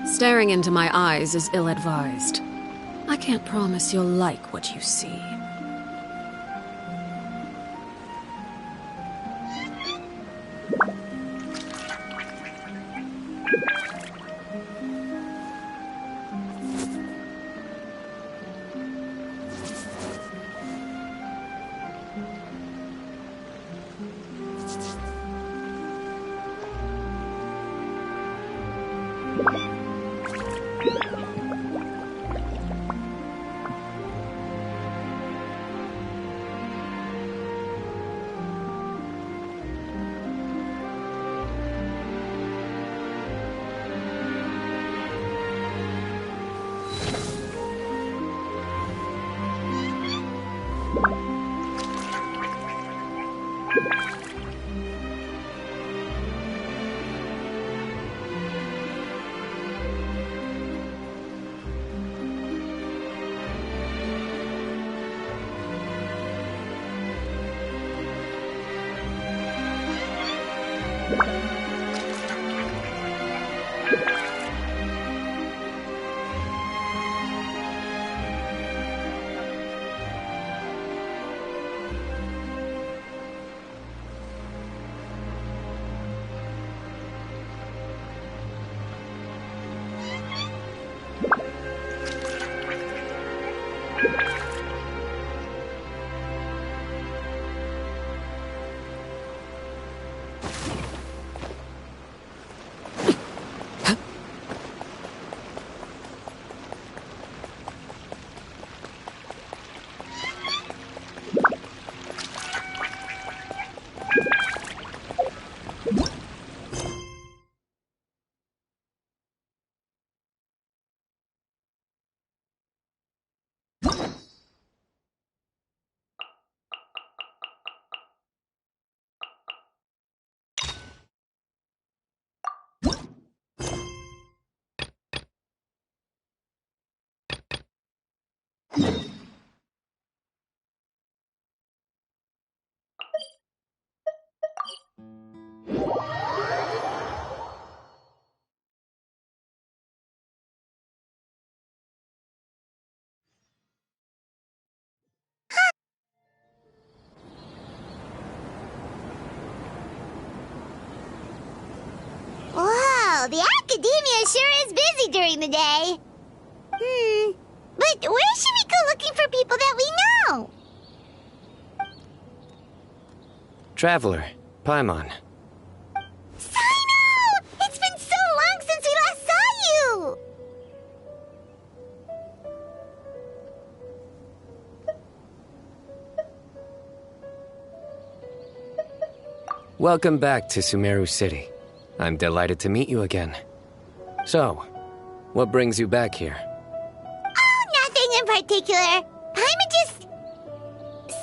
Staring into my eyes is ill-advised. I can't promise you'll like what you see. Wow, the academia sure is busy during the day. But where should we go looking for people that we know? Traveler, Paimon. Cyno! It's been so long since we last saw you! Welcome back to Sumeru City. I'm delighted to meet you again. So, what brings you back here? Oh, nothing in particular. Paimon just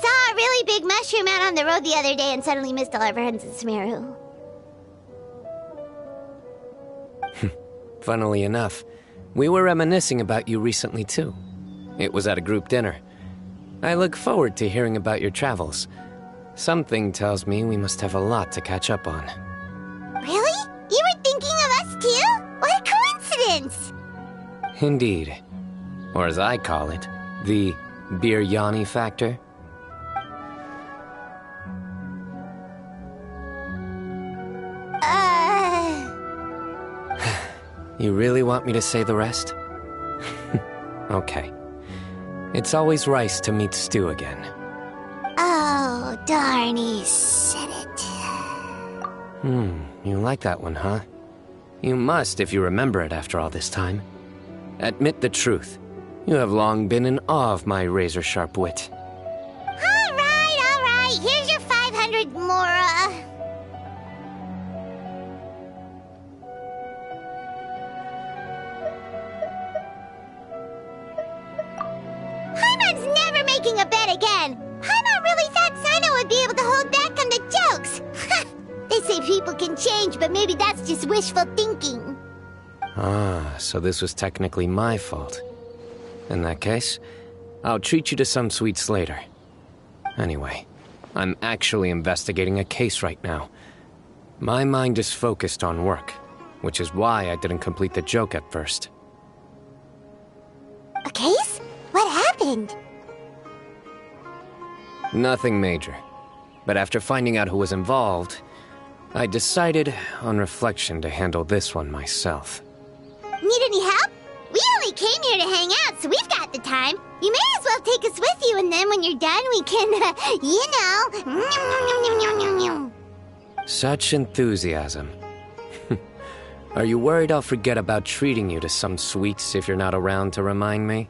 saw a really big mushroom out on the road the other day and suddenly missed all our friends in Sumeru. Funnily enough, we were reminiscing about you recently too. It was at a group dinner. I look forward to hearing about your travels. Something tells me we must have a lot to catch up on. Really? You were thinking of us too? What a coincidence! Indeed. Or as I call it, the biryani factor. You really want me to say the rest? Okay. It's always rice to meet stew again. Oh, darn, he said it. You like that one, huh? You must if you remember it after all this time. Admit the truth. You have long been in awe of my razor-sharp wit. All right. Here's your 500 Mora. Paimon's never making a bet again. Paimon really thought Cyno would be able to hold back on the jokes. They say people can change, but maybe that's just wishful thinking. Ah, so this was technically my fault. In that case, I'll treat you to some sweets later. Anyway, I'm actually investigating a case right now. My mind is focused on work. which is why I didn't complete the joke at first. A case? What happened? Nothing major. But after finding out who was involved, I decided, on reflection, to handle this one myself. Need any help? We only came here to hang out, so we've got the time. You may as well take us with you, and then when you're done, we can, Such enthusiasm. Are you worried I'll forget about treating you to some sweets if you're not around to remind me?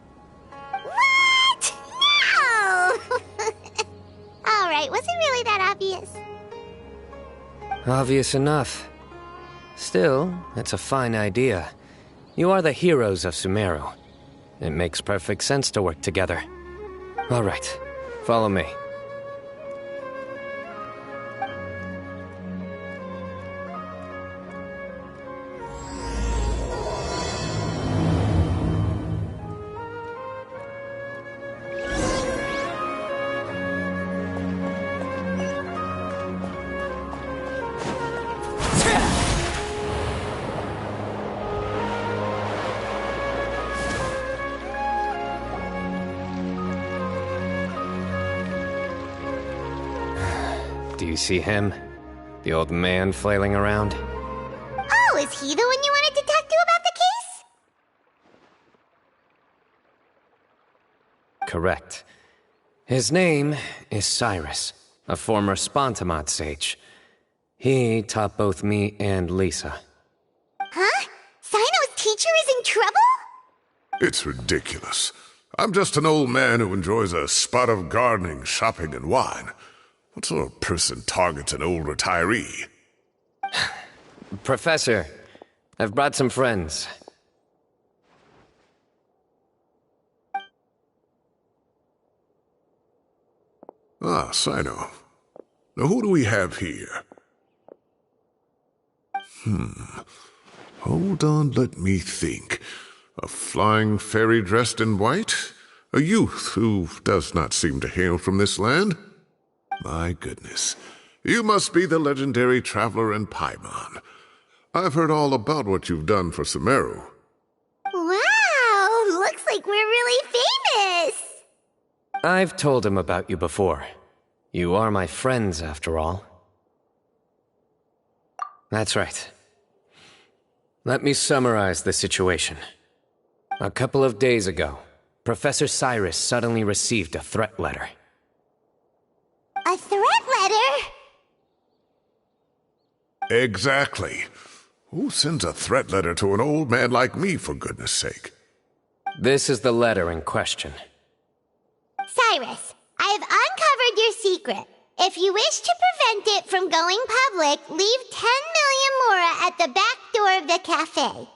What? No! Alright, was it really that obvious? Obvious enough. Still, it's a fine idea. You are the heroes of Sumeru. It makes perfect sense to work together. All right, follow me. Do you see him? The old man flailing around? Oh, is he the one you wanted to talk to about the case? Correct. His name is Cyrus, a former Spontamod sage. He taught both me and Lisa. Huh? Cyno's teacher is in trouble? It's ridiculous. I'm just an old man who enjoys a spot of gardening, shopping, and wine. What sort of person targets an old retiree? Professor, I've brought some friends. Ah, Cyno. Now who do we have here? Hold on, let me think. A flying fairy dressed in white? A youth who does not seem to hail from this land? My goodness. You must be the legendary traveler in Paimon. I've heard all about what you've done for Sumeru. Wow, looks like we're really famous. I've told him about you before. You are my friends, after all. That's right. Let me summarize the situation. A couple of days ago, Professor Cyrus suddenly received a threat letter. A threat letter? Exactly. Who sends a threat letter to an old man like me, for goodness sake? This is the letter in question. Cyrus, I have uncovered your secret. If you wish to prevent it from going public, leave 10 million mora at the back door of the cafe.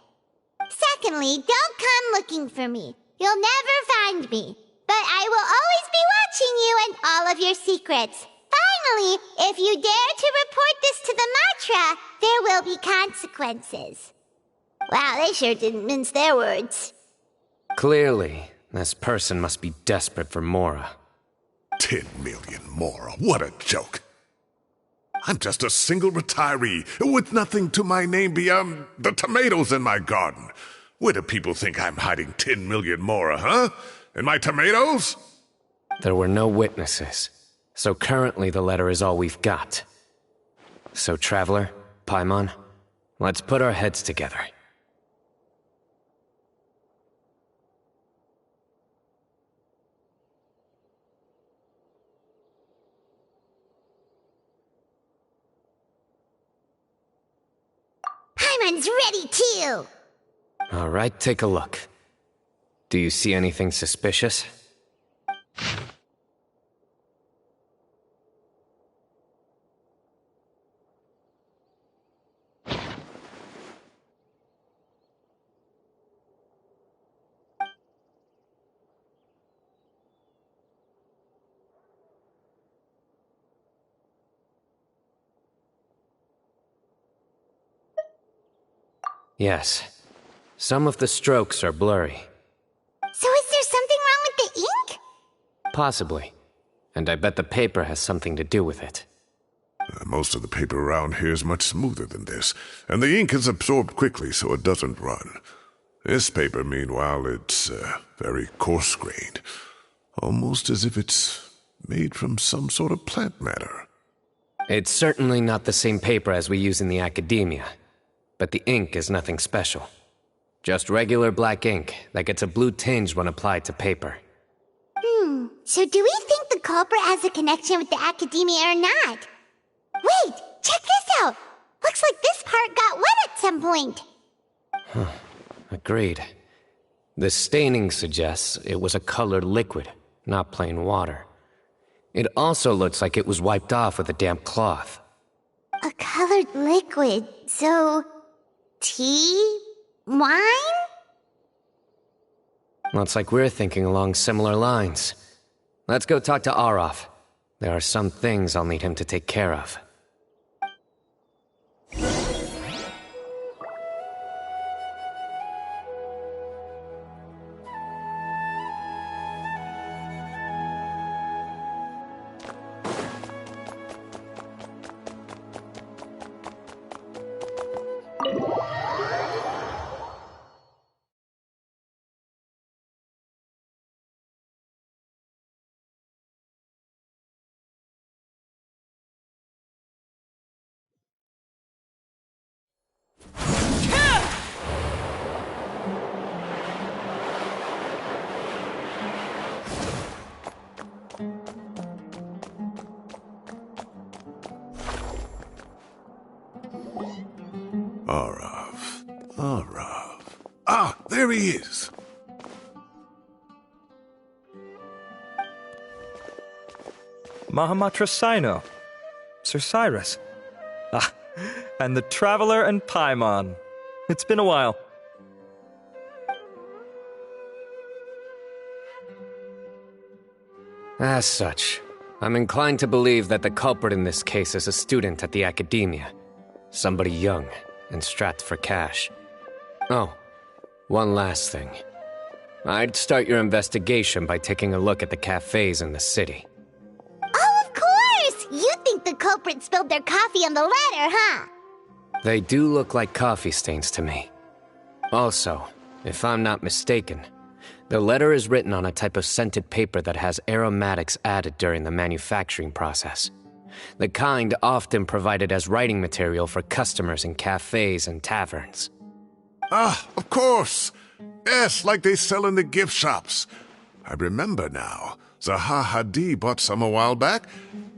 Secondly, don't come looking for me. You'll never find me. But I will always be watching you and all of your secrets. Finally, if you dare to report this to the Matra, there will be consequences. Wow, they sure didn't mince their words. Clearly, this person must be desperate for Mora. 10 million mora, what a joke. I'm just a single retiree with nothing to my name beyond the tomatoes in my garden. Where do people think I'm hiding 10 million mora, huh? In my tomatoes? There were no witnesses, so currently the letter is all we've got. So, Traveler, Paimon, let's put our heads together. Paimon's ready too! All right, take a look. Do you see anything suspicious? Yes. Some of the strokes are blurry. So is there something wrong with the ink? Possibly. And I bet the paper has something to do with it. Most of the paper around here is much smoother than this, and the ink is absorbed quickly so it doesn't run. This paper, meanwhile, it's very coarse-grained, almost as if it's made from some sort of plant matter. It's certainly not the same paper as we use in the academia, but the ink is nothing special. Just regular black ink that gets a blue tinge when applied to paper. So do we think the culprit has a connection with the academia or not? Wait, check this out! Looks like this part got wet at some point. Agreed. The staining suggests it was a colored liquid, not plain water. It also looks like it was wiped off with a damp cloth. A colored liquid, so... tea? Wine? Looks like we're thinking along similar lines. Let's go talk to Arof. There are some things I'll need him to take care of. Arav. Ah, there he is. Mahamatra Cyno. Sir Cyrus. Ah, and the Traveler and Paimon. It's been a while. As such, I'm inclined to believe that the culprit in this case is a student at the academia. Somebody young and strapped for cash. Oh, one last thing. I'd start your investigation by taking a look at the cafes in the city. Oh, of course! You think the culprit spilled their coffee on the ladder, huh? They do look like coffee stains to me. Also, if I'm not mistaken, the letter is written on a type of scented paper that has aromatics added during the manufacturing process. The kind often provided as writing material for customers in cafes and taverns. Ah, of course. Yes, like they sell in the gift shops. I remember now. Zaha Hadi bought some a while back.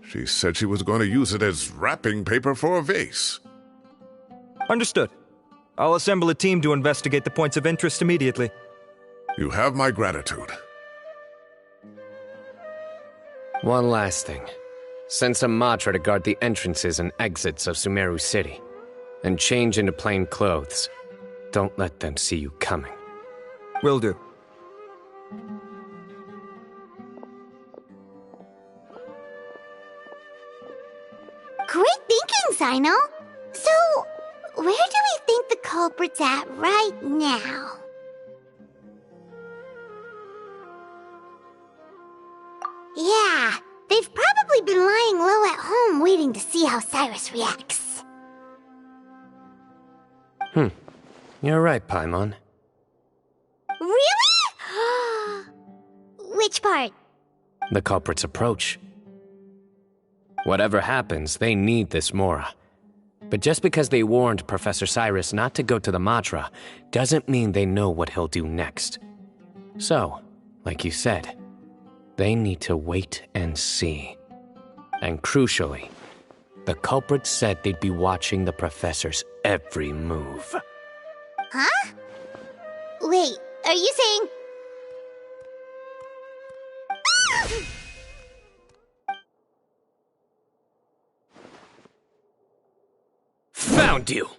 She said she was going to use it as wrapping paper for a vase. Understood. I'll assemble a team to investigate the points of interest immediately. You have my gratitude. One last thing. Send some Matra to guard the entrances and exits of Sumeru City. And change into plain clothes. Don't let them see you coming. Will do. Great thinking, Cyno! So, where do we think the culprit's at right now? Yeah, they've probably been lying low at home waiting to see how Cyrus reacts. You're right, Paimon. Really? Which part? The culprit's approach. Whatever happens, they need this Mora. But just because they warned Professor Cyrus not to go to the Matra, doesn't mean they know what he'll do next. So, like you said, they need to wait and see. And crucially, the culprit said they'd be watching the professor's every move. Huh? Wait, are you saying... Found you!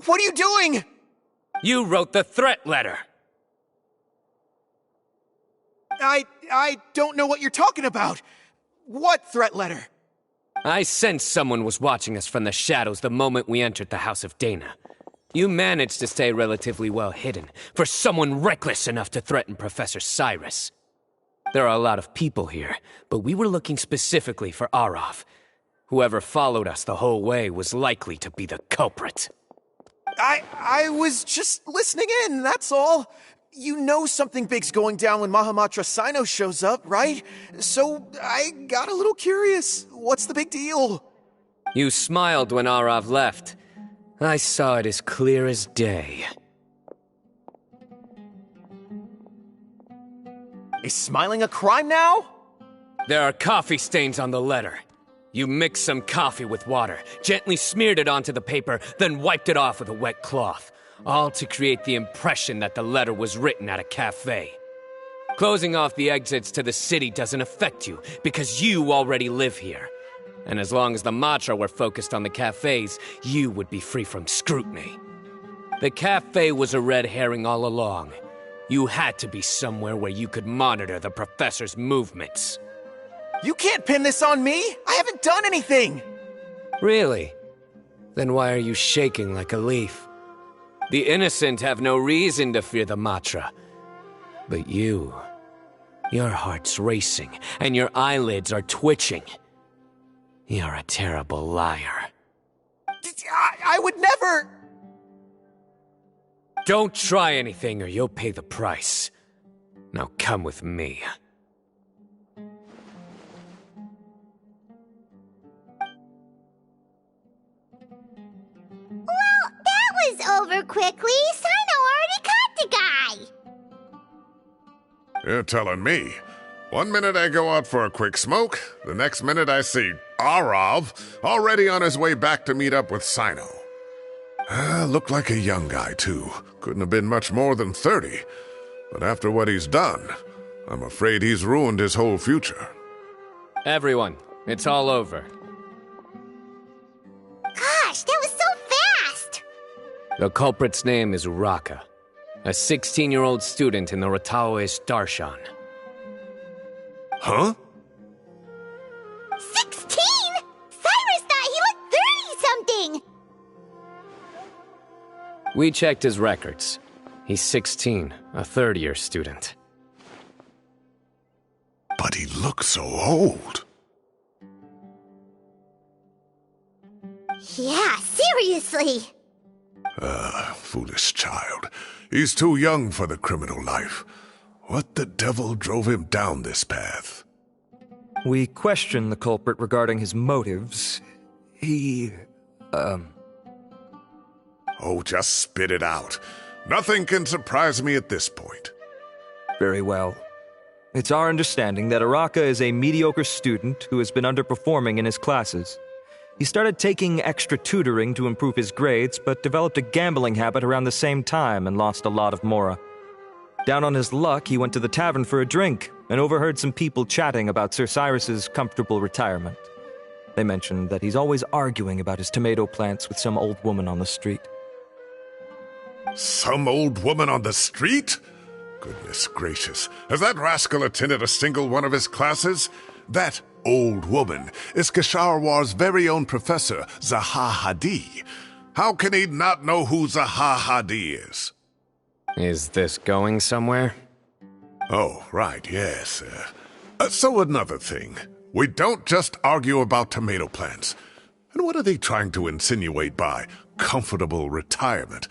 What are you doing? You wrote the threat letter! I don't know what you're talking about. What threat letter? I sensed someone was watching us from the shadows the moment we entered the House of Dana. You managed to stay relatively well hidden for someone reckless enough to threaten Professor Cyrus. There are a lot of people here, but we were looking specifically for Arav. Whoever followed us the whole way was likely to be the culprit. I was just listening in, that's all. You know something big's going down when Mahamatra Cyno shows up, right? So I got a little curious. What's the big deal? You smiled when Arav left. I saw it as clear as day. Is smiling a crime now? There are coffee stains on the letter. You mixed some coffee with water, gently smeared it onto the paper, then wiped it off with a wet cloth, all to create the impression that the letter was written at a cafe. Closing off the exits to the city doesn't affect you, because you already live here. And as long as the Matra were focused on the cafes, you would be free from scrutiny. The cafe was a red herring all along. You had to be somewhere where you could monitor the professor's movements. You can't pin this on me! I haven't done anything! Really? Then why are you shaking like a leaf? The innocent have no reason to fear the Matra. But you... your heart's racing, and your eyelids are twitching. You're a terrible liar. I would never... Don't try anything or you'll pay the price. Now come with me. Well, that was over quickly. Cyno already caught the guy. You're telling me. One minute I go out for a quick smoke, the next minute I see Arav already on his way back to meet up with Cyno. Looked like a young guy, too. Couldn't have been much more than 30. But after what he's done, I'm afraid he's ruined his whole future. Everyone, it's all over. Gosh, that was so fast! The culprit's name is Uraka, a 16-year-old student in the Rataoist Darshan. Huh? 16?! Cyrus thought he looked 30-something! We checked his records. He's 16, a third-year student. But he looks so old. Yeah, seriously! Foolish child. He's too young for the criminal life. What the devil drove him down this path? We questioned the culprit regarding his motives. Oh, just spit it out. Nothing can surprise me at this point. Very well. It's our understanding that Uraka is a mediocre student who has been underperforming in his classes. He started taking extra tutoring to improve his grades, but developed a gambling habit around the same time and lost a lot of mora. Down on his luck, he went to the tavern for a drink and overheard some people chatting about Sir Cyrus's comfortable retirement. They mentioned that he's always arguing about his tomato plants with some old woman on the street. Some old woman on the street? Goodness gracious, has that rascal attended a single one of his classes? That old woman is Kasharwar's very own professor, Zaha Hadi. How can he not know who Zaha Hadi is? Is this going somewhere? Oh, right, yes. So another thing. We don't just argue about tomato plants. And what are they trying to insinuate by comfortable retirement?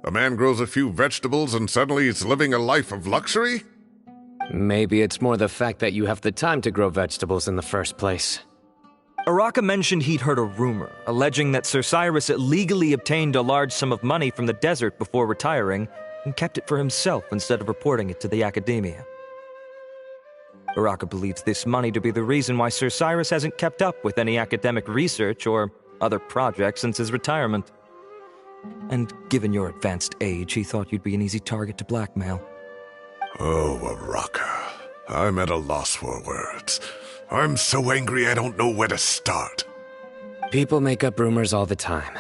A man grows a few vegetables and suddenly he's living a life of luxury? Maybe it's more the fact that you have the time to grow vegetables in the first place. Uraka mentioned he'd heard a rumor, alleging that Sir Cyrus illegally obtained a large sum of money from the desert before retiring, and kept it for himself instead of reporting it to the academia. Uraka believes this money to be the reason why Sir Cyrus hasn't kept up with any academic research or other projects since his retirement. And given your advanced age, he thought you'd be an easy target to blackmail. Oh, Uraka. I'm at a loss for words. I'm so angry I don't know where to start. People make up rumors all the time.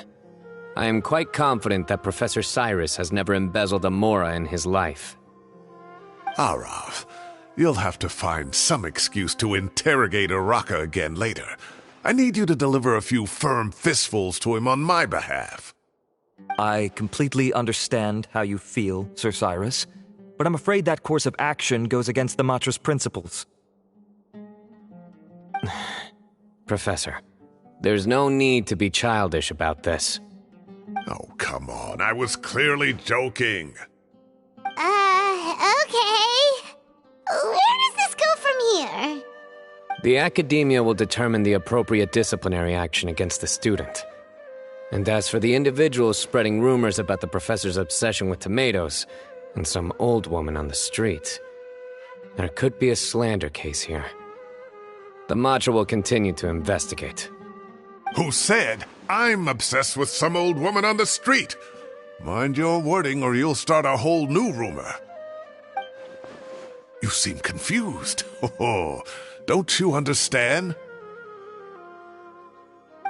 I am quite confident that Professor Cyrus has never embezzled a mora in his life. Arav, you'll have to find some excuse to interrogate Uraka again later. I need you to deliver a few firm fistfuls to him on my behalf. I completely understand how you feel, Sir Cyrus, but I'm afraid that course of action goes against the Matra's principles. Professor, there's no need to be childish about this. Oh, come on. I was clearly joking. Okay. Where does this go from here? The academia will determine the appropriate disciplinary action against the student. And as for the individuals spreading rumors about the professor's obsession with tomatoes and some old woman on the street, there could be a slander case here. The Matra will continue to investigate. Who said I'm obsessed with some old woman on the street? Mind your wording or you'll start a whole new rumor. You seem confused. Oh, don't you understand?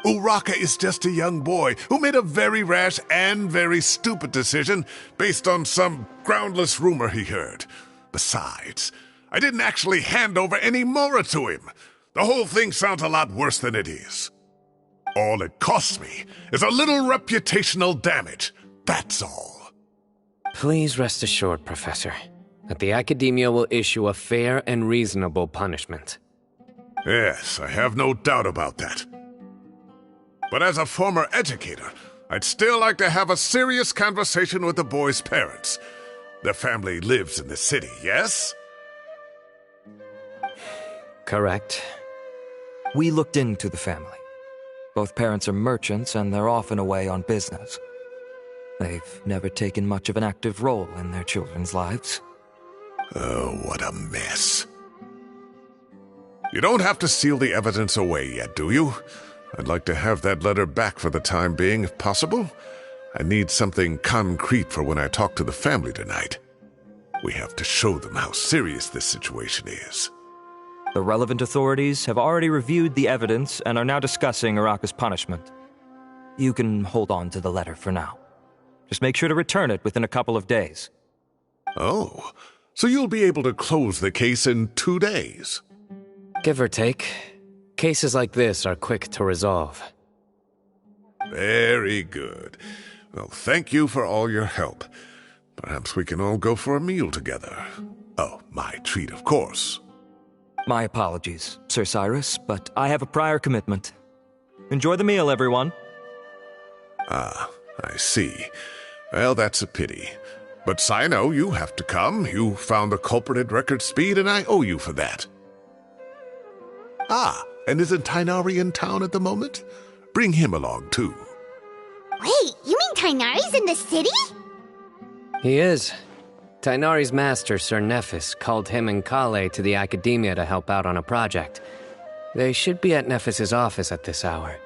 Uraka is just a young boy who made a very rash and very stupid decision based on some groundless rumor he heard. Besides, I didn't actually hand over any Mora to him. The whole thing sounds a lot worse than it is. All it costs me is a little reputational damage. That's all. Please rest assured, Professor, that the Academia will issue a fair and reasonable punishment. Yes, I have no doubt about that. But as a former educator, I'd still like to have a serious conversation with the boy's parents. Their family lives in the city, yes? Correct. We looked into the family. Both parents are merchants, and they're often away on business. They've never taken much of an active role in their children's lives. Oh, what a mess. You don't have to seal the evidence away yet, do you? I'd like to have that letter back for the time being, if possible. I need something concrete for when I talk to the family tonight. We have to show them how serious this situation is. The relevant authorities have already reviewed the evidence and are now discussing Uraka's punishment. You can hold on to the letter for now. Just make sure to return it within a couple of days. Oh, so you'll be able to close the case in 2 days? Give or take. Cases like this are quick to resolve. Very good. Well, thank you for all your help. Perhaps we can all go for a meal together. Oh, my treat, of course. My apologies, Sir Cyrus, but I have a prior commitment. Enjoy the meal, everyone. Ah, I see. Well, that's a pity. But Cyno, you have to come. You found the culprit at record speed, and I owe you for that. Ah, and isn't Tighnari in town at the moment? Bring him along, too. Wait, you mean Tighnari's in the city? He is. Tighnari's master, Sir Nephis, called him and Kale to the Academia to help out on a project. They should be at Nephis's office at this hour.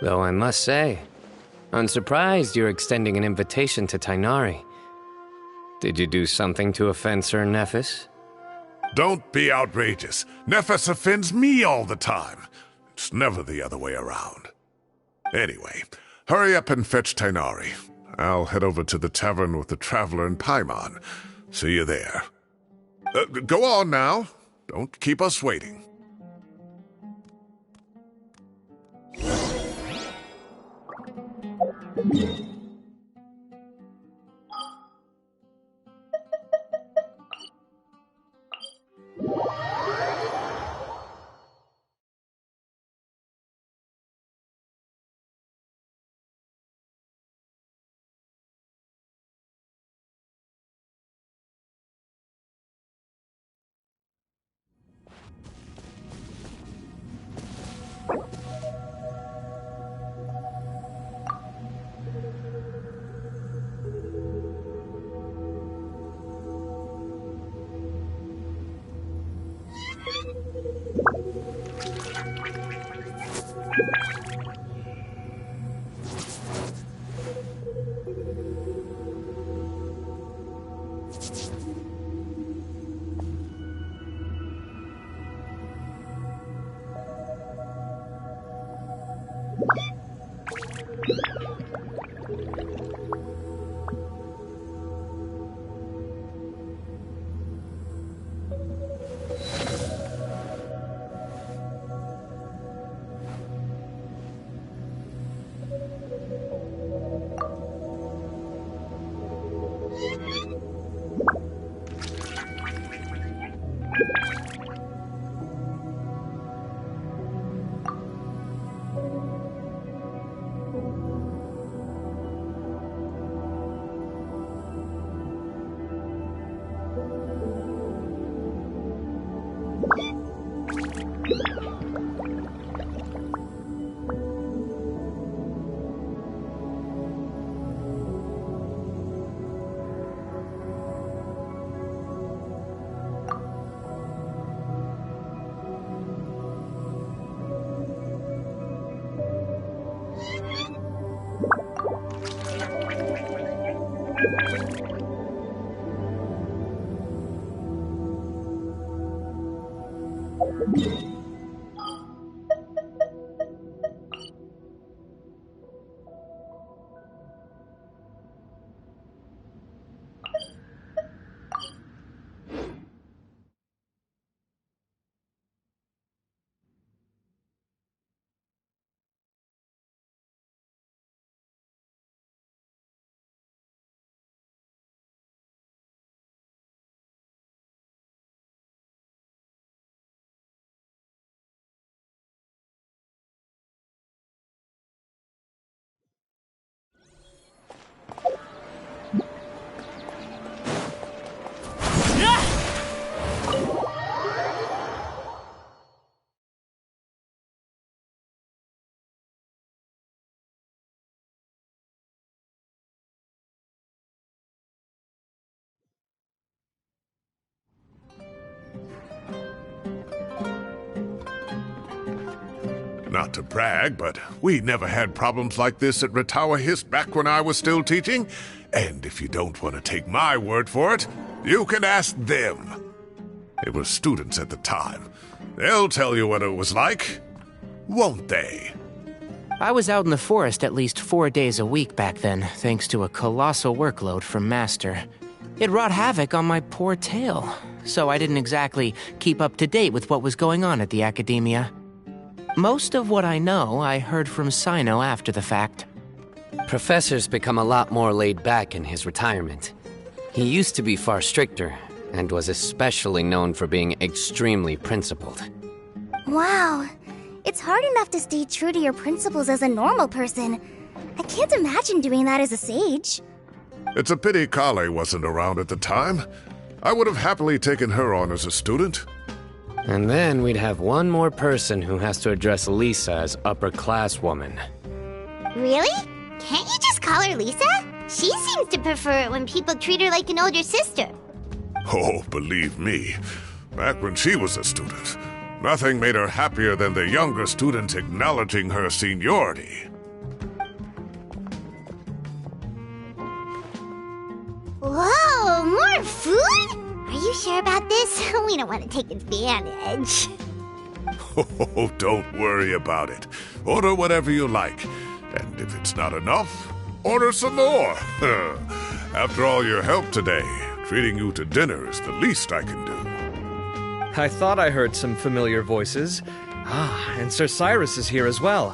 Though I must say, I'm surprised you're extending an invitation to Tighnari. Did you do something to offend Sir Nephis? Don't be outrageous. Nephis offends me all the time. It's never the other way around. Anyway, hurry up and fetch Tighnari. I'll head over to the tavern with the Traveler and Paimon. See you there. Go on now. Don't keep us waiting. not to brag, but we never had problems like this at Ratawa Hist back when I was still teaching. And if you don't want to take my word for it, you can ask them. They were students at the time. They'll tell you what it was like, won't they? I was out in the forest at least 4 days a week back then, thanks to a colossal workload from Master. It wrought havoc on my poor tail, so I didn't exactly keep up to date with what was going on at the Academia. Most of what I know, I heard from Cyno after the fact. Professor's become a lot more laid back in his retirement. He used to be far stricter, and was especially known for being extremely principled. Wow. It's hard enough to stay true to your principles as a normal person. I can't imagine doing that as a sage. It's a pity Kale wasn't around at the time. I would have happily taken her on as a student. And then we'd have one more person who has to address Lisa as upper-class woman. Really? Can't you just call her Lisa? She seems to prefer it when people treat her like an older sister. Oh, believe me, back when she was a student, nothing made her happier than the younger students acknowledging her seniority. Whoa, more food? Are you sure about this? We don't want to take advantage. Oh, don't worry about it. Order whatever you like. And if it's not enough, order some more. After all your help today, treating you to dinner is the least I can do. I thought I heard some familiar voices. Ah, and Sir Cyrus is here as well.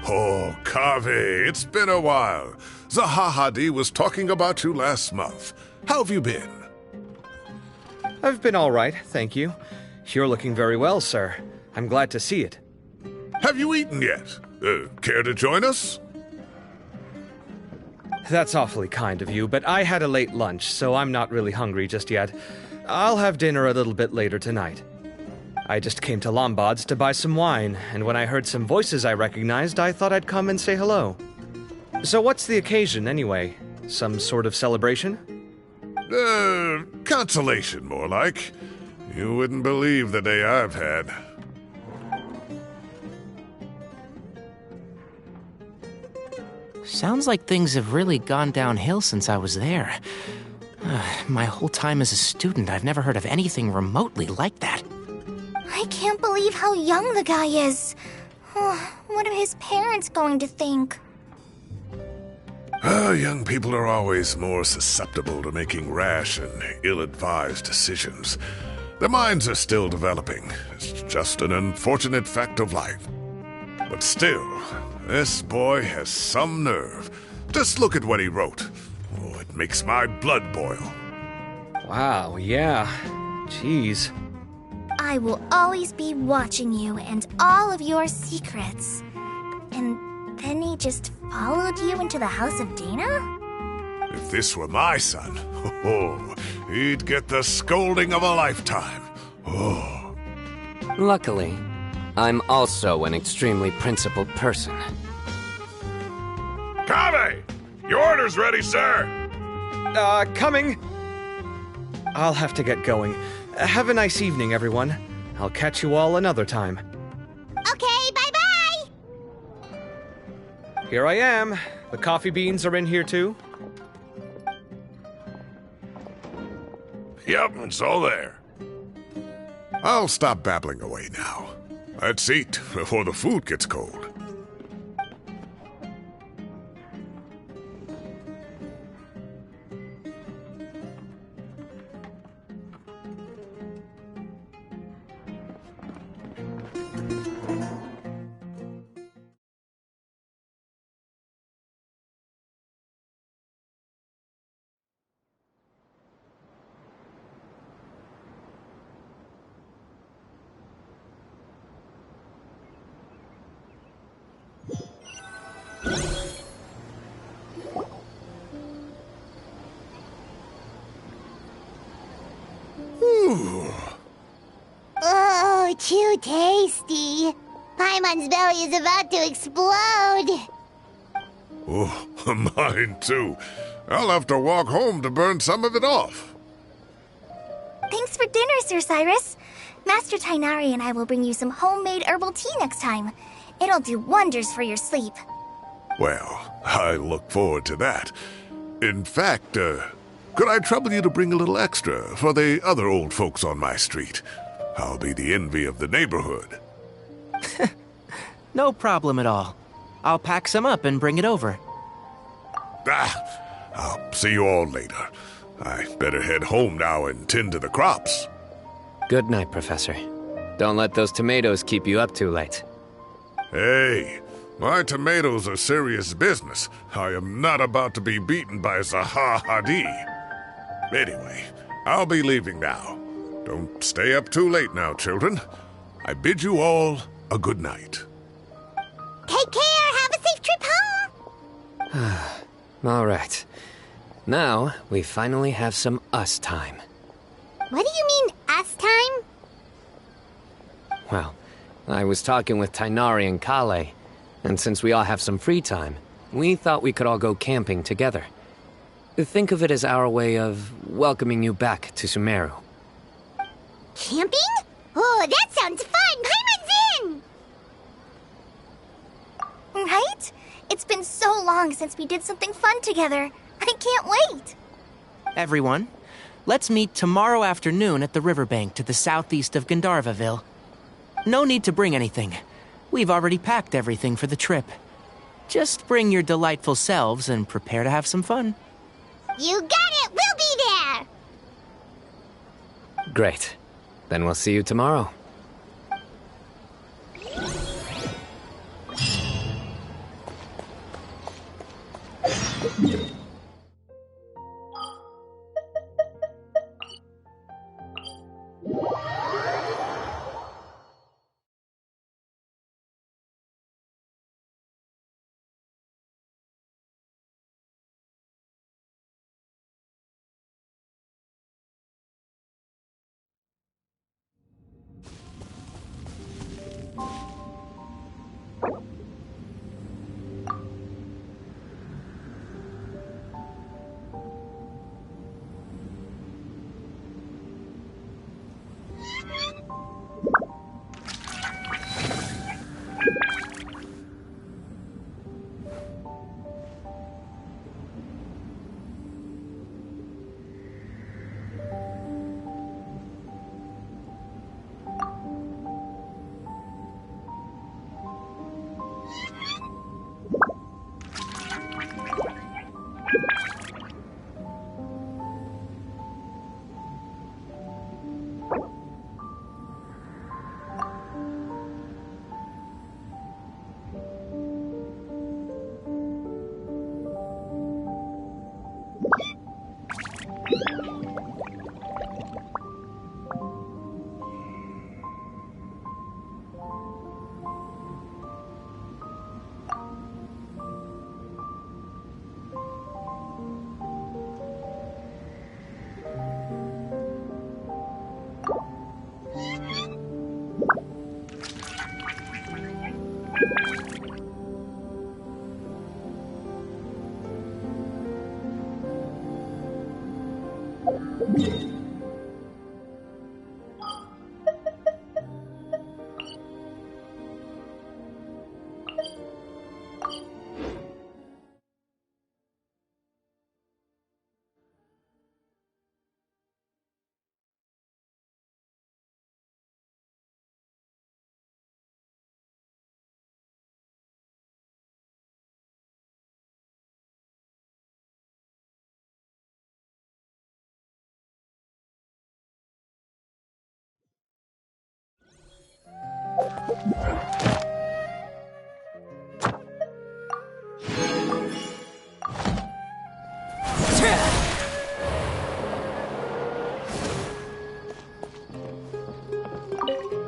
Oh, Kave, it's been a while. Zahahadi was talking about you last month. How have you been? I've been all right, thank you. You're looking very well, sir. I'm glad to see it. Have you eaten yet? Care to join us? That's awfully kind of you, but I had a late lunch, so I'm not really hungry just yet. I'll have dinner a little bit later tonight. I just came to Lombard's to buy some wine, and when I heard some voices I recognized, I thought I'd come and say hello. So what's the occasion, anyway? Some sort of celebration? Consolation, more like. You wouldn't believe the day I've had. Sounds like things have really gone downhill since I was there. My whole time as a student, I've never heard of anything remotely like that. I can't believe how young the guy is. What are his parents going to think? Young people are always more susceptible to making rash and ill-advised decisions. Their minds are still developing. It's just an unfortunate fact of life. But still, this boy has some nerve. Just look at what he wrote. Oh, it makes my blood boil. Wow, yeah. Jeez. I will always be watching you and all of your secrets. And then he just followed you into the house of Dana? If this were my son, he'd get the scolding of a lifetime. Oh. Luckily, I'm also an extremely principled person. Kave! Your order's ready, sir! Coming! I'll have to get going. Have a nice evening, everyone. I'll catch you all another time. Okay, bye-bye! Here I am. The coffee beans are in here, too. Yep, it's all there. I'll stop babbling away now. Let's eat before the food gets cold. Oh, too tasty. Paimon's belly is about to explode. Oh, mine too. I'll have to walk home to burn some of it off. Thanks for dinner, Sir Cyrus. Master Tainari and I will bring you some homemade herbal tea next time. It'll do wonders for your sleep. Well, I look forward to that. In fact, could I trouble you to bring a little extra for the other old folks on my street? I'll be the envy of the neighborhood. No problem at all. I'll pack some up and bring it over. I'll see you all later. I better head home now and tend to the crops. Good night, Professor. Don't let those tomatoes keep you up too late. Hey, my tomatoes are serious business. I am not about to be beaten by Zaha Hadi. Anyway, I'll be leaving now. Don't stay up too late now, children. I bid you all a good night. Take care! Have a safe trip home! All right. Now, we finally have some us time. What do you mean, us time? Well, I was talking with Tainari and Kale, and since we all have some free time, we thought we could all go camping together. Think of it as our way of welcoming you back to Sumeru. Camping? Oh, that sounds fun! Paimon's in! Right? It's been so long since we did something fun together. I can't wait! Everyone, let's meet tomorrow afternoon at the riverbank to the southeast of Gandharvaville. No need to bring anything. We've already packed everything for the trip. Just bring your delightful selves and prepare to have some fun. You got it! We'll be there! Great. Then we'll see you tomorrow.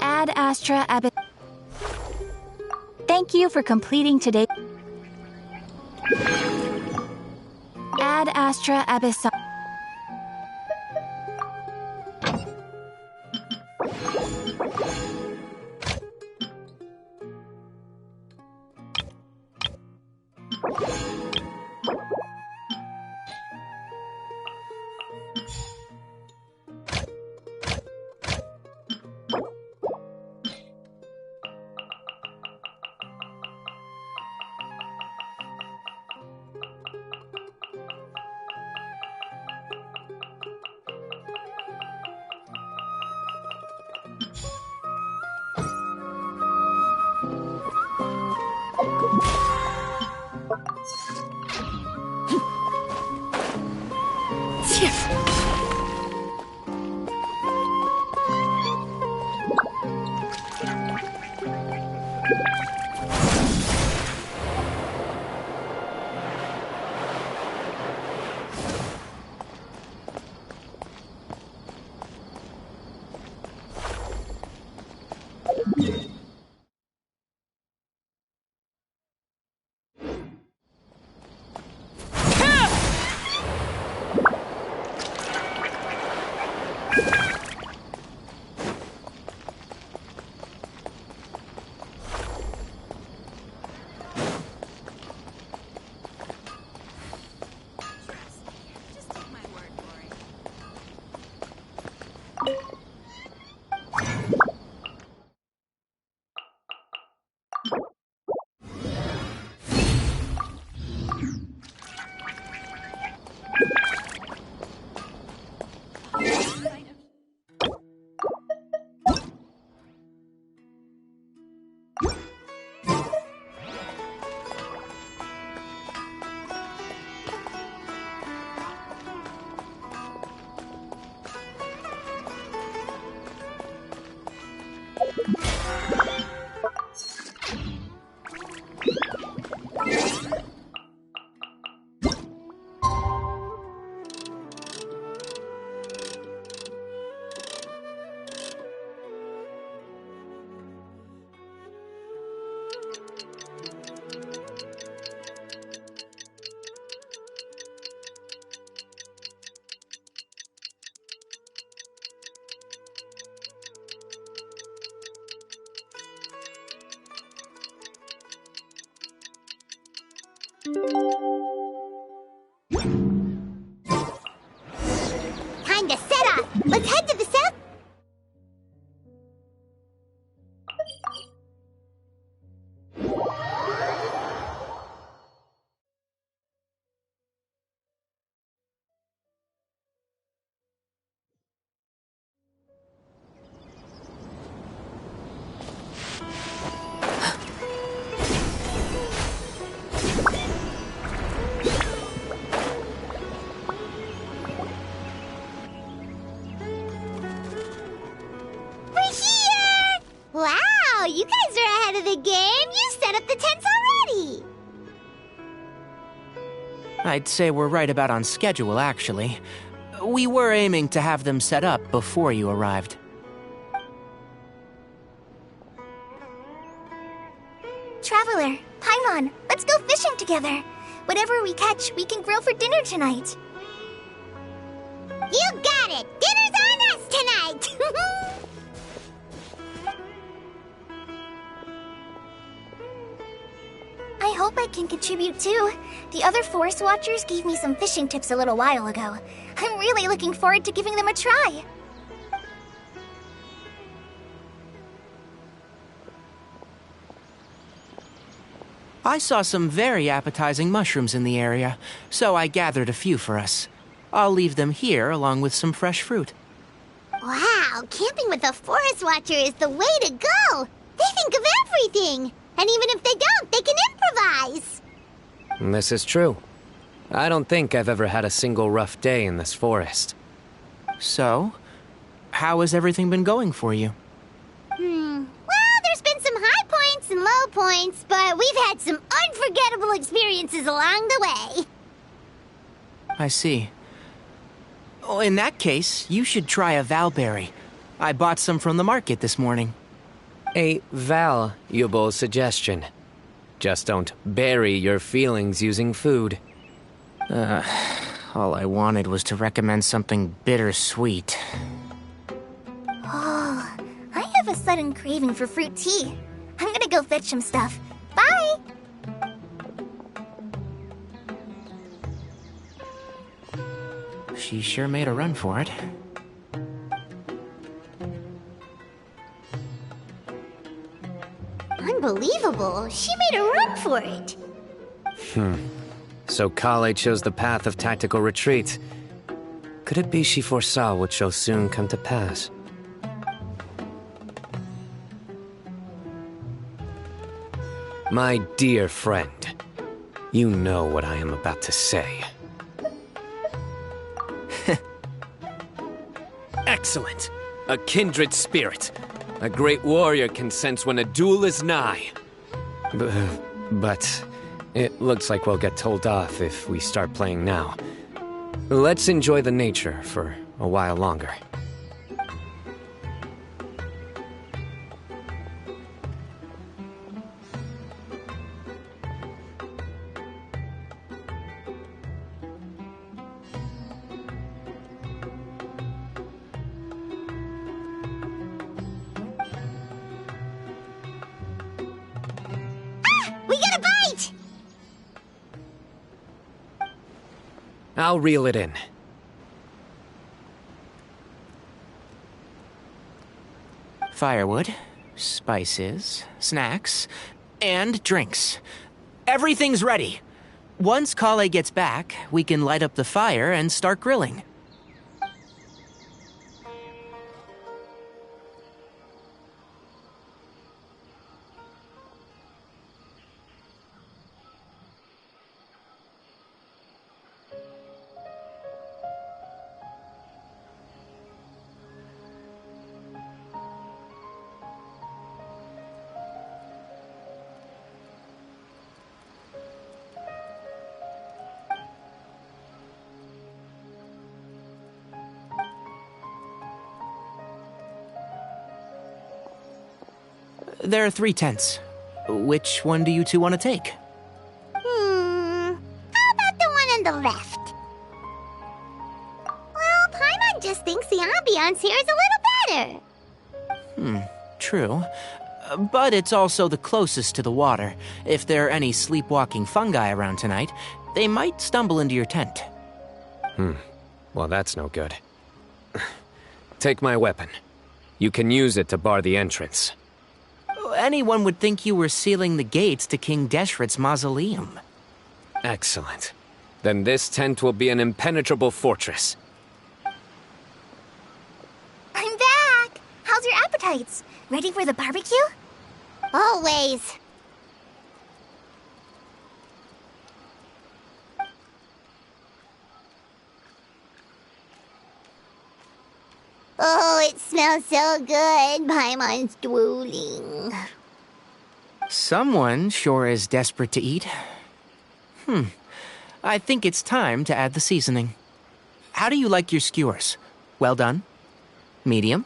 Ad Astra Abyss. Thank you for completing today. Ad Astra Abyss. Time to set off! Let's head to the south. Wow, you guys are ahead of the game. You set up the tents already. I'd say we're right about on schedule, actually. We were aiming to have them set up before you arrived. Traveler, Paimon, let's go fishing together. Whatever we catch, we can grill for dinner tonight. You got it! Dinner's on us tonight! I hope I can contribute too. The other Forest Watchers gave me some fishing tips a little while ago. I'm really looking forward to giving them a try. I saw some very appetizing mushrooms in the area, so I gathered a few for us. I'll leave them here along with some fresh fruit. Wow, camping with a Forest Watcher is the way to go! They think of everything! And even if they don't, they can improvise! This is true. I don't think I've ever had a single rough day in this forest. So, how has everything been going for you? Well, there's been some high points and low points, but we've had some unforgettable experiences along the way. I see. Oh, in that case, you should try a valberry. I bought some from the market this morning. A valuable suggestion. Just don't bury your feelings using food. All I wanted was to recommend something bittersweet. Oh, I have a sudden craving for fruit tea. I'm gonna go fetch some stuff. Bye! She sure made a run for it. Unbelievable! She made a run for it! So Kale chose the path of tactical retreat. Could it be she foresaw what shall soon come to pass? My dear friend, you know what I am about to say. Excellent! A kindred spirit. A great warrior can sense when a duel is nigh. But it looks like we'll get told off if we start playing now. Let's enjoy the nature for a while longer. We got a bite! I'll reel it in. Firewood, spices, snacks, and drinks. Everything's ready. Once Kale gets back, we can light up the fire and start grilling. There are 3 tents. Which one do you two want to take? How about the one on the left? Well, Paimon just thinks the ambiance here is a little better. True. But it's also the closest to the water. If there are any sleepwalking fungi around tonight, they might stumble into your tent. Well, that's no good. Take my weapon. You can use it to bar the entrance. Anyone would think you were sealing the gates to King Deshret's mausoleum. Excellent. Then this tent will be an impenetrable fortress. I'm back! How's your appetites? Ready for the barbecue? Always. Oh, it smells so good. Paimon's drooling. Someone sure is desperate to eat. I think it's time to add the seasoning. How do you like your skewers? Well done? Medium?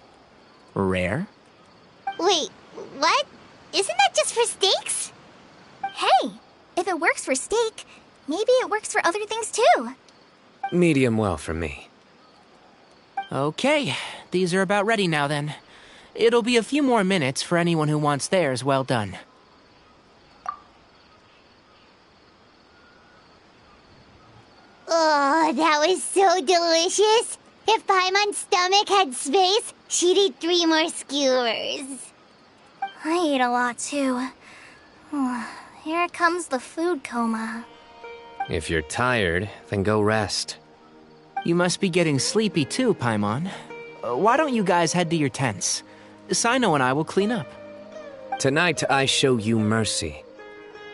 Rare? Wait, what? Isn't that just for steaks? Hey, if it works for steak, maybe it works for other things too. Medium well for me. Okay, these are about ready now then. It'll be a few more minutes for anyone who wants theirs well done. Oh, that was so delicious. If Paimon's stomach had space, she'd eat 3 more skewers. I ate a lot too. Here comes the food coma. If you're tired, then go rest. You must be getting sleepy too, Paimon. Why don't you guys head to your tents? Cyno and I will clean up. Tonight I show you mercy.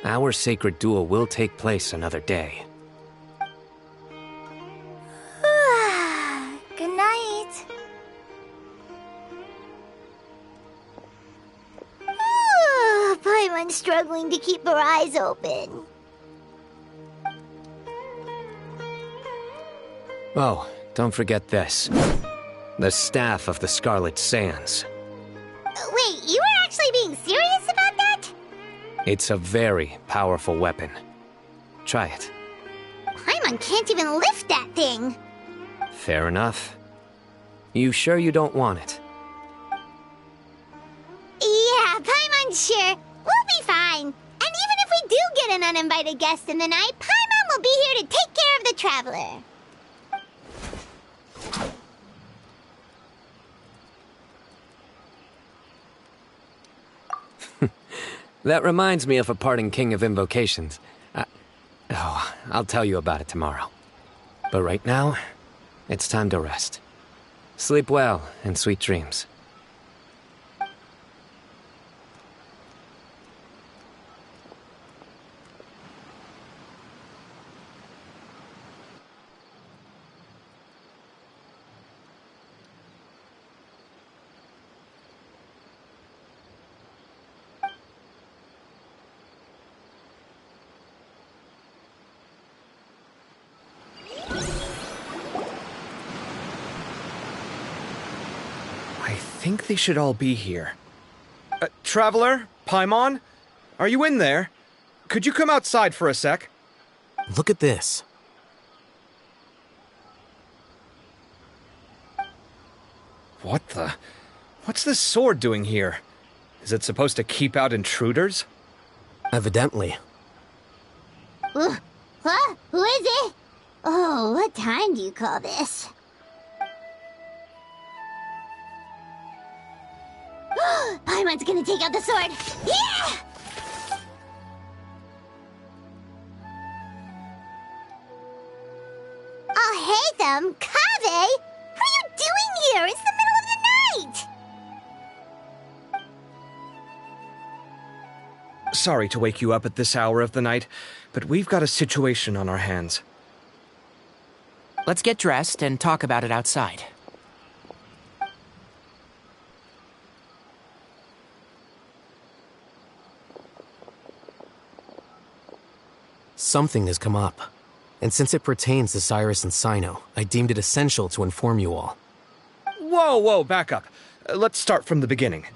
Our sacred duel will take place another day. Good night. Paimon's struggling to keep her eyes open. Oh, don't forget this. The Staff of the Scarlet Sands. Wait, you were actually being serious about that? It's a very powerful weapon. Try it. Paimon can't even lift that thing. Fair enough. You sure you don't want it? Yeah, Paimon's sure. We'll be fine. And even if we do get an uninvited guest in the night, Paimon will be here to take care of the traveler. That reminds me of a parting king of invocations. I'll tell you about it tomorrow. But right now, it's time to rest. Sleep well and sweet dreams. I think they should all be here. Traveler? Paimon? Are you in there? Could you come outside for a sec? Look at this. What the? What's this sword doing here? Is it supposed to keep out intruders? Evidently. What? Who is it? Oh, what time do you call this? Paimon's gonna take out the sword. Yeah! Oh, hey them, Kave! What are you doing here? It's the middle of the night! Sorry to wake you up at this hour of the night, but we've got a situation on our hands. Let's get dressed and talk about it outside. Something has come up. And since it pertains to Cyrus and Cyno, I deemed it essential to inform you all. Whoa, back up. Let's start from the beginning.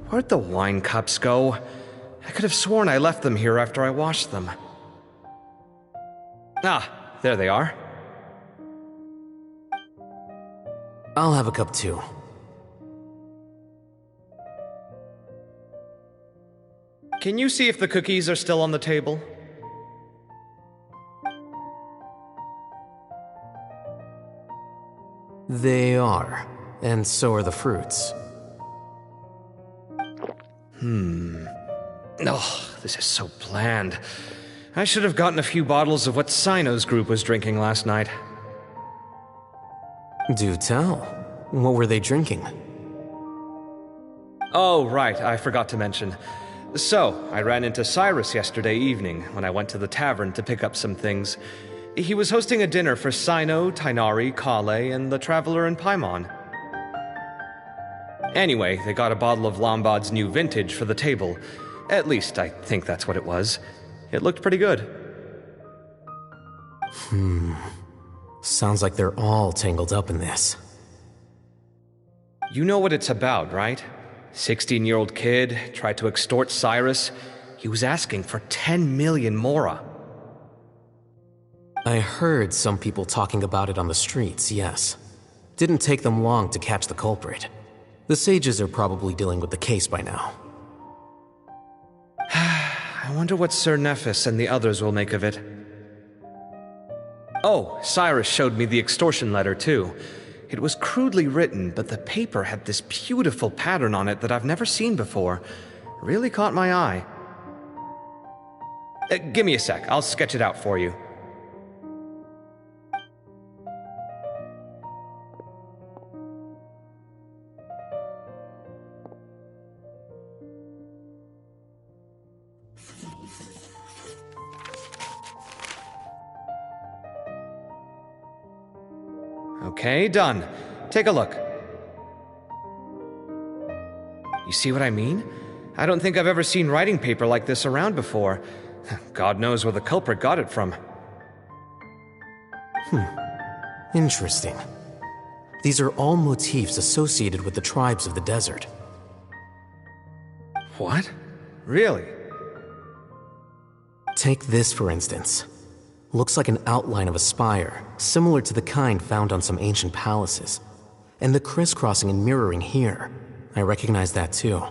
Where'd the wine cups go? I could have sworn I left them here after I washed them. Ah, there they are. I'll have a cup too. Can you see if the cookies are still on the table? They are, and so are the fruits. Oh, this is so bland. I should have gotten a few bottles of what Cyno's group was drinking last night. Do tell. What were they drinking? Oh, right, I forgot to mention. So, I ran into Cyrus yesterday evening when I went to the tavern to pick up some things. He was hosting a dinner for Cyno, Tighnari, Kale, and the Traveler and Paimon. Anyway, they got a bottle of Lombard's new vintage for the table. At least, I think that's what it was. It looked pretty good. Sounds like they're all tangled up in this. You know what it's about, right? 16-year-old kid tried to extort Cyrus. He was asking for 10 million mora. I heard some people talking about it on the streets, yes. Didn't take them long to catch the culprit. The sages are probably dealing with the case by now. I wonder what Sir Nephis and the others will make of it. Oh, Cyrus showed me the extortion letter, too. It was crudely written, but the paper had this beautiful pattern on it that I've never seen before. Really caught my eye. Give me a sec, I'll sketch it out for you. Okay, done. Take a look. You see what I mean? I don't think I've ever seen writing paper like this around before. God knows where the culprit got it from. Interesting. These are all motifs associated with the tribes of the desert. What? Really? Take this, for instance. Looks like an outline of a spire, similar to the kind found on some ancient palaces. And the crisscrossing and mirroring here, I recognize that too.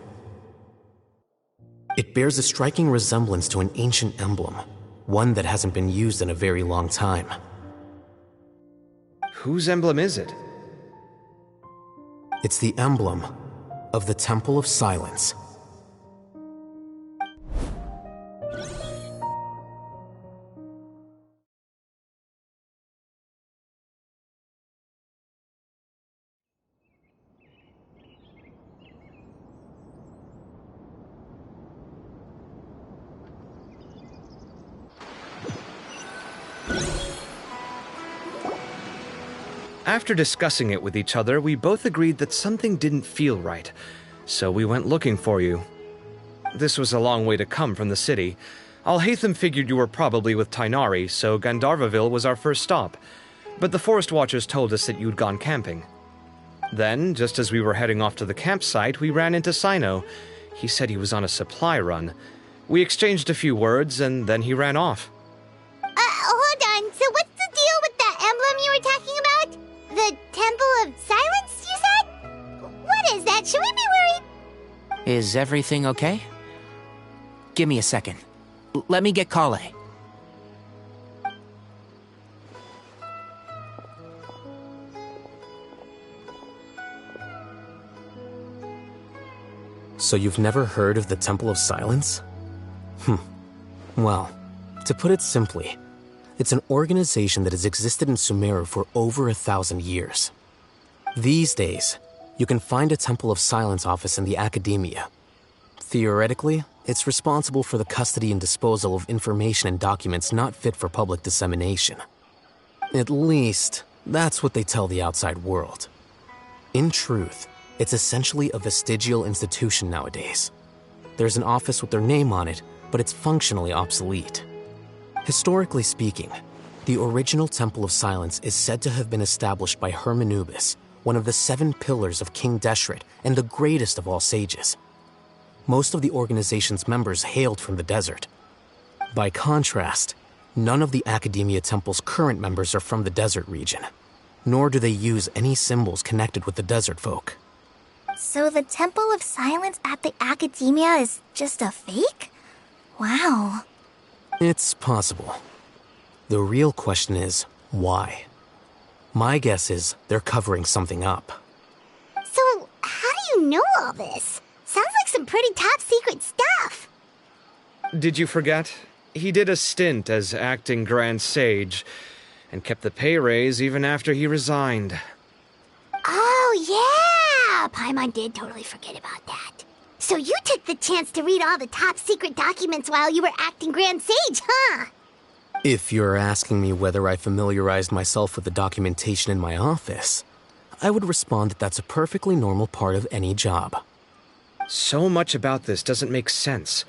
It bears a striking resemblance to an ancient emblem, one that hasn't been used in a very long time. Whose emblem is it? It's the emblem of the Temple of Silence. After discussing it with each other, we both agreed that something didn't feel right, so we went looking for you. This was a long way to come from the city. Alhaitham figured you were probably with Tighnari, so Gandharvaville was our first stop, but the Forest Watchers told us that you'd gone camping. Then, just as we were heading off to the campsite, we ran into Cyno. He said he was on a supply run. We exchanged a few words, and then he ran off. Hold on, so what's the deal with that emblem you were talking about? The Temple of Silence, you said? What is that? Should we be worried? Is everything okay? Give me a second. Let me get Kale. So you've never heard of the Temple of Silence? Well, to put it simply, it's an organization that has existed in Sumeru for over 1,000 years. These days, you can find a Temple of Silence office in the academia. Theoretically, it's responsible for the custody and disposal of information and documents not fit for public dissemination. At least, that's what they tell the outside world. In truth, it's essentially a vestigial institution nowadays. There's an office with their name on it, but it's functionally obsolete. Historically speaking, The original Temple of Silence is said to have been established by Hermanubis, one of the 7 pillars of King Deshret and the greatest of all sages. Most of the organization's members hailed from the desert. By contrast, none of the Academia Temple's current members are from the desert region, nor do they use any symbols connected with the desert folk. So the Temple of Silence at the Academia is just a fake? Wow. It's possible. The real question is, why? My guess is they're covering something up. So, how do you know all this? Sounds like some pretty top-secret stuff. Did you forget? He did a stint as acting Grand Sage, and kept the pay raise even after he resigned. Oh, yeah! Paimon did totally forget about that. So you took the chance to read all the top-secret documents while you were acting Grand Sage, huh? If you're asking me whether I familiarized myself with the documentation in my office, I would respond that that's a perfectly normal part of any job. So much about this doesn't make sense.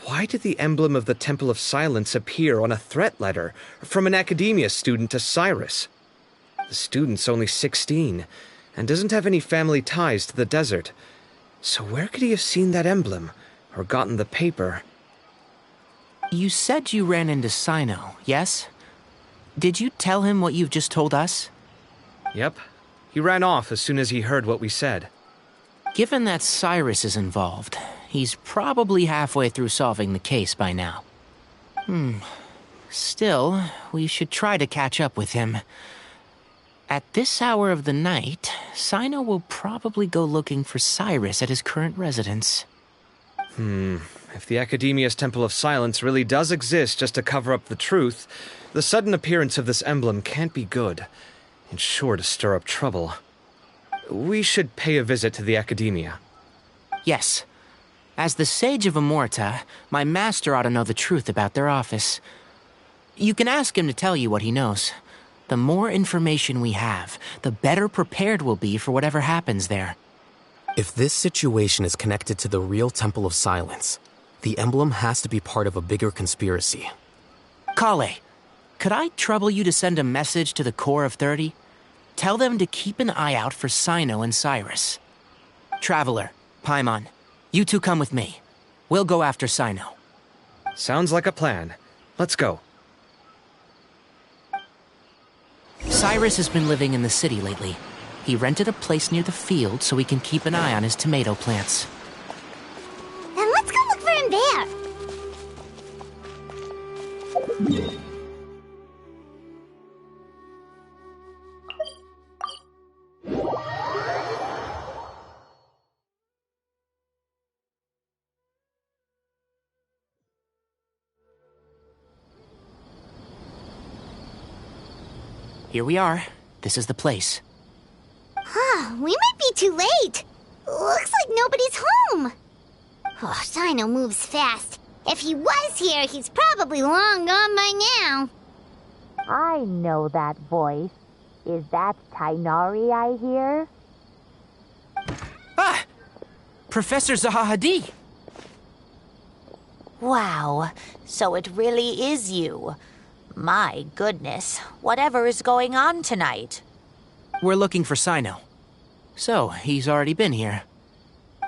Why did the emblem of the Temple of Silence appear on a threat letter from an Academia student to Cyrus? The student's only 16, and doesn't have any family ties to the desert. So where could he have seen that emblem, or gotten the paper? You said you ran into Cyno, yes? Did you tell him what you've just told us? Yep. He ran off as soon as he heard what we said. Given that Cyrus is involved, he's probably halfway through solving the case by now. Still, we should try to catch up with him. At this hour of the night, Cyno will probably go looking for Cyrus at his current residence. If the Academia's Temple of Silence really does exist just to cover up the truth, the sudden appearance of this emblem can't be good, and sure to stir up trouble. We should pay a visit to the Academia. Yes. As the Sage of Amorta, my master ought to know the truth about their office. You can ask him to tell you what he knows. The more information we have, the better prepared we'll be for whatever happens there. If this situation is connected to the real Temple of Silence, the emblem has to be part of a bigger conspiracy. Kale, could I trouble you to send a message to the Core of 30? Tell them to keep an eye out for Cyno and Cyrus. Traveler, Paimon, you two come with me. We'll go after Cyno. Sounds like a plan. Let's go. Cyrus has been living in the city lately. He rented a place near the field so he can keep an eye on his tomato plants. Then let's go look for him there. Here we are. This is the place. We might be too late. Looks like nobody's home. Oh, Cyno moves fast. If he was here, he's probably long gone by now. I know that voice. Is that Tainari I hear? Ah! Professor Zahahadi! Wow, so it really is you. My goodness, whatever is going on tonight? We're looking for Cyno. So, he's already been here.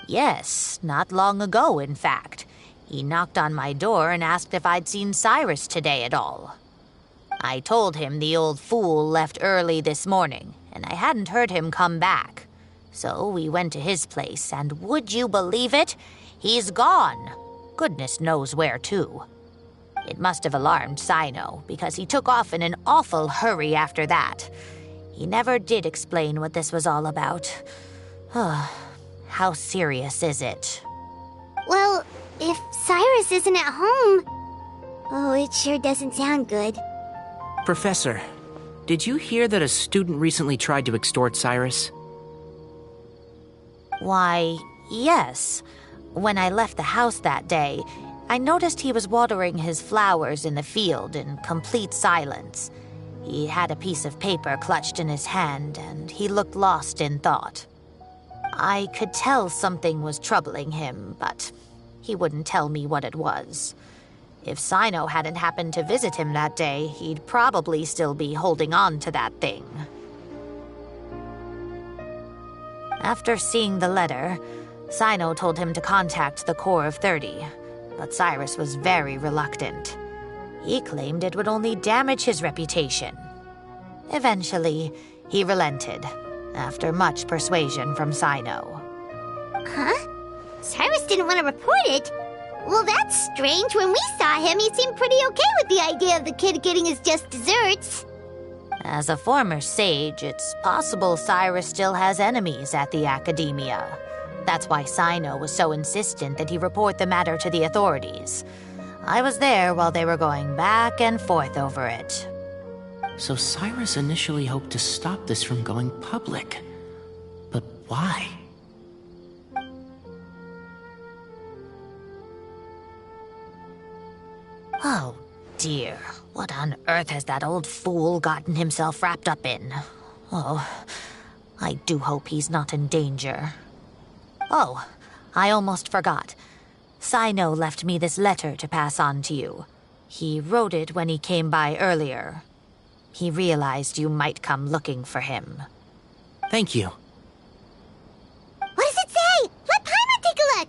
Yes, not long ago, in fact. He knocked on my door and asked if I'd seen Cyrus today at all. I told him the old fool left early this morning, and I hadn't heard him come back. So we went to his place, and would you believe it? He's gone. Goodness knows where to. It must have alarmed Cyno, because he took off in an awful hurry after that. He never did explain what this was all about. How serious is it? Well, if Cyrus isn't at home... Oh, it sure doesn't sound good. Professor, did you hear that a student recently tried to extort Cyrus? Why, yes. When I left the house that day, I noticed he was watering his flowers in the field in complete silence. He had a piece of paper clutched in his hand, and he looked lost in thought. I could tell something was troubling him, but he wouldn't tell me what it was. If Cyno hadn't happened to visit him that day, he'd probably still be holding on to that thing. After seeing the letter, Cyno told him to contact the Corps of 30, but Cyrus was very reluctant. He claimed it would only damage his reputation. Eventually, he relented, after much persuasion from Cyno. Huh? Cyrus didn't want to report it? Well, that's strange. When we saw him, he seemed pretty okay with the idea of the kid getting his just desserts. As a former sage, it's possible Cyrus still has enemies at the Academia. That's why Cyno was so insistent that he report the matter to the authorities. I was there while they were going back and forth over it. So Cyrus initially hoped to stop this from going public. But why? Oh, dear. What on earth has that old fool gotten himself wrapped up in? Oh, I do hope he's not in danger. Oh, I almost forgot. Cyno left me this letter to pass on to you. He wrote it when he came by earlier. He realized you might come looking for him. Thank you. What does it say? Let Paimon take a look.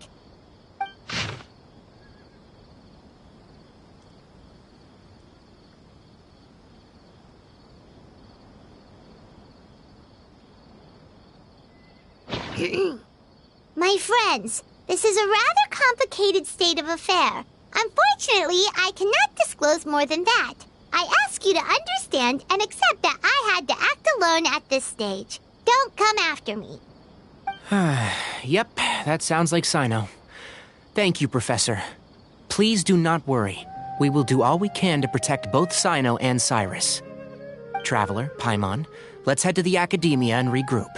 My friends, this is a rather complicated state of affair. Unfortunately, I cannot disclose more than that. I ask you to understand and accept that I had to act alone at this stage. Don't come after me. Yep, that sounds like Cyno. Thank you, Professor. Please do not worry. We will do all we can to protect both Cyno and Cyrus. Traveler, Paimon, let's head to the Academia and regroup.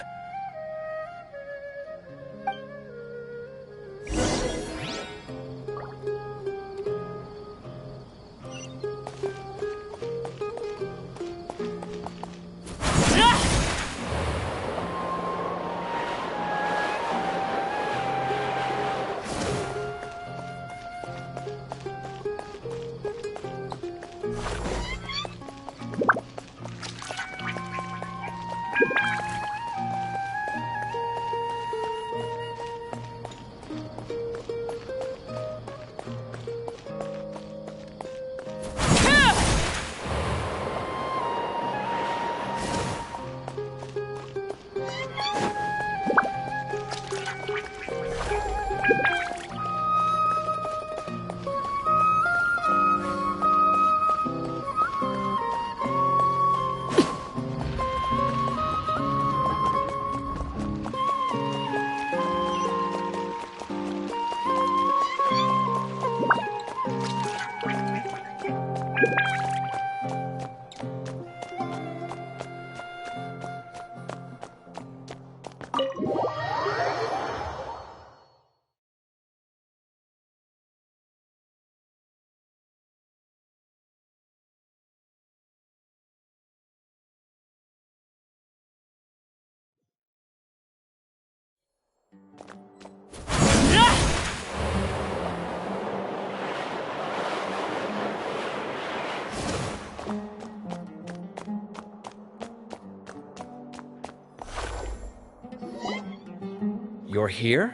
You're here?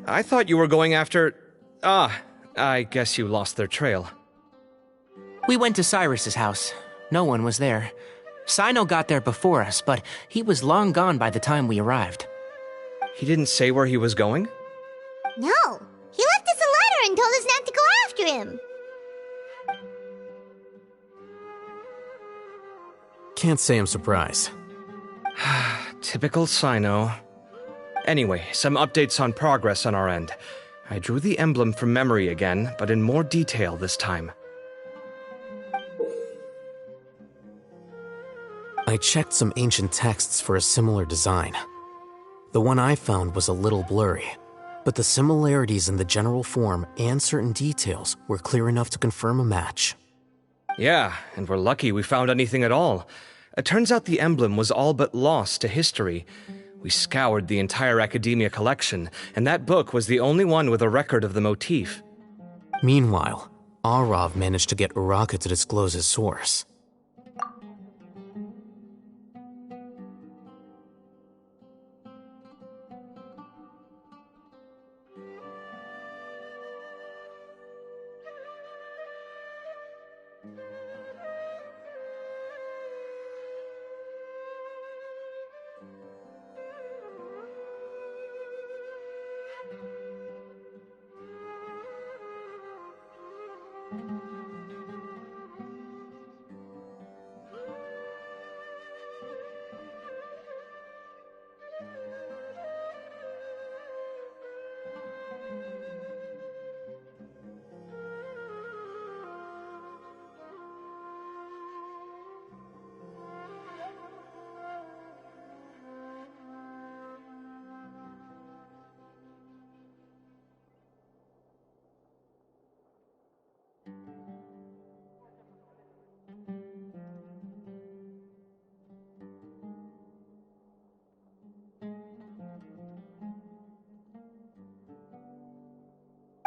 I thought you were going after... I guess you lost their trail. We went to Cyrus's house. No one was there. Cyno got there before us, but he was long gone by the time we arrived. He didn't say where he was going? No, he left us a letter and told us not to go after him. Can't say I'm surprised. Typical Cyno. Anyway, some updates on progress on our end. I drew the emblem from memory again, but in more detail this time. I checked some ancient texts for a similar design. The one I found was a little blurry, but the similarities in the general form and certain details were clear enough to confirm a match. Yeah, and we're lucky we found anything at all. It turns out the emblem was all but lost to history. We scoured the entire Academia collection, and that book was the only one with a record of the motif. Meanwhile, Arav managed to get Uraka to disclose his source.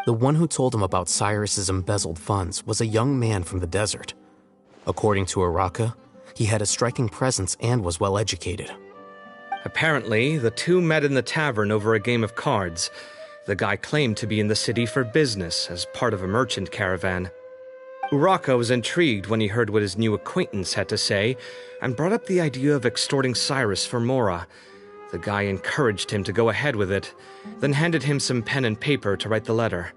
The one who told him about Cyrus's embezzled funds was a young man from the desert. According to Uraka, he had a striking presence and was well educated. Apparently, the two met in the tavern over a game of cards. The guy claimed to be in the city for business as part of a merchant caravan. Uraka was intrigued when he heard what his new acquaintance had to say and brought up the idea of extorting Cyrus for Mora. The guy encouraged him to go ahead with it, then handed him some pen and paper to write the letter.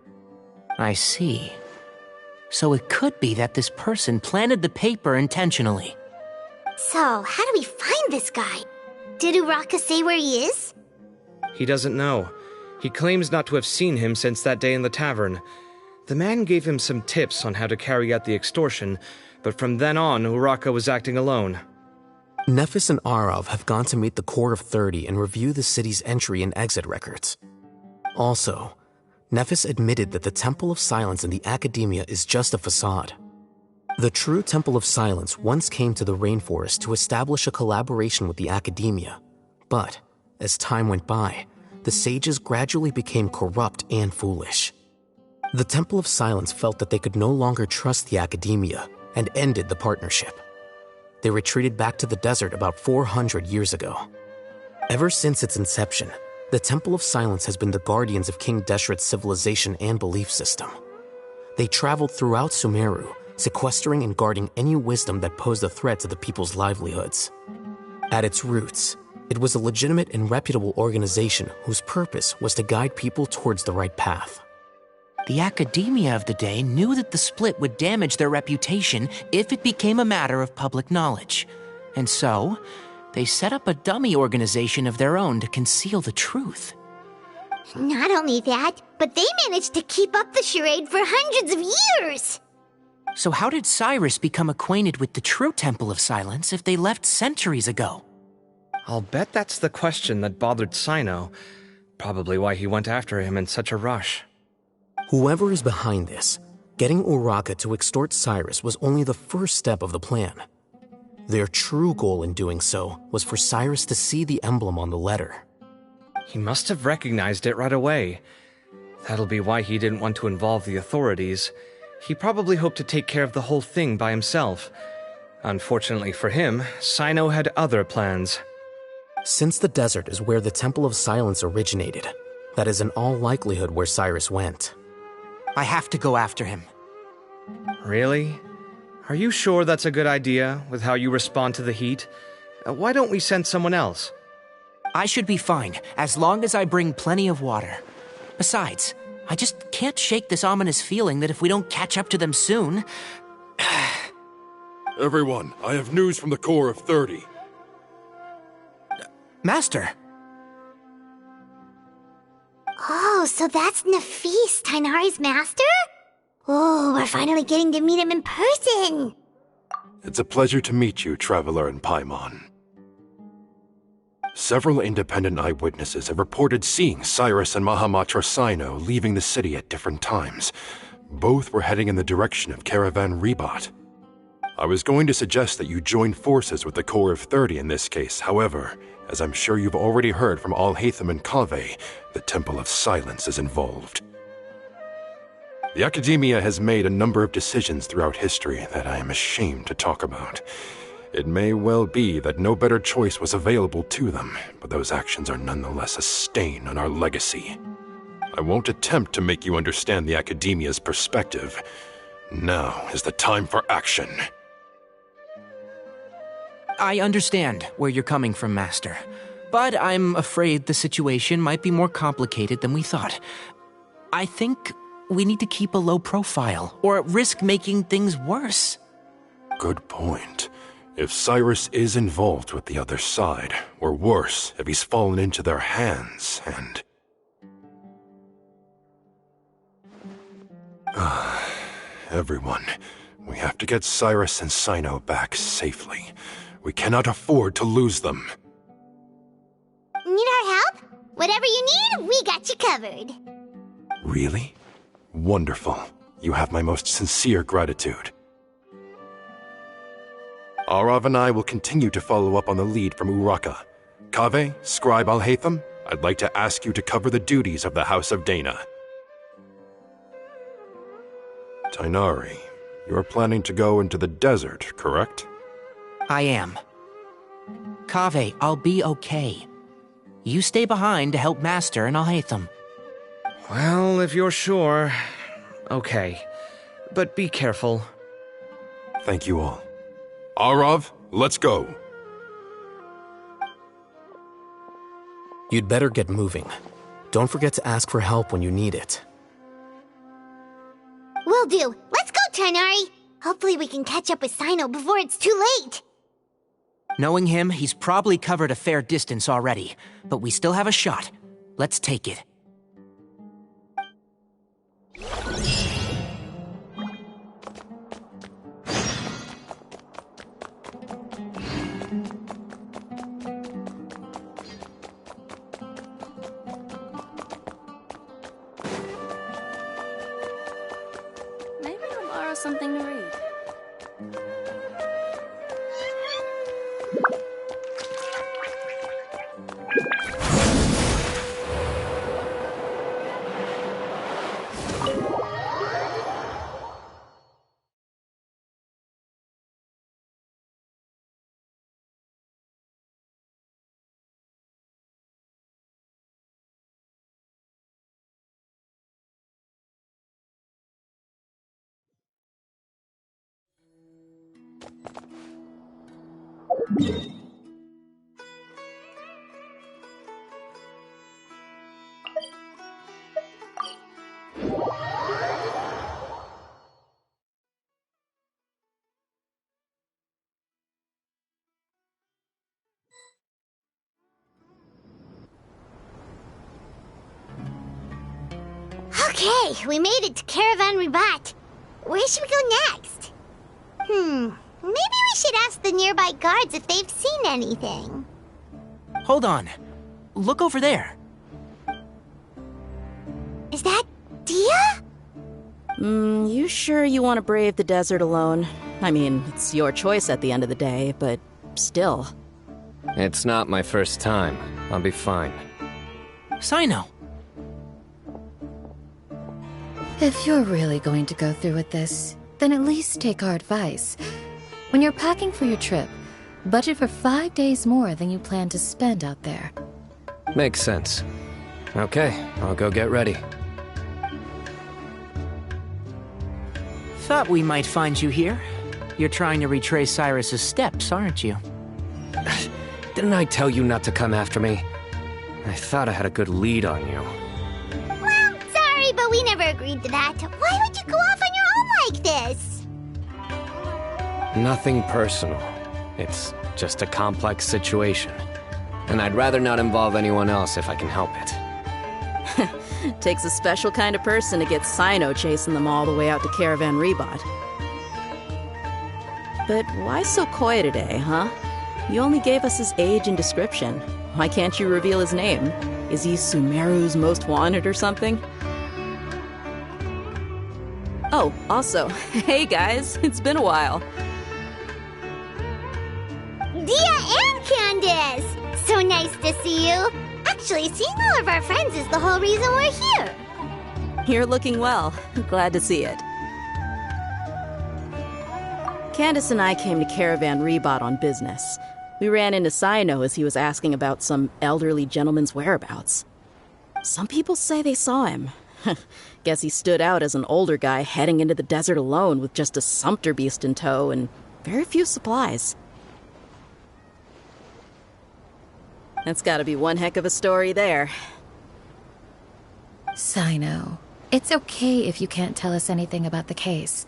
I see. So it could be that this person planted the paper intentionally. So, how do we find this guy? Did Uraka say where he is? He doesn't know. He claims not to have seen him since that day in the tavern. The man gave him some tips on how to carry out the extortion, but from then on, Uraka was acting alone. Nephis and Arav have gone to meet the Core of 30 and review the city's entry and exit records. Also, Nephis admitted that the Temple of Silence in the Academia is just a facade. The true Temple of Silence once came to the rainforest to establish a collaboration with the Academia, but as time went by, the sages gradually became corrupt and foolish. The Temple of Silence felt that they could no longer trust the Academia and ended the partnership. They retreated back to the desert about 400 years ago. Ever since its inception, the Temple of Silence has been the guardians of King Deshret's civilization and belief system. They traveled throughout Sumeru, sequestering and guarding any wisdom that posed a threat to the people's livelihoods. At its roots, it was a legitimate and reputable organization whose purpose was to guide people towards the right path. The Academia of the day knew that the split would damage their reputation if it became a matter of public knowledge. And so, they set up a dummy organization of their own to conceal the truth. Not only that, but they managed to keep up the charade for hundreds of years! So how did Cyrus become acquainted with the true Temple of Silence if they left centuries ago? I'll bet that's the question that bothered Cyno. Probably why he went after him in such a rush. Whoever is behind this, getting Uraka to extort Cyrus was only the first step of the plan. Their true goal in doing so was for Cyrus to see the emblem on the letter. He must have recognized it right away. That'll be why he didn't want to involve the authorities. He probably hoped to take care of the whole thing by himself. Unfortunately for him, Cyno had other plans. Since the desert is where the Temple of Silence originated, that is in all likelihood where Cyrus went. I have to go after him. Really? Are you sure that's a good idea, with how you respond to the heat? Why don't we send someone else? I should be fine, as long as I bring plenty of water. Besides, I just can't shake this ominous feeling that if we don't catch up to them soon... Everyone, I have news from the Core of 30. Master! Oh, so that's Nafis, Tainari's master? Oh, we're finally getting to meet him in person! It's a pleasure to meet you, Traveler in Paimon. Several independent eyewitnesses have reported seeing Cyrus and Mahamatra Cyno leaving the city at different times. Both were heading in the direction of Caravan Rebat. I was going to suggest that you join forces with the Core of 30 in this case, however, as I'm sure you've already heard from Al-Haytham and Kaveh, the Temple of Silence is involved. The Academia has made a number of decisions throughout history that I am ashamed to talk about. It may well be that no better choice was available to them, but those actions are nonetheless a stain on our legacy. I won't attempt to make you understand the Academia's perspective. Now is the time for action. I understand where you're coming from, Master. But I'm afraid the situation might be more complicated than we thought. I think we need to keep a low profile, or risk making things worse. Good point. If Cyrus is involved with the other side, or worse, if he's fallen into their hands, and... Everyone, we have to get Cyrus and Cyno back safely. We cannot afford to lose them. Need our help? Whatever you need, we got you covered. Really? Wonderful. You have my most sincere gratitude. Arav and I will continue to follow up on the lead from Uraka. Kaveh, Scribe Al-Haytham, I'd like to ask you to cover the duties of the House of Dana. Tighnari, you're planning to go into the desert, correct? I am. Kaveh, I'll be okay. You stay behind to help Master and Al-Haytham. Well, if you're sure. Okay. But be careful. Thank you all. Arav, let's go. You'd better get moving. Don't forget to ask for help when you need it. Will do. Let's go, Tighnari. Hopefully we can catch up with Cyno before it's too late. Knowing him, he's probably covered a fair distance already. But we still have a shot. Let's take it. Maybe I'll borrow something to read. Okay, we made it to Caravan Ribat. Where should we go next? Maybe we should ask the nearby guards if they've seen anything. Hold on. Look over there. Is that Dia? You sure you want to brave the desert alone? I mean, it's your choice at the end of the day, but still. It's not my first time. I'll be fine. Cyno. If you're really going to go through with this, then at least take our advice. When you're packing for your trip, budget for 5 days more than you plan to spend out there. Makes sense. Okay, I'll go get ready. Thought we might find you here. You're trying to retrace Cyrus's steps, aren't you? Didn't I tell you not to come after me? I thought I had a good lead on you. Well, sorry, but we never agreed to that. Why would you go off on your own like this? Nothing personal. It's just a complex situation. And I'd rather not involve anyone else if I can help it. Takes a special kind of person to get Cyno chasing them all the way out to Caravan Ribat. But why so coy today, huh? You only gave us his age and description. Why can't you reveal his name? Is he Sumeru's most wanted or something? Oh, also, hey guys, it's been a while. Dia and Candace! So nice to see you. Actually, seeing all of our friends is the whole reason we're here. You're looking well. Glad to see it. Candace and I came to Caravan Rebot on business. We ran into Cyno as he was asking about some elderly gentleman's whereabouts. Some people say they saw him. Guess he stood out as an older guy heading into the desert alone with just a sumpter beast in tow and very few supplies. That's gotta be one heck of a story there. Cyno, it's okay if you can't tell us anything about the case,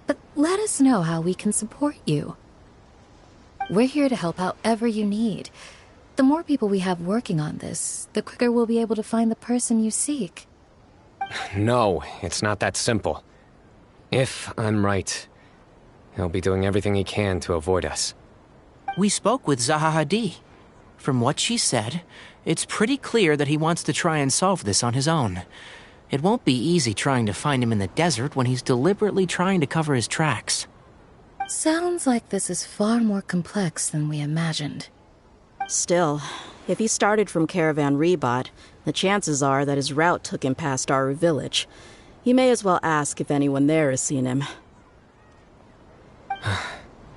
but let us know how we can support you. We're here to help however you need. The more people we have working on this, the quicker we'll be able to find the person you seek. No, it's not that simple. If I'm right, he'll be doing everything he can to avoid us. We spoke with Zaha Hadid. From what she said, it's pretty clear that he wants to try and solve this on his own. It won't be easy trying to find him in the desert when he's deliberately trying to cover his tracks. Sounds like this is far more complex than we imagined. Still, if he started from Caravan Rebot, the chances are that his route took him past our village. You may as well ask if anyone there has seen him.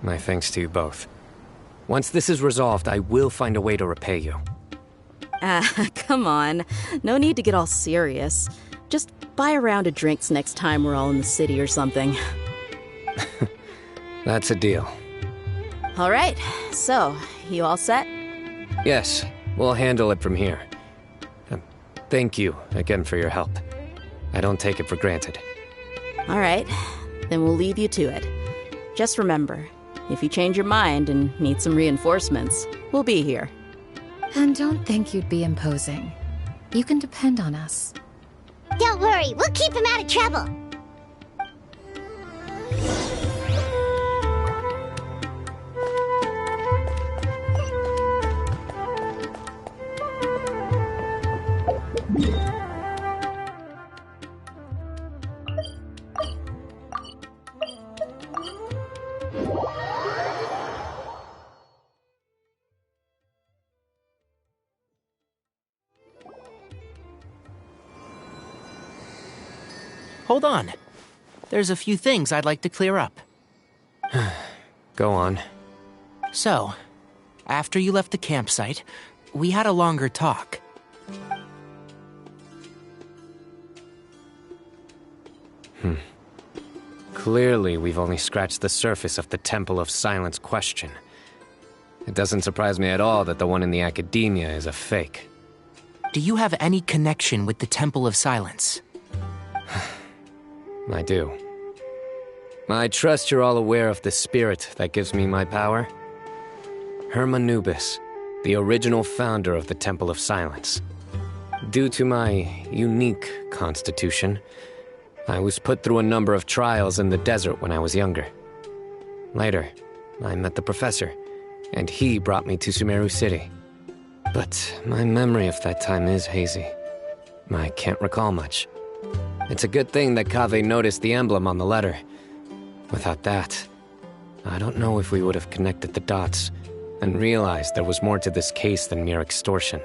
My thanks to you both. Once this is resolved, I will find a way to repay you. Come on. No need to get all serious. Just buy a round of drinks next time we're all in the city or something. That's a deal. All right, so, you all set? Yes, we'll handle it from here. Thank you again for your help. I don't take it for granted. All right, then we'll leave you to it. Just remember, if you change your mind and need some reinforcements, we'll be here. And don't think you'd be imposing. You can depend on us. Don't worry, we'll keep him out of trouble. Hold on. There's a few things I'd like to clear up. Go on. So, after you left the campsite, we had a longer talk. Clearly, we've only scratched the surface of the Temple of Silence question. It doesn't surprise me at all that the one in the academia is a fake. Do you have any connection with the Temple of Silence? I do. I trust you're all aware of the spirit that gives me my power. Hermanubis, the original founder of the Temple of Silence. Due to my unique constitution, I was put through a number of trials in the desert when I was younger. Later, I met the professor, and he brought me to Sumeru City. But my memory of that time is hazy. I can't recall much. It's a good thing that Kaveh noticed the emblem on the letter. Without that, I don't know if we would have connected the dots and realized there was more to this case than mere extortion.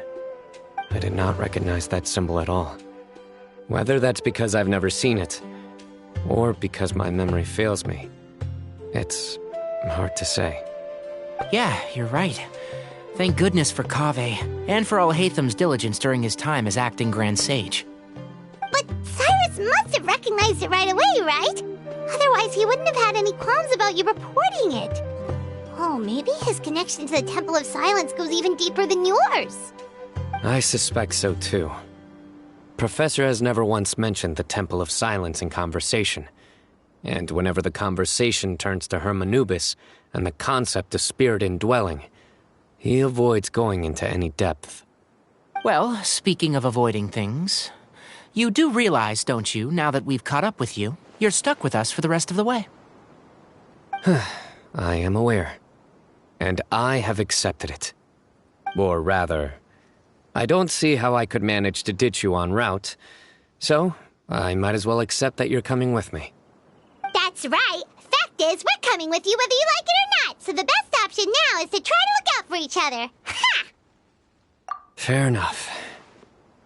I did not recognize that symbol at all. Whether that's because I've never seen it, or because my memory fails me, it's hard to say. Yeah, you're right. Thank goodness for Kaveh, and for Alhaitham's diligence during his time as acting Grand Sage. But Cyrus must have recognized it right away, right? Otherwise, he wouldn't have had any qualms about you reporting it. Oh, maybe his connection to the Temple of Silence goes even deeper than yours. I suspect so too. Professor has never once mentioned the Temple of Silence in conversation. And whenever the conversation turns to Hermanubis and the concept of spirit indwelling, he avoids going into any depth. Well, speaking of avoiding things, you do realize, don't you, now that we've caught up with you, you're stuck with us for the rest of the way? I am aware. And I have accepted it. Or rather, I don't see how I could manage to ditch you en route, so I might as well accept that you're coming with me. That's right. Fact is, we're coming with you whether you like it or not, so the best option now is to try to look out for each other. Ha! Fair enough.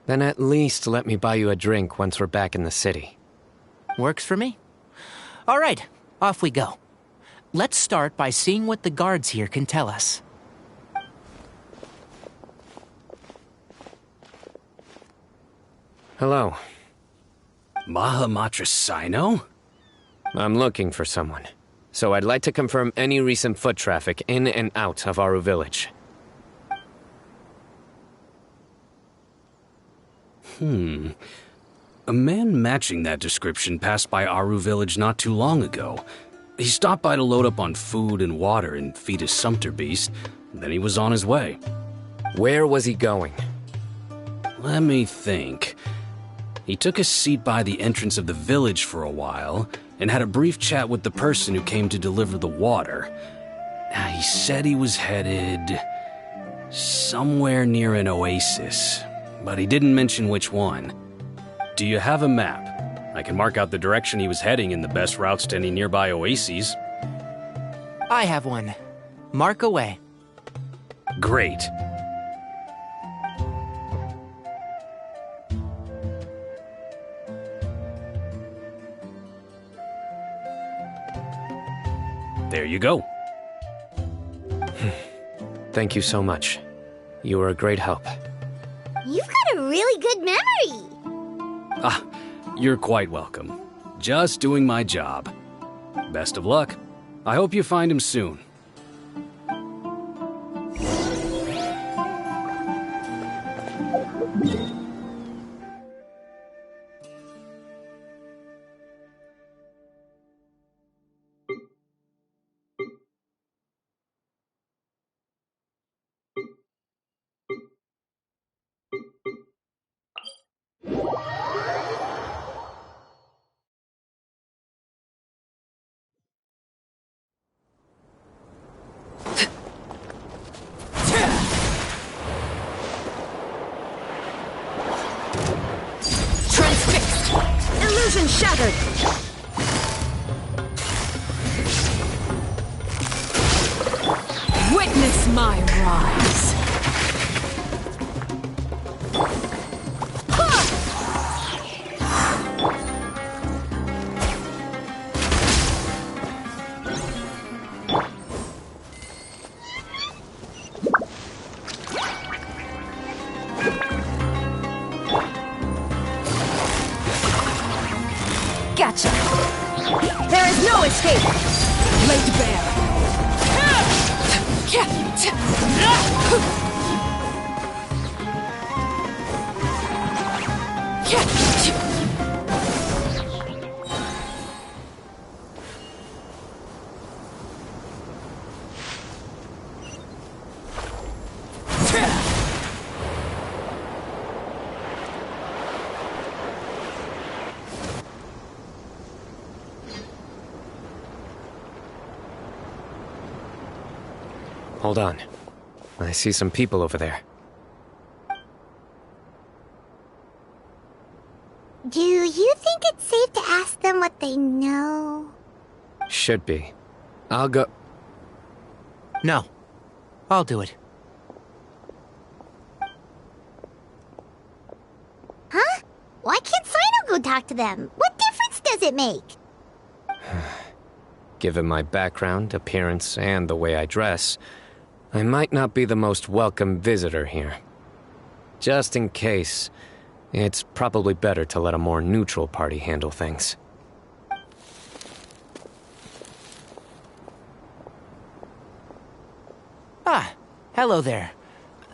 Then at least let me buy you a drink once we're back in the city. Works for me. All right, off we go. Let's start by seeing what the guards here can tell us. Hello. Mahamatra Cyno? I'm looking for someone. So I'd like to confirm any recent foot traffic in and out of Aru Village. A man matching that description passed by Aru Village not too long ago. He stopped by to load up on food and water and feed his sumpter beast. Then he was on his way. Where was he going? Let me think. He took a seat by the entrance of the village for a while and had a brief chat with the person who came to deliver the water. He said he was headed somewhere near an oasis, but he didn't mention which one. Do you have a map? I can mark out the direction he was heading and the best routes to any nearby oases. I have one. Mark away. Great. There you go. Thank you so much. You were a great help. You've got a really good memory. You're quite welcome. Just doing my job. Best of luck. I hope you find him soon. Illusion shattered! Witness my rise! Gotcha! There is no escape! Laid bare! Hold on. I see some people over there. Do you think it's safe to ask them what they know? Should be. I'll go... No. I'll do it. Huh? Why can't Cyno go talk to them? What difference does it make? Given my background, appearance, and the way I dress, I might not be the most welcome visitor here. Just in case, it's probably better to let a more neutral party handle things. Ah, hello there.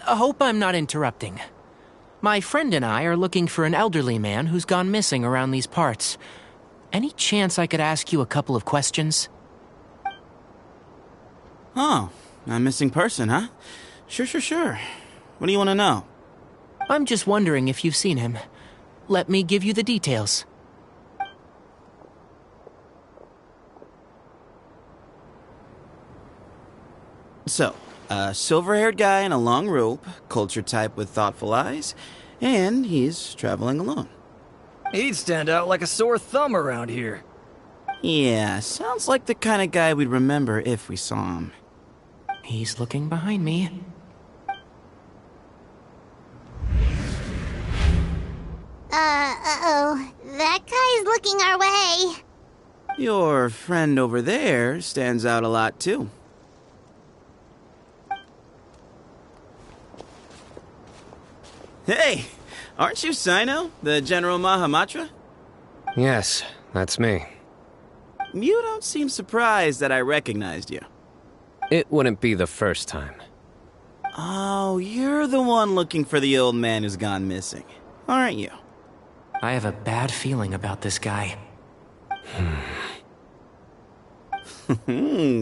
I hope I'm not interrupting. My friend and I are looking for an elderly man who's gone missing around these parts. Any chance I could ask you a couple of questions? Oh, a missing person, huh? Sure. What do you want to know? I'm just wondering if you've seen him. Let me give you the details. So, a silver-haired guy in a long robe, culture type with thoughtful eyes, and he's traveling alone. He'd stand out like a sore thumb around here. Yeah, sounds like the kind of guy we'd remember if we saw him. He's looking behind me. Uh-oh. That guy's looking our way. Your friend over there stands out a lot, too. Hey! Aren't you Cyno, the General Mahamatra? Yes, that's me. You don't seem surprised that I recognized you. It wouldn't be the first time. Oh, you're the one looking for the old man who's gone missing, aren't you? I have a bad feeling about this guy.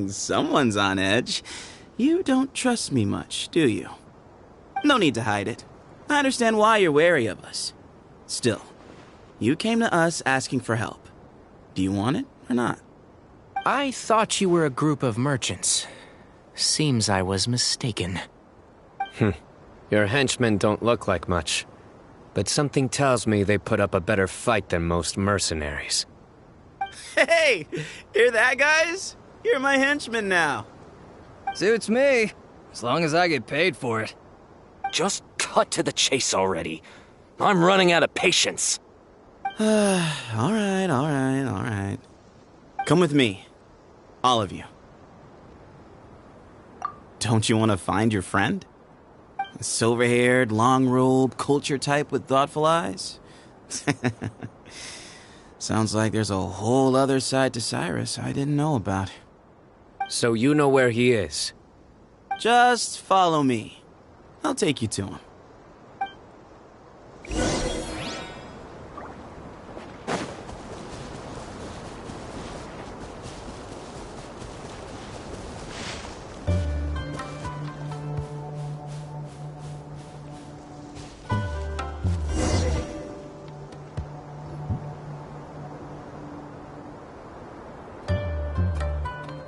Someone's on edge. You don't trust me much, do you? No need to hide it. I understand why you're wary of us. Still, you came to us asking for help. Do you want it or not? I thought you were a group of merchants. Seems I was mistaken. Your henchmen don't look like much, but something tells me they put up a better fight than most mercenaries. Hey! Hear that, guys? You're my henchmen now. Suits me, as long as I get paid for it. Just cut to the chase already. I'm running out of patience. Alright. Come with me. All of you. Don't you want to find your friend? A silver-haired, long-robed, culture type with thoughtful eyes? Sounds like there's a whole other side to Cyrus I didn't know about. So you know where he is? Just follow me. I'll take you to him.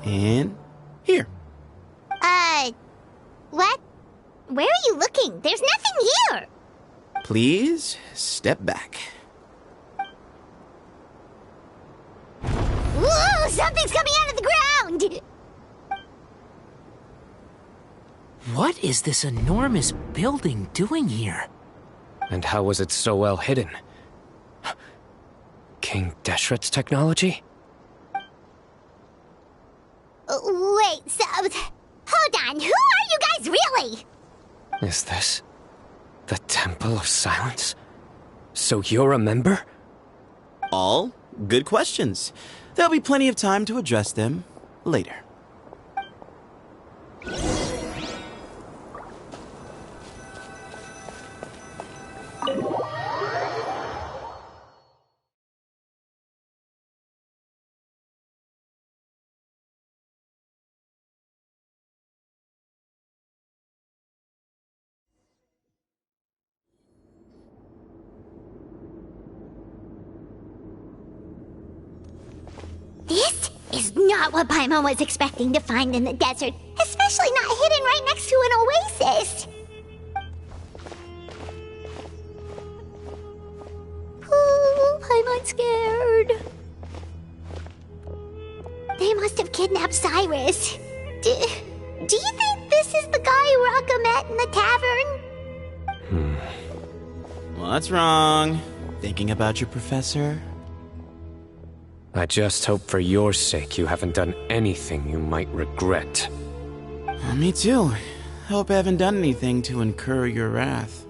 And here. What? Where are you looking? There's nothing here! Please, step back. Whoa! Something's coming out of the ground! What is this enormous building doing here? And how was it so well hidden? King Deshret's technology? Wait, so... Hold on, who are you guys really? Is this the Temple of Silence? So you're a member? All good questions. There'll be plenty of time to address them later. This is not what Paimon was expecting to find in the desert, especially not hidden right next to an oasis. Oh, Paimon's scared. They must have kidnapped Cyrus. Do you think this is the guy Raka met in the tavern? What's wrong? Thinking about your professor? I just hope for your sake you haven't done anything you might regret. Me too. Hope I haven't done anything to incur your wrath.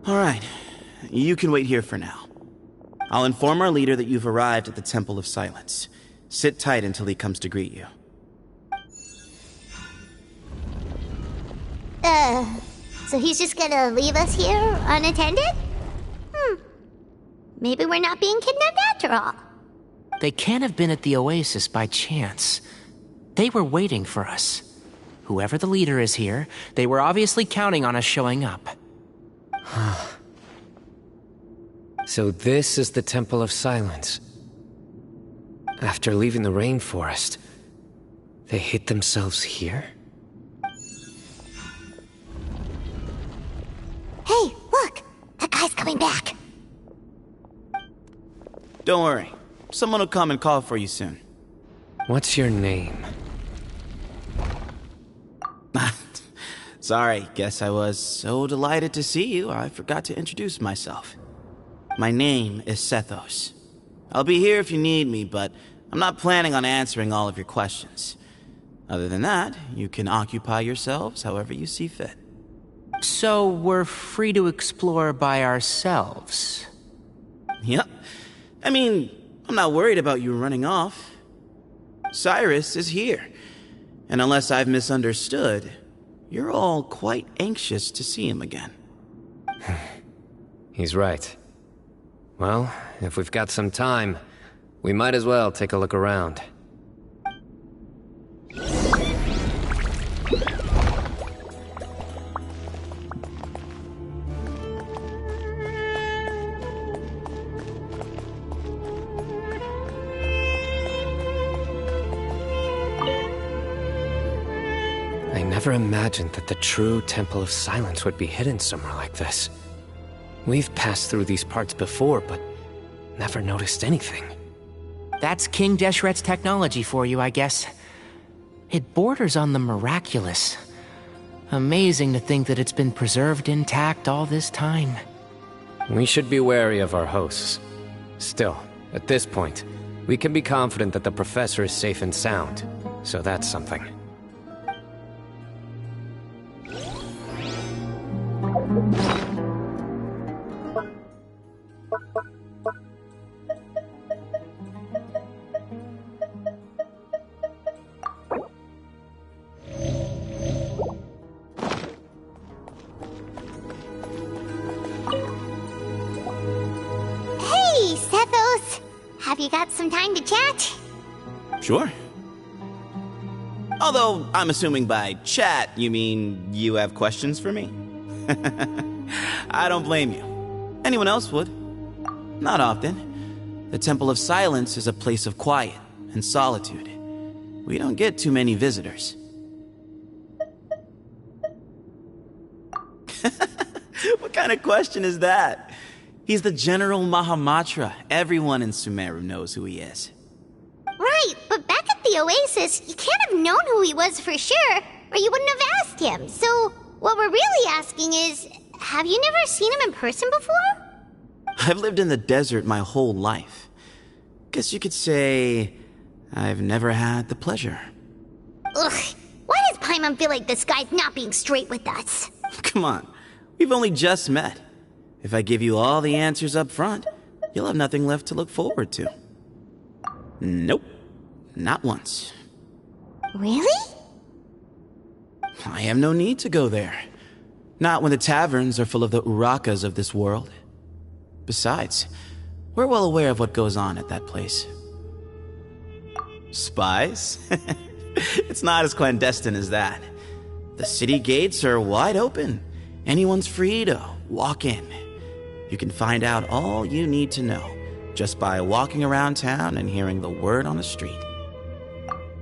All right, you can wait here for now. I'll inform our leader that you've arrived at the Temple of Silence. Sit tight until he comes to greet you. So he's just gonna leave us here unattended? Maybe we're not being kidnapped after all. They can't have been at the Oasis by chance. They were waiting for us. Whoever the leader is here, they were obviously counting on us showing up. So this is the Temple of Silence. After leaving the rainforest, they hid themselves here? Hey, look! That guy's coming back. Don't worry. Someone will come and call for you soon. What's your name? Sorry, guess I was so delighted to see you, I forgot to introduce myself. My name is Sethos. I'll be here if you need me, but I'm not planning on answering all of your questions. Other than that, you can occupy yourselves however you see fit. So we're free to explore by ourselves? Yep. I mean, I'm not worried about you running off. Cyrus is here. And unless I've misunderstood, you're all quite anxious to see him again. He's right. Well, if we've got some time, we might as well take a look around. I never imagined that the true Temple of Silence would be hidden somewhere like this. We've passed through these parts before, but never noticed anything. That's King Deshret's technology for you, I guess. It borders on the miraculous. Amazing to think that it's been preserved intact all this time. We should be wary of our hosts. Still, at this point, we can be confident that the professor is safe and sound, so that's something. Hey, Sethos! Have you got some time to chat? Sure. Although, I'm assuming by chat, you mean you have questions for me? I don't blame you. Anyone else would. Not often. The Temple of Silence is a place of quiet and solitude. We don't get too many visitors. What kind of question is that? He's the General Mahamatra. Everyone in Sumeru knows who he is. Right, but back at the Oasis, you can't have known who he was for sure, or you wouldn't have asked him. So, what we're really asking is, have you never seen him in person before? I've lived in the desert my whole life. Guess you could say I've never had the pleasure. Ugh, why does Paimon feel like this guy's not being straight with us? Come on, we've only just met. If I give you all the answers up front, you'll have nothing left to look forward to. Nope, not once. Really? I have no need to go there. Not when the taverns are full of the Urakas of this world. Besides, we're well aware of what goes on at that place. Spies? It's not as clandestine as that. The city gates are wide open. Anyone's free to walk in. You can find out all you need to know just by walking around town and hearing the word on the street.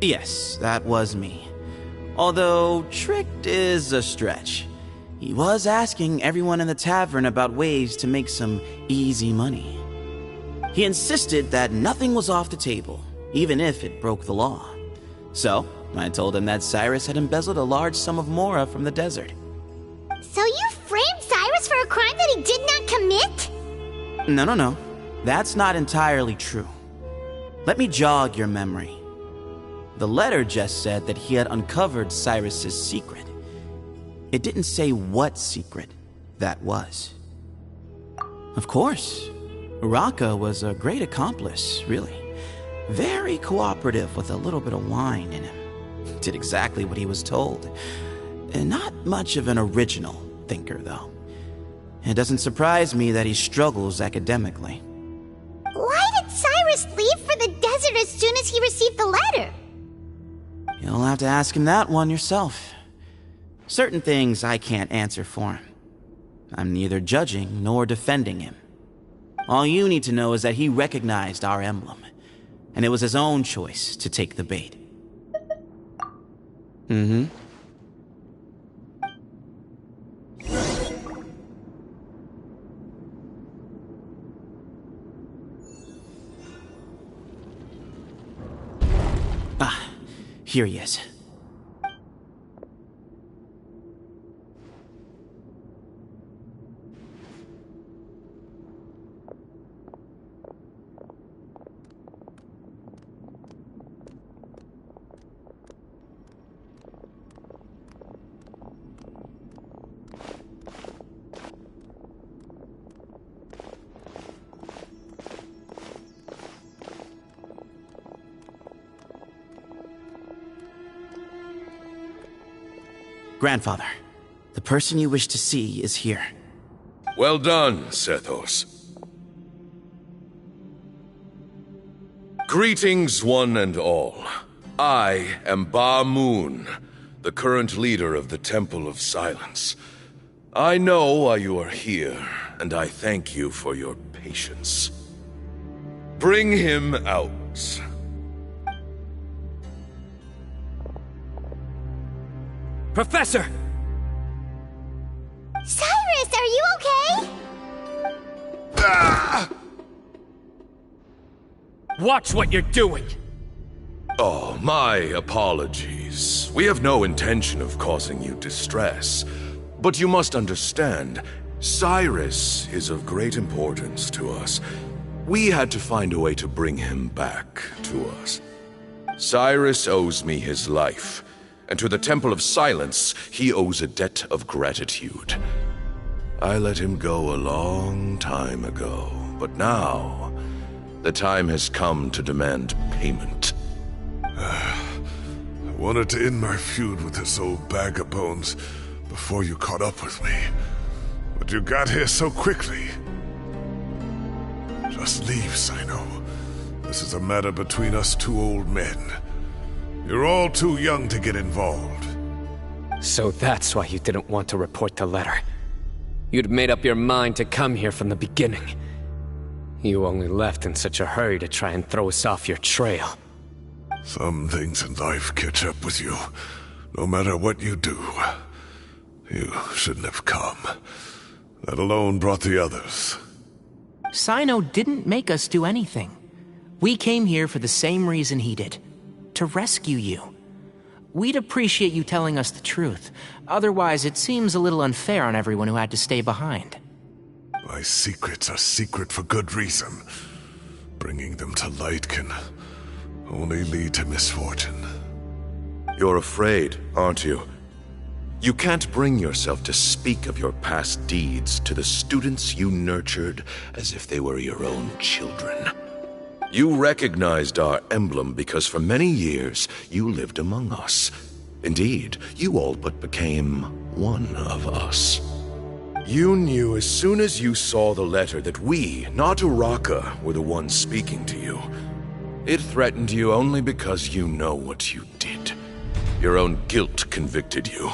Yes, that was me. Although, tricked is a stretch. He was asking everyone in the tavern about ways to make some easy money. He insisted that nothing was off the table, even if it broke the law. So, I told him that Cyrus had embezzled a large sum of mora from the desert. So you framed Cyrus for a crime that he did not commit? No. That's not entirely true. Let me jog your memory. The letter just said that he had uncovered Cyrus's secret. It didn't say what secret that was. Of course. Raka was a great accomplice, really. Very cooperative with a little bit of wine in him. Did exactly what he was told. And not much of an original thinker, though. It doesn't surprise me that he struggles academically. Why did Cyrus leave for the desert as soon as he received the letter? You'll have to ask him that one yourself. Certain things I can't answer for him. I'm neither judging nor defending him. All you need to know is that he recognized our emblem, and it was his own choice to take the bait. Mm-hmm. Ah, here he is. Grandfather, the person you wish to see is here. Well done, Sethos. Greetings, one and all. I am Ba Moon, the current leader of the Temple of Silence. I know why you are here, and I thank you for your patience. Bring him out. Professor! Cyrus, are you okay? Ah! Watch what you're doing! Oh, my apologies. We have no intention of causing you distress. But you must understand, Cyrus is of great importance to us. We had to find a way to bring him back to us. Cyrus owes me his life. And to the Temple of Silence, he owes a debt of gratitude. I let him go a long time ago, but now, the time has come to demand payment. I wanted to end my feud with this old bag of bones before you caught up with me, but you got here so quickly. Just leave, Cyno. This is a matter between us two old men. You're all too young to get involved. So that's why you didn't want to report the letter. You'd made up your mind to come here from the beginning. You only left in such a hurry to try and throw us off your trail. Some things in life catch up with you, no matter what you do. You shouldn't have come. That alone brought the others. Cyno didn't make us do anything. We came here for the same reason he did. To rescue you. We'd appreciate you telling us the truth. Otherwise, it seems a little unfair on everyone who had to stay behind. My secrets are secret for good reason. Bringing them to light can only lead to misfortune. You're afraid, aren't you? You can't bring yourself to speak of your past deeds to the students you nurtured as if they were your own children. You recognized our emblem because for many years you lived among us. Indeed, you all but became one of us. You knew as soon as you saw the letter that we, not Uraka, were the ones speaking to you. It threatened you only because you know what you did. Your own guilt convicted you.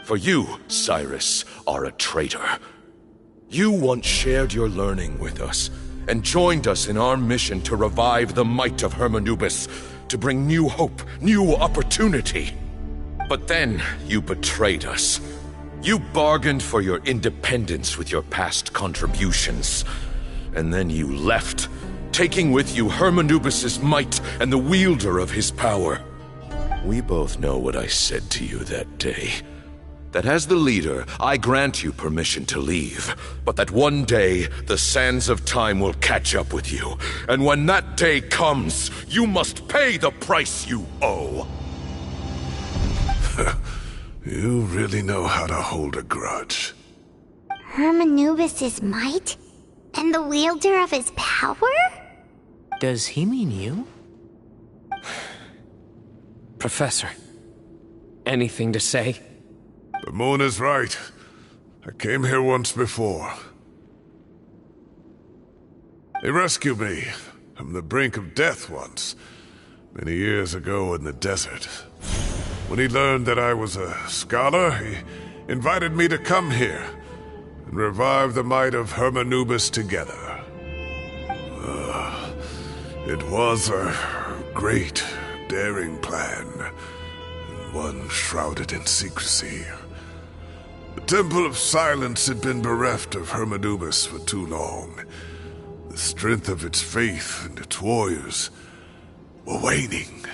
For you, Cyrus, are a traitor. You once shared your learning with us, and joined us in our mission to revive the might of Hermanubis, to bring new hope, new opportunity. But then you betrayed us. You bargained for your independence with your past contributions. And then you left, taking with you Hermanubis' might and the wielder of his power. We both know what I said to you that day. That as the leader, I grant you permission to leave, but that one day, the sands of time will catch up with you. And when that day comes, you must pay the price you owe. You really know how to hold a grudge. Hermanubis' might? And the wielder of his power? Does he mean you? Professor, anything to say? The moon is right. I came here once before. He rescued me from the brink of death once, many years ago in the desert. When he learned that I was a scholar, he invited me to come here and revive the might of Hermanubis together. It was a great, daring plan, and one shrouded in secrecy. The Temple of Silence had been bereft of Hermanubis for too long. The strength of its faith and its warriors were waning.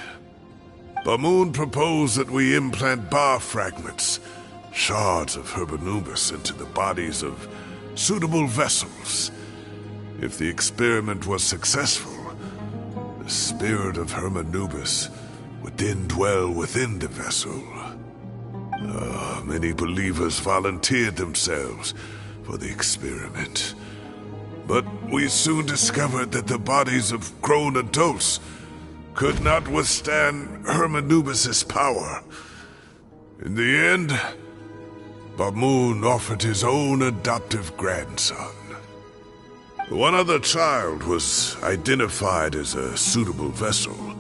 Bamoon proposed that we implant bar fragments, shards of Hermanubis, into the bodies of suitable vessels. If the experiment was successful, the spirit of Hermanubis would then dwell within the vessel. Many believers volunteered themselves for the experiment. But we soon discovered that the bodies of grown adults could not withstand Hermanubis' power. In the end, Bamoon offered his own adoptive grandson. One other child was identified as a suitable vessel,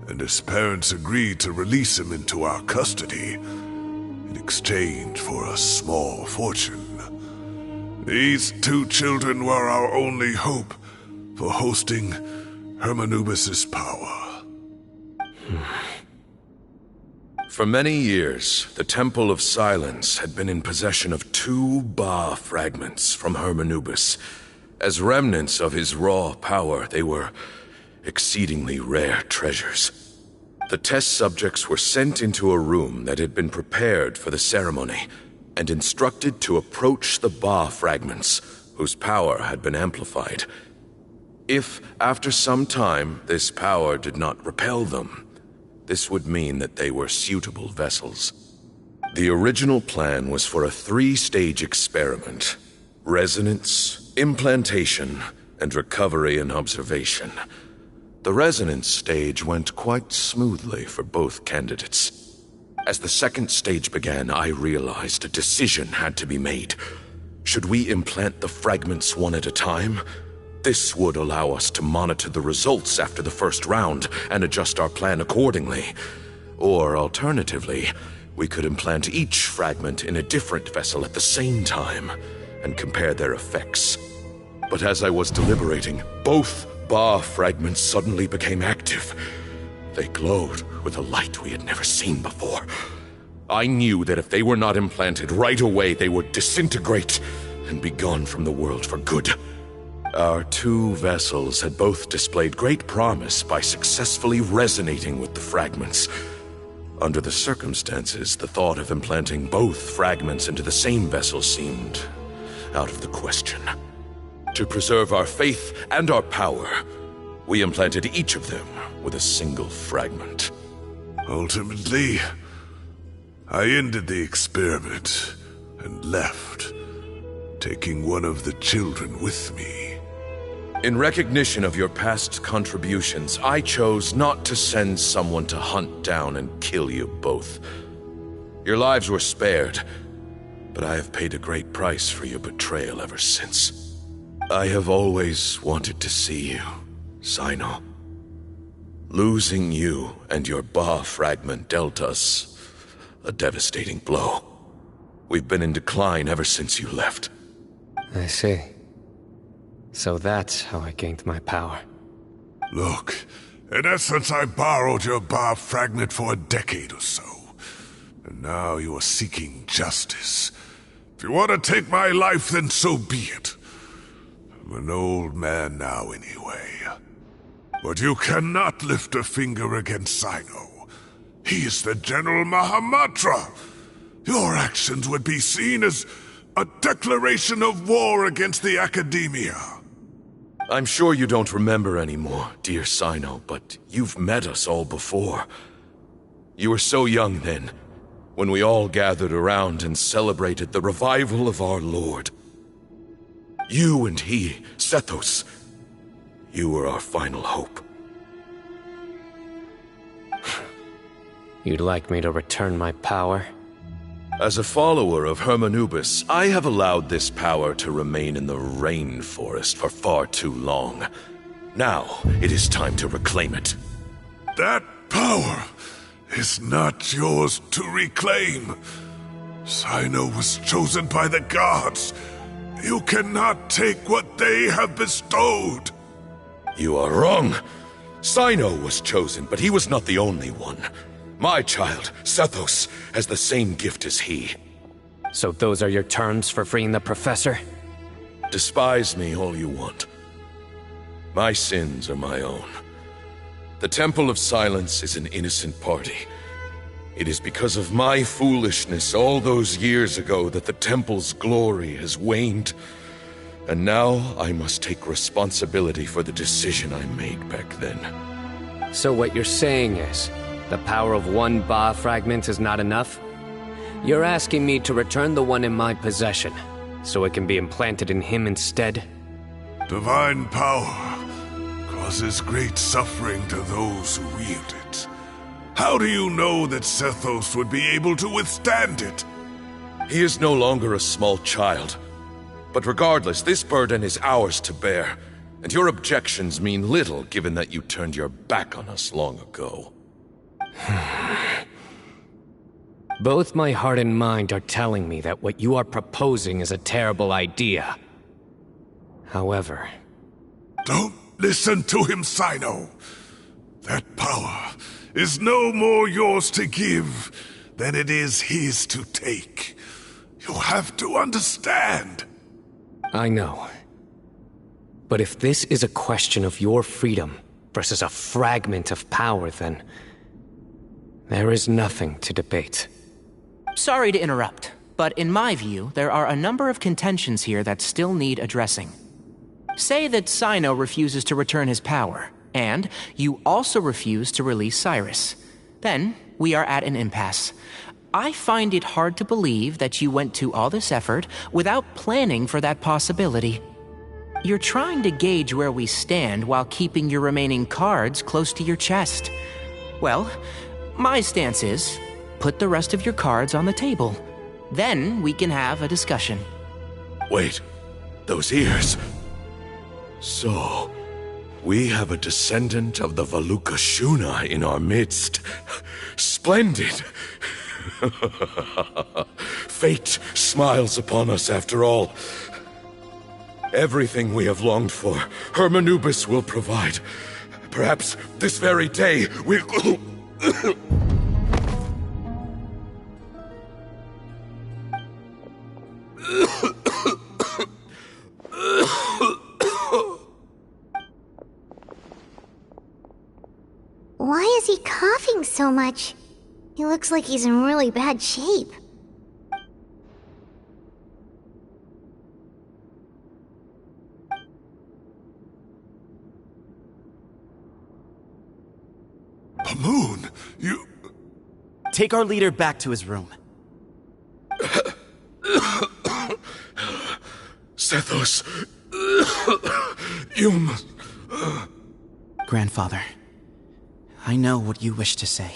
and his parents agreed to release him into our custody in exchange for a small fortune. These two children were our only hope for hosting Hermanubis' power. For many years, the Temple of Silence had been in possession of 2 Ba fragments from Hermanubis. As remnants of his raw power, they were exceedingly rare treasures. The test subjects were sent into a room that had been prepared for the ceremony and instructed to approach the Ba fragments, whose power had been amplified. If, after some time, this power did not repel them, this would mean that they were suitable vessels. The original plan was for a 3-stage experiment: resonance, implantation, and recovery and observation. The resonance stage went quite smoothly for both candidates. As the 2nd stage began, I realized a decision had to be made. Should we implant the fragments one at a time? This would allow us to monitor the results after the first round and adjust our plan accordingly. Or alternatively, we could implant each fragment in a different vessel at the same time and compare their effects. But as I was deliberating, both Ba fragments suddenly became active. They glowed with a light we had never seen before. I knew that if they were not implanted right away, they would disintegrate and be gone from the world for good. Our 2 vessels had both displayed great promise by successfully resonating with the fragments. Under the circumstances, the thought of implanting both fragments into the same vessel seemed out of the question. To preserve our faith and our power, we implanted each of them with a single fragment. Ultimately, I ended the experiment and left, taking one of the children with me. In recognition of your past contributions, I chose not to send someone to hunt down and kill you both. Your lives were spared, but I have paid a great price for your betrayal ever since. I have always wanted to see you, Cyno. Losing you and your Ba fragment dealt us a devastating blow. We've been in decline ever since you left. I see. So that's how I gained my power. Look, in essence, I borrowed your Ba fragment for a decade or so. And now you are seeking justice. If you want to take my life, then so be it. I'm an old man now anyway. But you cannot lift a finger against Cyno. He is the General Mahamatra. Your actions would be seen as a declaration of war against the Academia. I'm sure you don't remember anymore, dear Cyno, but you've met us all before. You were so young then, when we all gathered around and celebrated the revival of our Lord. You and he, Sethos, you were our final hope. You'd like me to return my power? As a follower of Hermanubis, I have allowed this power to remain in the rainforest for far too long. Now, it is time to reclaim it. That power is not yours to reclaim. Cyno was chosen by the gods. You cannot take what they have bestowed. You are wrong. Cyno was chosen, but he was not the only one. My child, Sethos, has the same gift as he. So those are your terms for freeing the professor? Despise me all you want. My sins are my own. The Temple of Silence is an innocent party. It is because of my foolishness all those years ago that the Temple's glory has waned. And now I must take responsibility for the decision I made back then. So what you're saying is, the power of one Ba fragment is not enough? You're asking me to return the one in my possession, so it can be implanted in him instead? Divine power causes great suffering to those who wield it. How do you know that Sethos would be able to withstand it? He is no longer a small child. But regardless, this burden is ours to bear, and your objections mean little given that you turned your back on us long ago. Both my heart and mind are telling me that what you are proposing is a terrible idea. However... Don't listen to him, Cyno. That power is no more yours to give than it is his to take. You have to understand. I know. But if this is a question of your freedom versus a fragment of power, then... there is nothing to debate. Sorry to interrupt, but in my view, there are a number of contentions here that still need addressing. Say that Cyno refuses to return his power, and you also refuse to release Cyrus. Then, we are at an impasse. I find it hard to believe that you went to all this effort without planning for that possibility. You're trying to gauge where we stand while keeping your remaining cards close to your chest. Well, my stance is, put the rest of your cards on the table. Then we can have a discussion. Wait, those ears... So, we have a descendant of the Valuka Shuna in our midst. Splendid! Fate smiles upon us after all. Everything we have longed for, Hermanubis will provide. Perhaps this very day we'll... Why is he coughing so much? He looks like he's in really bad shape. Pamoon, you... Take our leader back to his room. Sethos... you must... Grandfather, I know what you wish to say.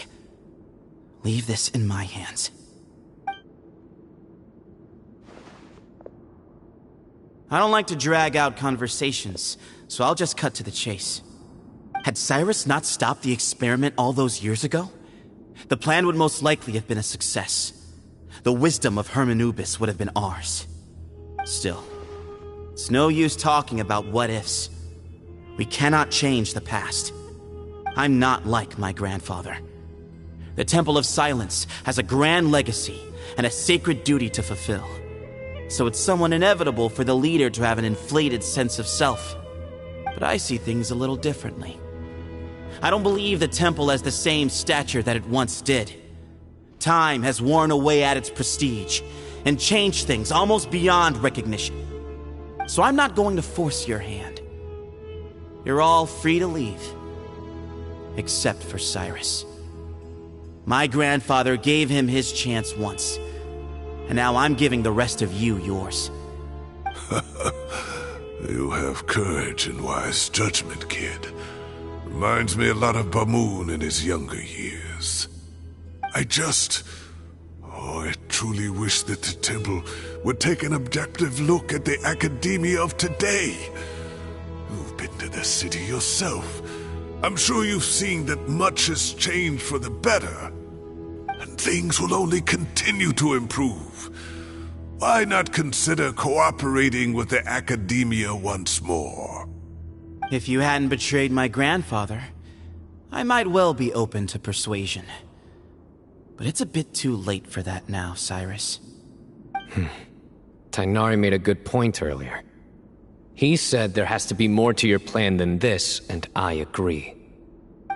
Leave this in my hands. I don't like to drag out conversations, so I'll just cut to the chase. Had Cyrus not stopped the experiment all those years ago, the plan would most likely have been a success. The wisdom of Hermanubis would have been ours. Still, it's no use talking about what-ifs. We cannot change the past. I'm not like my grandfather. The Temple of Silence has a grand legacy and a sacred duty to fulfill. So it's somewhat inevitable for the leader to have an inflated sense of self. But I see things a little differently. I don't believe the temple has the same stature that it once did. Time has worn away at its prestige and changed things almost beyond recognition. So I'm not going to force your hand. You're all free to leave. Except for Cyrus. My grandfather gave him his chance once, and now I'm giving the rest of you yours. You have courage and wise judgment, kid. Reminds me a lot of Bamoon in his younger years. I truly wish that the temple would take an objective look at the academia of today. You've been to the city yourself. I'm sure you've seen that much has changed for the better. And things will only continue to improve. Why not consider cooperating with the academia once more? If you hadn't betrayed my grandfather, I might well be open to persuasion. But it's a bit too late for that now, Cyrus. Tighnari made a good point earlier. He said there has to be more to your plan than this, and I agree.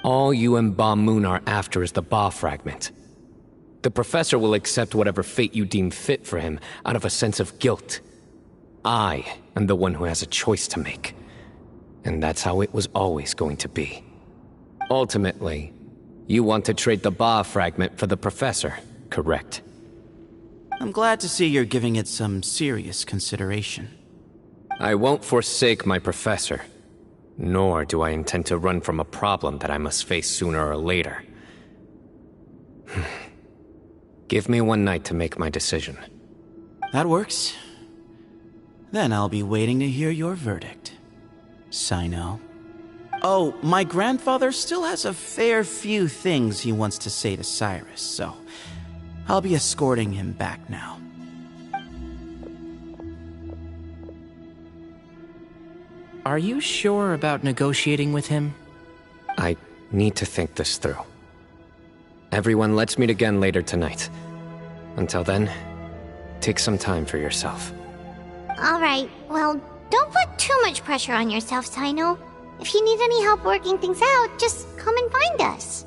All you and Ba Moon are after is the Ba fragment. The professor will accept whatever fate you deem fit for him out of a sense of guilt. I am the one who has a choice to make. And that's how it was always going to be. Ultimately, you want to trade the Ba fragment for the professor, correct? I'm glad to see you're giving it some serious consideration. I won't forsake my professor, nor do I intend to run from a problem that I must face sooner or later. Give me one night to make my decision. That works. Then I'll be waiting to hear your verdict, Cyno. Oh, my grandfather still has a fair few things he wants to say to Cyrus, so I'll be escorting him back now. Are you sure about negotiating with him? I need to think this through. Everyone, let's meet again later tonight. Until then, take some time for yourself. Alright, well, don't put too much pressure on yourself, Cyno. If you need any help working things out, just come and find us.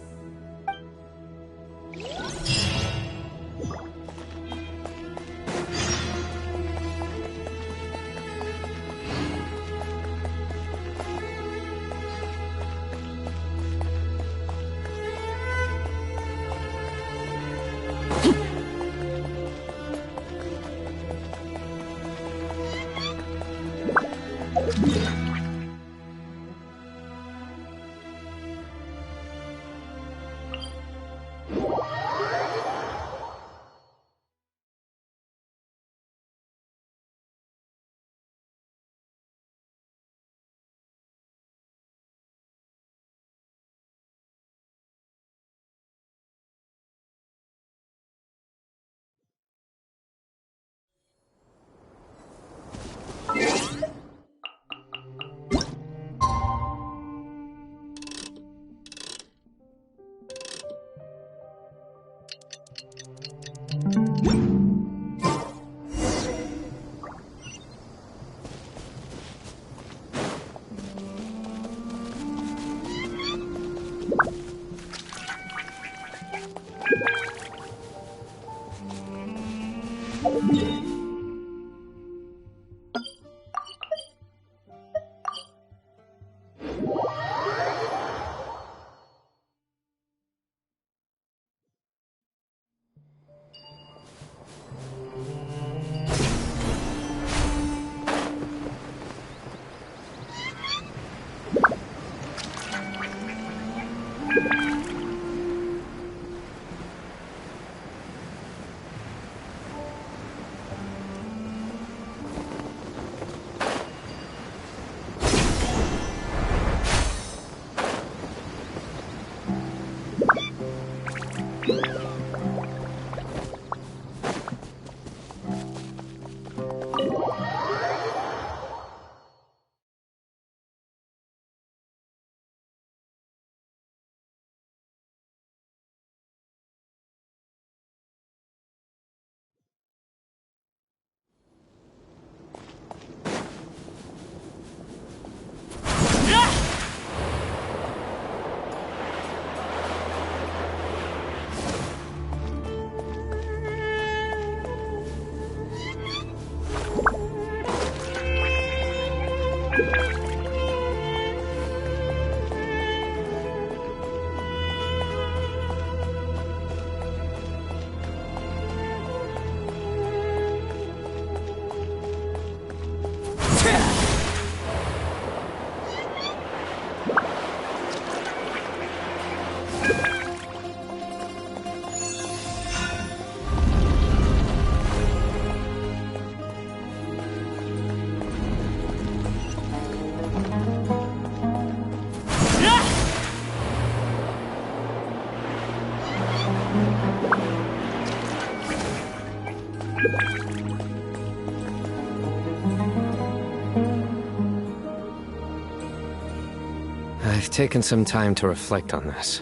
I've taken some time to reflect on this.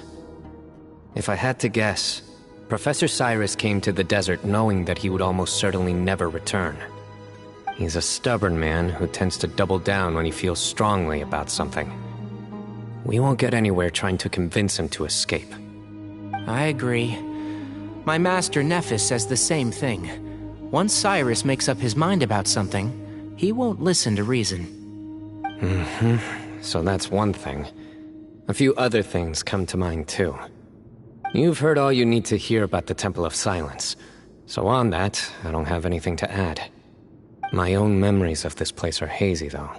If I had to guess, Professor Cyrus came to the desert knowing that he would almost certainly never return. He's a stubborn man who tends to double down when he feels strongly about something. We won't get anywhere trying to convince him to escape. I agree. My master Nephis says the same thing. Once Cyrus makes up his mind about something, he won't listen to reason. So that's one thing. A few other things come to mind too. You've heard all you need to hear about the Temple of Silence, so on that, I don't have anything to add. My own memories of this place are hazy, though.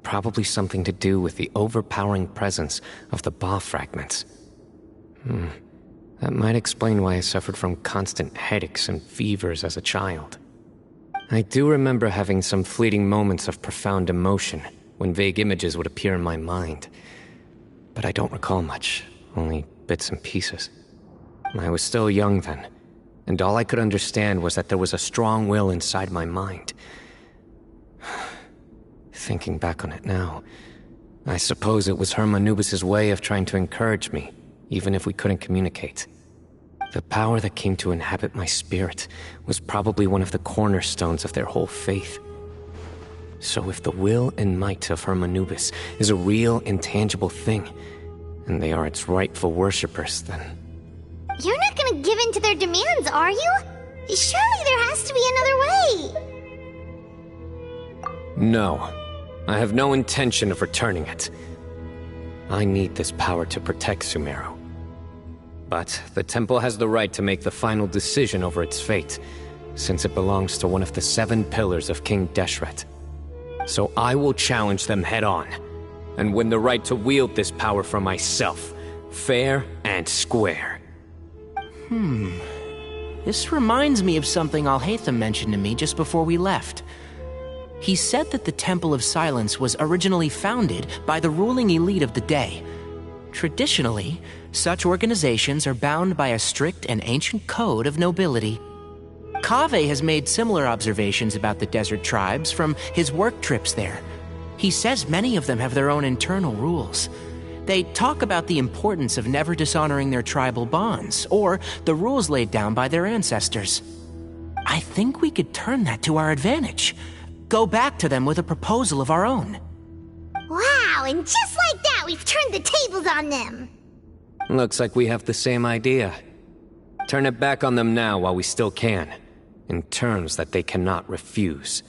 Probably something to do with the overpowering presence of the Ba fragments. That might explain why I suffered from constant headaches and fevers as a child. I do remember having some fleeting moments of profound emotion when vague images would appear in my mind. But I don't recall much, only bits and pieces. I was still young then, and all I could understand was that there was a strong will inside my mind. Thinking back on it now, I suppose it was Hermanubis' way of trying to encourage me, even if we couldn't communicate. The power that came to inhabit my spirit was probably one of the cornerstones of their whole faith. So if the will and might of Hermanubis is a real, intangible thing, and they are its rightful worshippers, then... You're not gonna give in to their demands, are you? Surely there has to be another way! No. I have no intention of returning it. I need this power to protect Sumeru. But the temple has the right to make the final decision over its fate, since it belongs to one of the 7 pillars of King Deshret. So I will challenge them head-on, and win the right to wield this power for myself, fair and square. This reminds me of something Alhaitham mentioned to me just before we left. He said that the Temple of Silence was originally founded by the ruling elite of the day. Traditionally, such organizations are bound by a strict and ancient code of nobility. Kaveh has made similar observations about the desert tribes from his work trips there. He says many of them have their own internal rules. They talk about the importance of never dishonoring their tribal bonds, or the rules laid down by their ancestors. I think we could turn that to our advantage. Go back to them with a proposal of our own. Wow, and just like that, we've turned the tables on them! Looks like we have the same idea. Turn it back on them now while we still can, in terms that they cannot refuse.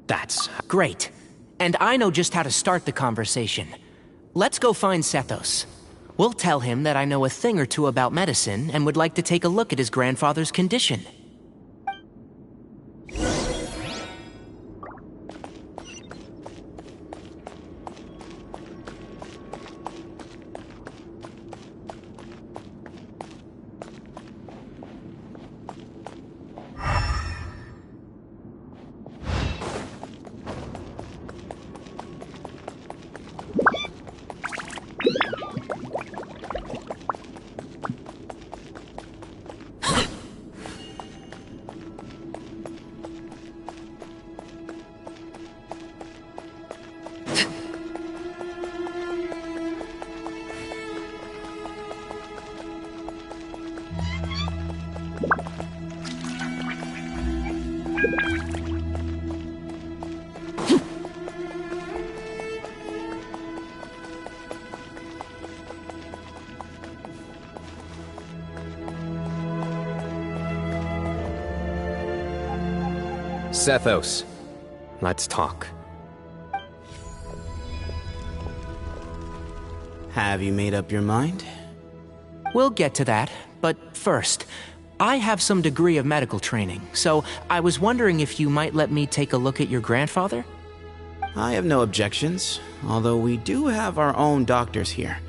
That's great. And I know just how to start the conversation. Let's go find Sethos. We'll tell him that I know a thing or two about medicine and would like to take a look at his grandfather's condition. Sethos, let's talk. Have you made up your mind? We'll get to that, but first, I have some degree of medical training, so I was wondering if you might let me take a look at your grandfather? I have no objections, although we do have our own doctors here.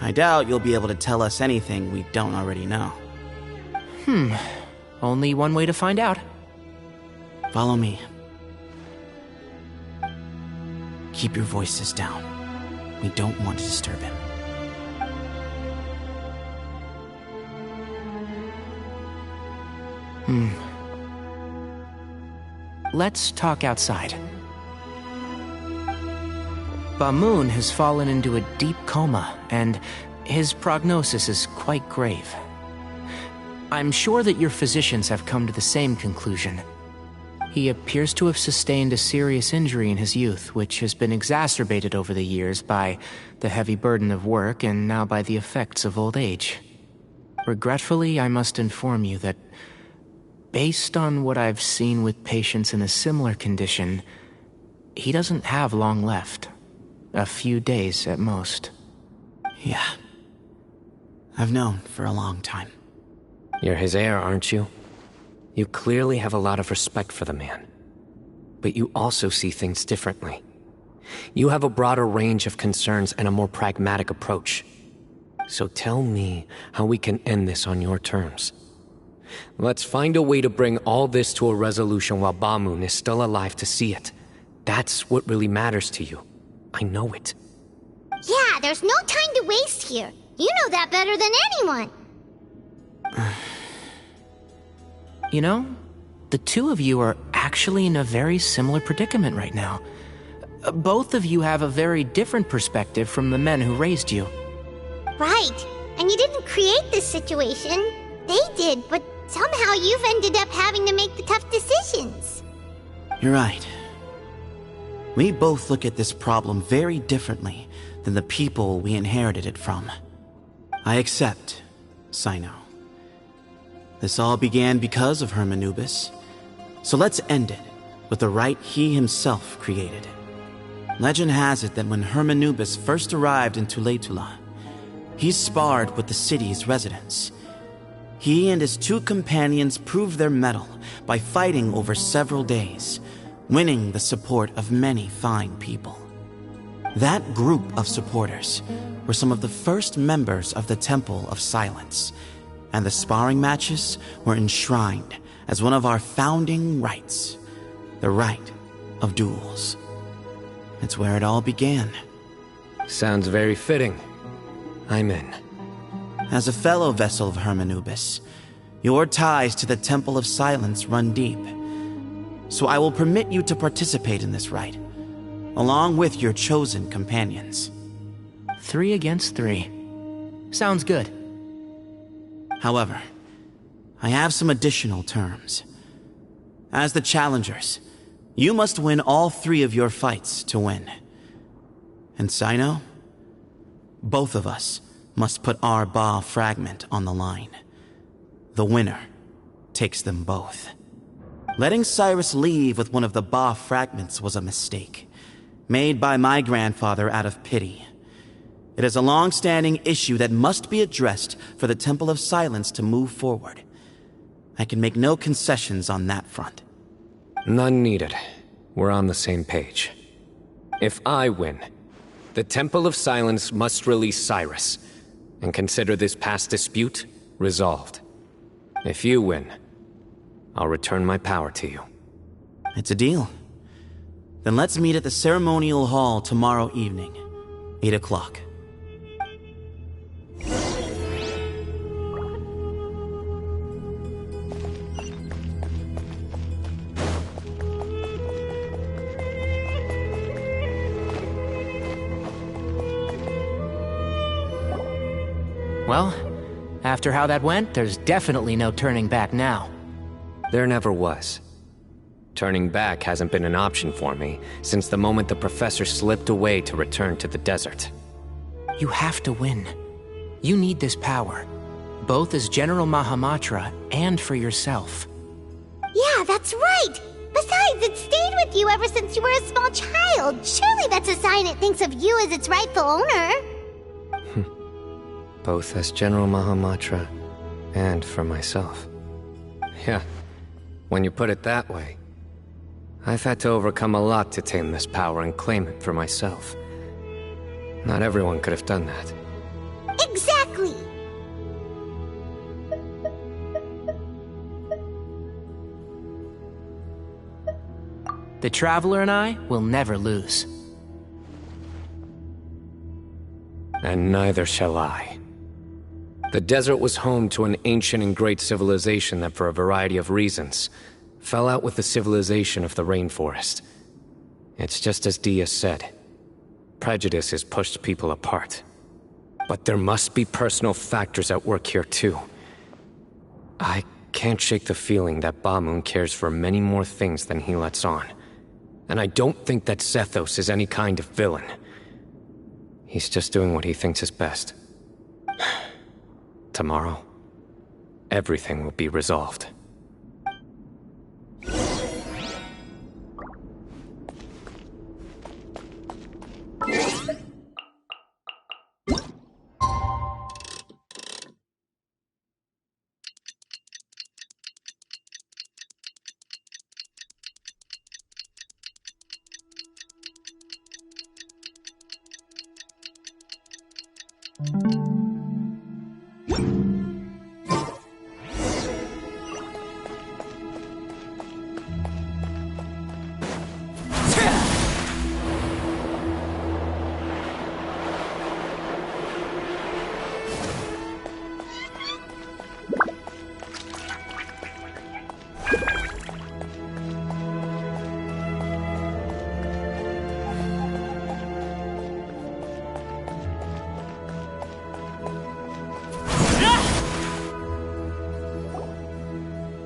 I doubt you'll be able to tell us anything we don't already know. Only one way to find out. Follow me. Keep your voices down. We don't want to disturb him. Let's talk outside. Bamoon has fallen into a deep coma, and his prognosis is quite grave. I'm sure that your physicians have come to the same conclusion. He appears to have sustained a serious injury in his youth, which has been exacerbated over the years by the heavy burden of work and now by the effects of old age. Regretfully, I must inform you that, based on what I've seen with patients in a similar condition, he doesn't have long left. A few days at most. Yeah. I've known for a long time. You're his heir, aren't you? You clearly have a lot of respect for the man. But you also see things differently. You have a broader range of concerns and a more pragmatic approach. So tell me how we can end this on your terms. Let's find a way to bring all this to a resolution while Bamoon is still alive to see it. That's what really matters to you. I know it. Yeah, there's no time to waste here. You know that better than anyone. You know, the two of you are actually in a very similar predicament right now. Both of you have a very different perspective from the men who raised you. Right. And you didn't create this situation. They did, but somehow you've ended up having to make the tough decisions. You're right. We both look at this problem very differently than the people we inherited it from. I accept, Cyno. This all began because of Hermanubis, so let's end it with the rite he himself created. Legend has it that when Hermanubis first arrived in Tuletula, he sparred with the city's residents. He and his two companions proved their mettle by fighting over several days, winning the support of many fine people. That group of supporters were some of the first members of the Temple of Silence, and the sparring matches were enshrined as one of our founding rites, the rite of duels. It's where it all began. Sounds very fitting. I'm in. As a fellow vessel of Hermanubis, your ties to the Temple of Silence run deep. So I will permit you to participate in this rite, along with your chosen companions. 3 against 3. Sounds good. However, I have some additional terms. As the challengers, you must win all 3 of your fights to win. And Cyno, both of us must put our Ba fragment on the line. The winner takes them both. Letting Cyrus leave with one of the Ba fragments was a mistake, made by my grandfather out of pity. It is a long-standing issue that must be addressed for the Temple of Silence to move forward. I can make no concessions on that front. None needed. We're on the same page. If I win, the Temple of Silence must release Cyrus, and consider this past dispute resolved. If you win, I'll return my power to you. It's a deal. Then let's meet at the ceremonial hall tomorrow evening, 8 o'clock. Well, after how that went, there's definitely no turning back now. There never was. Turning back hasn't been an option for me since the moment the professor slipped away to return to the desert. You have to win. You need this power, both as General Mahamatra and for yourself. Yeah, that's right! Besides, it stayed with you ever since you were a small child. Surely that's a sign it thinks of you as its rightful owner. Both as General Mahamatra and for myself. Yeah, when you put it that way. I've had to overcome a lot to tame this power and claim it for myself. Not everyone could have done that. Exactly! The Traveler and I will never lose. And neither shall I. The desert was home to an ancient and great civilization that, for a variety of reasons, fell out with the civilization of the rainforest. It's just as Dia said. Prejudice has pushed people apart. But there must be personal factors at work here too. I can't shake the feeling that Bamun cares for many more things than he lets on. And I don't think that Zethos is any kind of villain. He's just doing what he thinks is best. Tomorrow, everything will be resolved.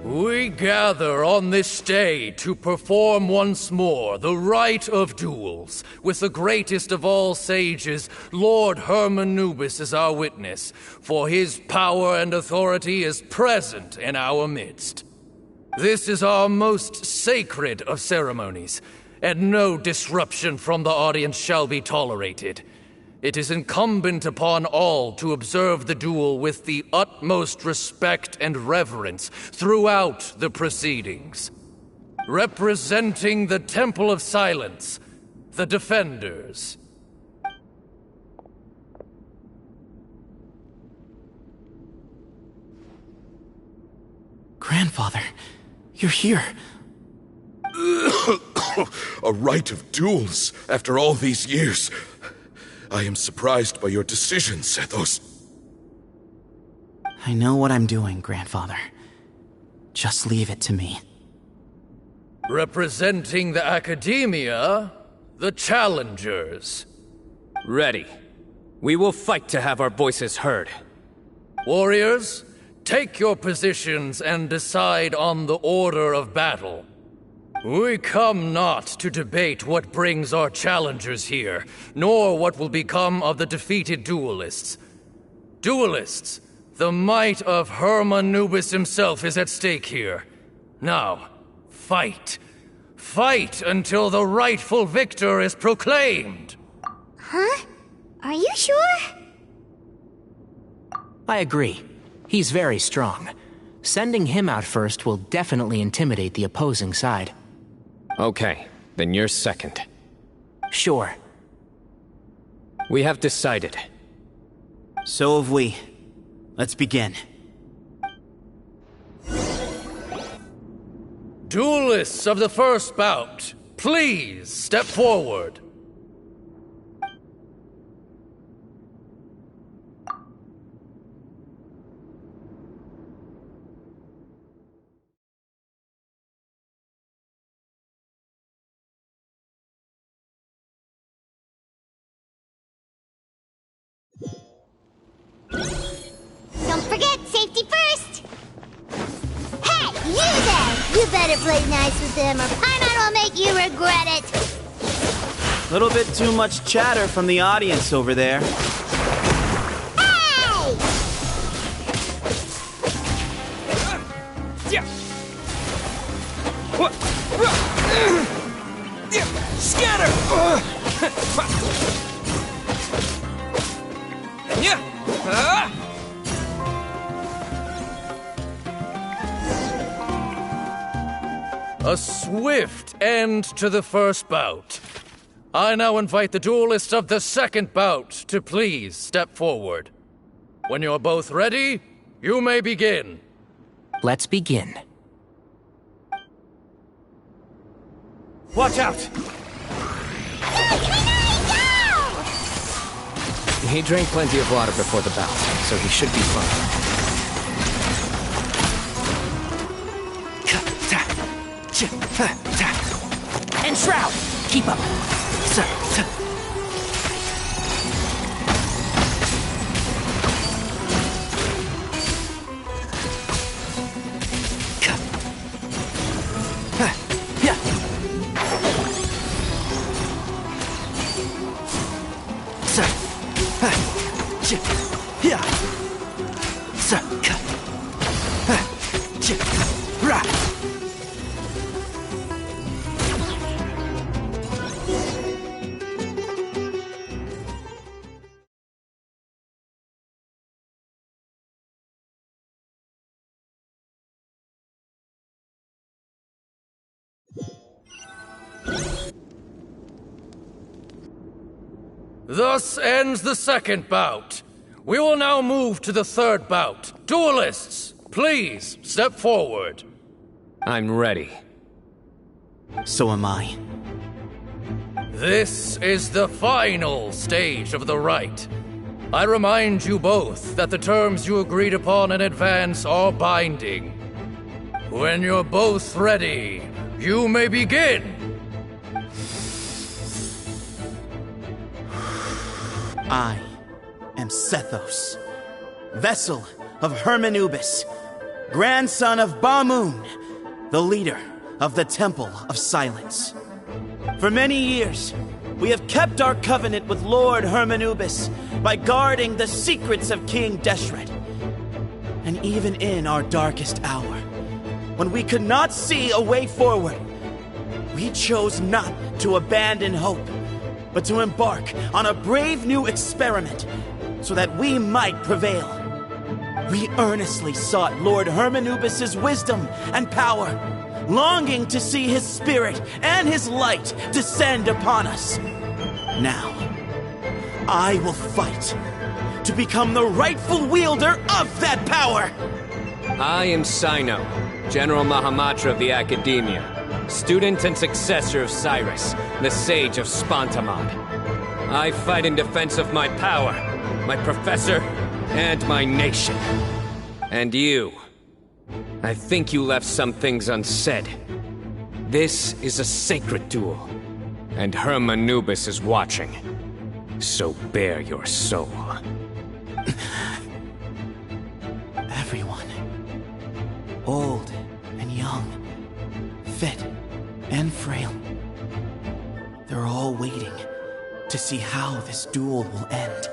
We gather on this day to perform once more the rite of duels, with the greatest of all sages, Lord Hermanubis, as our witness, for his power and authority is present in our midst. This is our most sacred of ceremonies, and no disruption from the audience shall be tolerated. It is incumbent upon all to observe the duel with the utmost respect and reverence throughout the proceedings. Representing the Temple of Silence, the Defenders. Grandfather, you're here. A rite of duels after all these years. I am surprised by your decision, Zethos. I know what I'm doing, Grandfather. Just leave it to me. Representing the Academia, the Challengers. Ready. We will fight to have our voices heard. Warriors, take your positions and decide on the order of battle. We come not to debate what brings our challengers here, nor what will become of the defeated duelists. Duelists, the might of Hermanubis himself is at stake here. Now, fight. Fight until the rightful victor is proclaimed. Huh? Are you sure? I agree. He's very strong. Sending him out first will definitely intimidate the opposing side. Okay, then you're second. Sure. We have decided. So have we. Let's begin. Duelists of the first bout, please step forward. Don't forget, safety first! Hey, you there! You better play nice with them or Paimon will make you regret it! Little bit too much chatter from the audience over there. Hey! Scatter! A swift end to the first bout. I now invite the duelists of the second bout to please step forward. When you're both ready, you may begin. Let's begin. Watch out! He drank plenty of water before the bout, so he should be fine. And Shroud! Keep up! Thus ends the second bout. We will now move to the third bout. Duelists, please step forward. I'm ready. So am I. This is the final stage of the rite. I remind you both that the terms you agreed upon in advance are binding. When you're both ready, you may begin. I am Sethos, vessel of Hermanubis, grandson of Bamoon, the leader of the Temple of Silence. For many years, we have kept our covenant with Lord Hermanubis by guarding the secrets of King Deshret. And even in our darkest hour, when we could not see a way forward, we chose not to abandon hope, but to embark on a brave new experiment so that we might prevail. We earnestly sought Lord Hermanubis' wisdom and power, longing to see his spirit and his light descend upon us. Now, I will fight to become the rightful wielder of that power! I am Cyno, General Mahamatra of the Academia, student and successor of Cyrus, the Sage of Spantamad. I fight in defense of my power, my professor, and my nation. And you. I think you left some things unsaid. This is a sacred duel, and Hermanubis is watching. So bare your soul. Everyone, old and young, fit and frail, they're all waiting to see how this duel will end.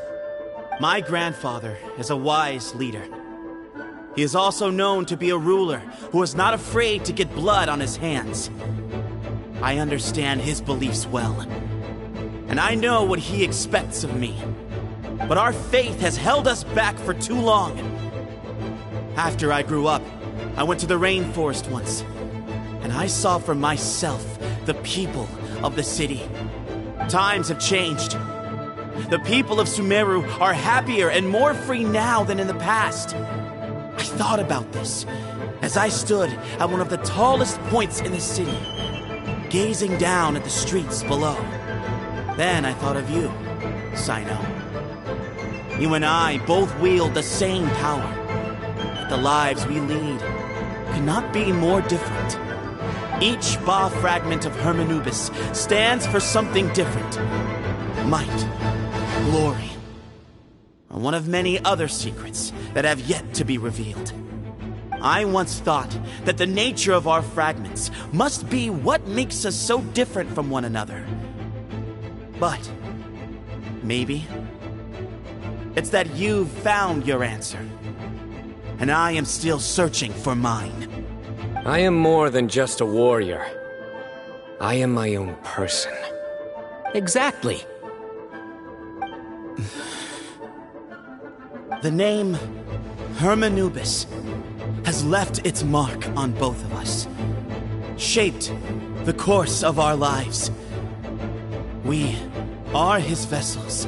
My grandfather is a wise leader. He is also known to be a ruler who is not afraid to get blood on his hands. I understand his beliefs well, and I know what he expects of me. But our faith has held us back for too long. After I grew up, I went to the rainforest once, and I saw for myself the people of the city. Times have changed. The people of Sumeru are happier and more free now than in the past. I thought about this as I stood at one of the tallest points in the city, gazing down at the streets below. Then I thought of you, Cyno. You and I both wield the same power, but the lives we lead cannot be more different. Each Ba fragment of Hermanubis stands for something different. Might, glory, or one of many other secrets that have yet to be revealed. I once thought that the nature of our fragments must be what makes us so different from one another. But maybe it's that you've found your answer, and I am still searching for mine. I am more than just a warrior. I am my own person. Exactly. The name Hermanubis has left its mark on both of us, shaped the course of our lives. We are his vessels,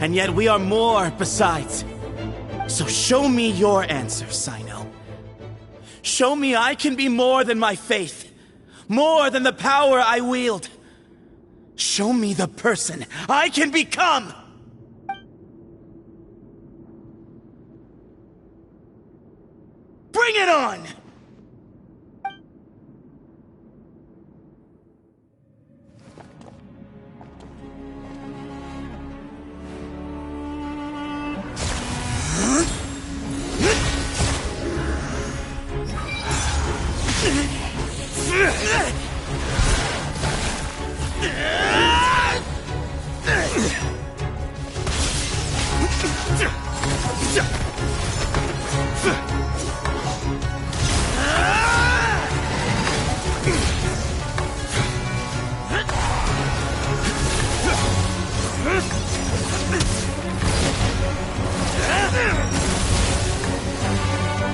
and yet we are more besides. So show me your answer, Cyno. Show me I can be more than my faith, more than the power I wield. Show me the person I can become! Bring it on!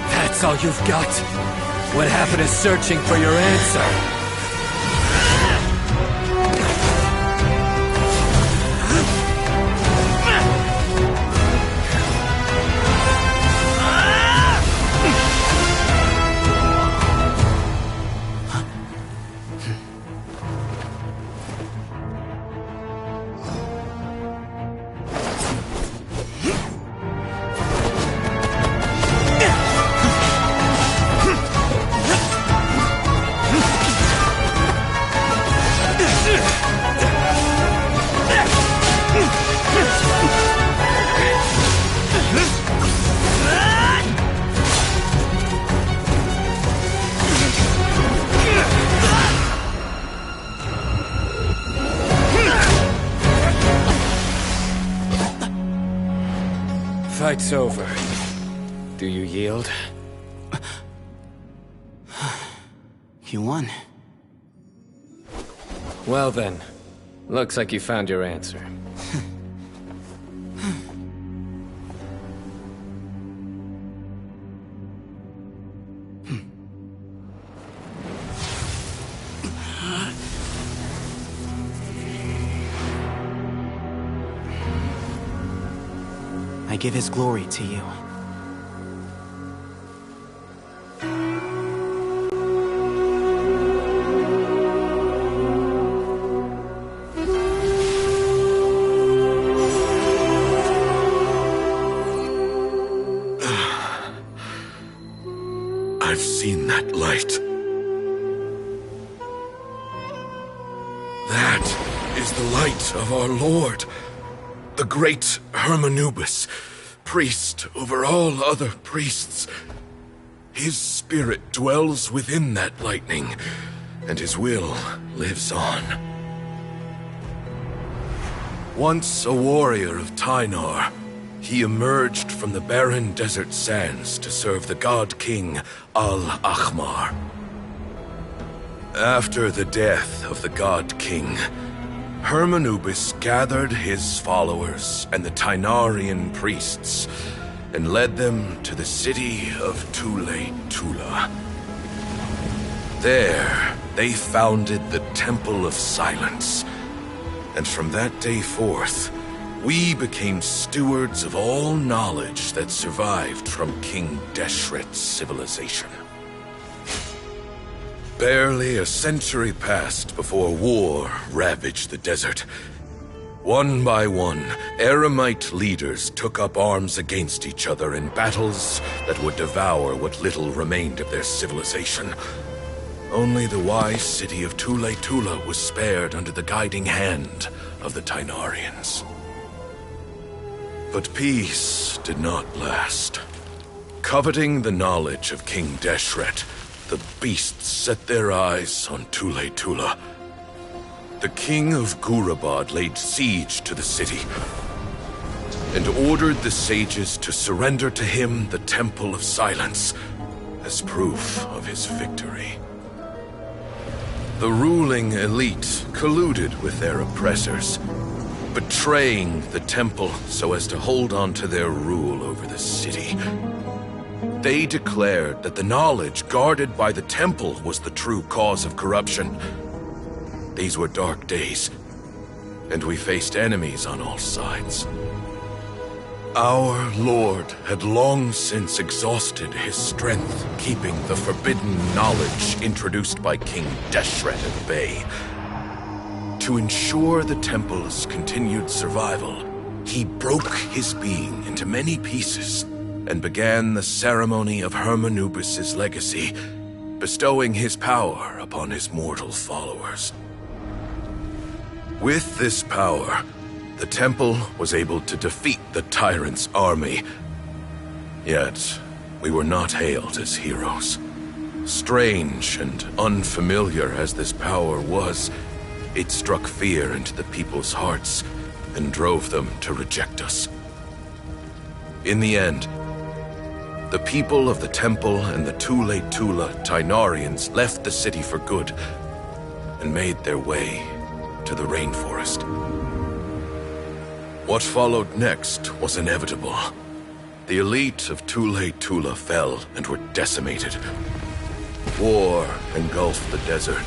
That's all you've got? What happened to searching for your answer? Fight's over. Do you yield? You won. Well then, looks like you found your answer. I give his glory to you. I've seen that light. That is the light of our Lord, the great Hermanubis, priest over all other priests. His spirit dwells within that lightning, and his will lives on. Once a warrior of Tynar, he emerged from the barren desert sands to serve the god king Al-Ahmar. After the death of the god king, Hermanubis gathered his followers and the Tynarian priests and led them to the city of Tule-Tula. There, they founded the Temple of Silence, and from that day forth, we became stewards of all knowledge that survived from King Deshret's civilization. Barely a century passed before war ravaged the desert. One by one, Eremite leaders took up arms against each other in battles that would devour what little remained of their civilization. Only the wise city of Tule-Tula was spared under the guiding hand of the Tynarians. But peace did not last. Coveting the knowledge of King Deshret, the beasts set their eyes on Tule-Tula. The king of Gurabad laid siege to the city and ordered the sages to surrender to him the Temple of Silence as proof of his victory. The ruling elite colluded with their oppressors, betraying the temple so as to hold on to their rule over the city. They declared that the knowledge guarded by the temple was the true cause of corruption. These were dark days, and we faced enemies on all sides. Our Lord had long since exhausted his strength, keeping the forbidden knowledge introduced by King Deshret at bay. To ensure the temple's continued survival, he broke his being into many pieces and began the ceremony of Hermanubis' legacy, bestowing his power upon his mortal followers. With this power, the temple was able to defeat the tyrant's army. Yet, we were not hailed as heroes. Strange and unfamiliar as this power was, it struck fear into the people's hearts and drove them to reject us. In the end, the people of the temple and the Tule Tula Tainarians left the city for good and made their way to the rainforest. What followed next was inevitable. The elite of Tule Tula fell and were decimated. War engulfed the desert.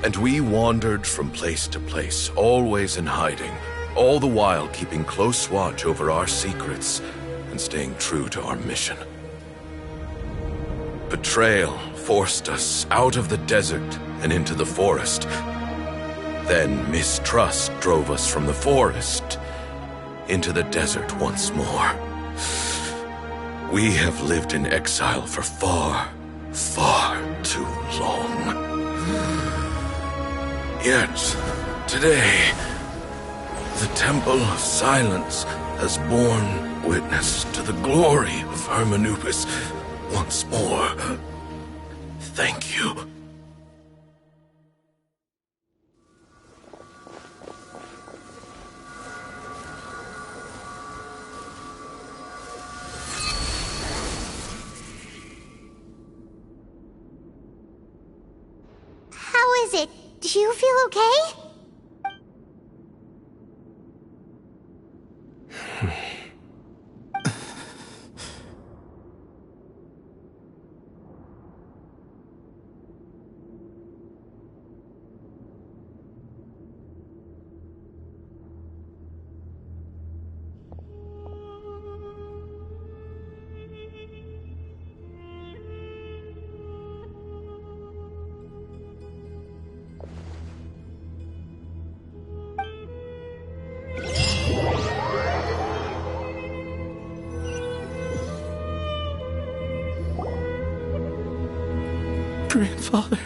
And we wandered from place to place, always in hiding, all the while keeping close watch over our secrets and staying true to our mission. Betrayal forced us out of the desert and into the forest. Then mistrust drove us from the forest into the desert once more. We have lived in exile for far, far too long. Yet, today, the Temple of Silence has borne witness to the glory of Hermanubis once more. Thank you. How is it? Do you feel okay? Grandfather.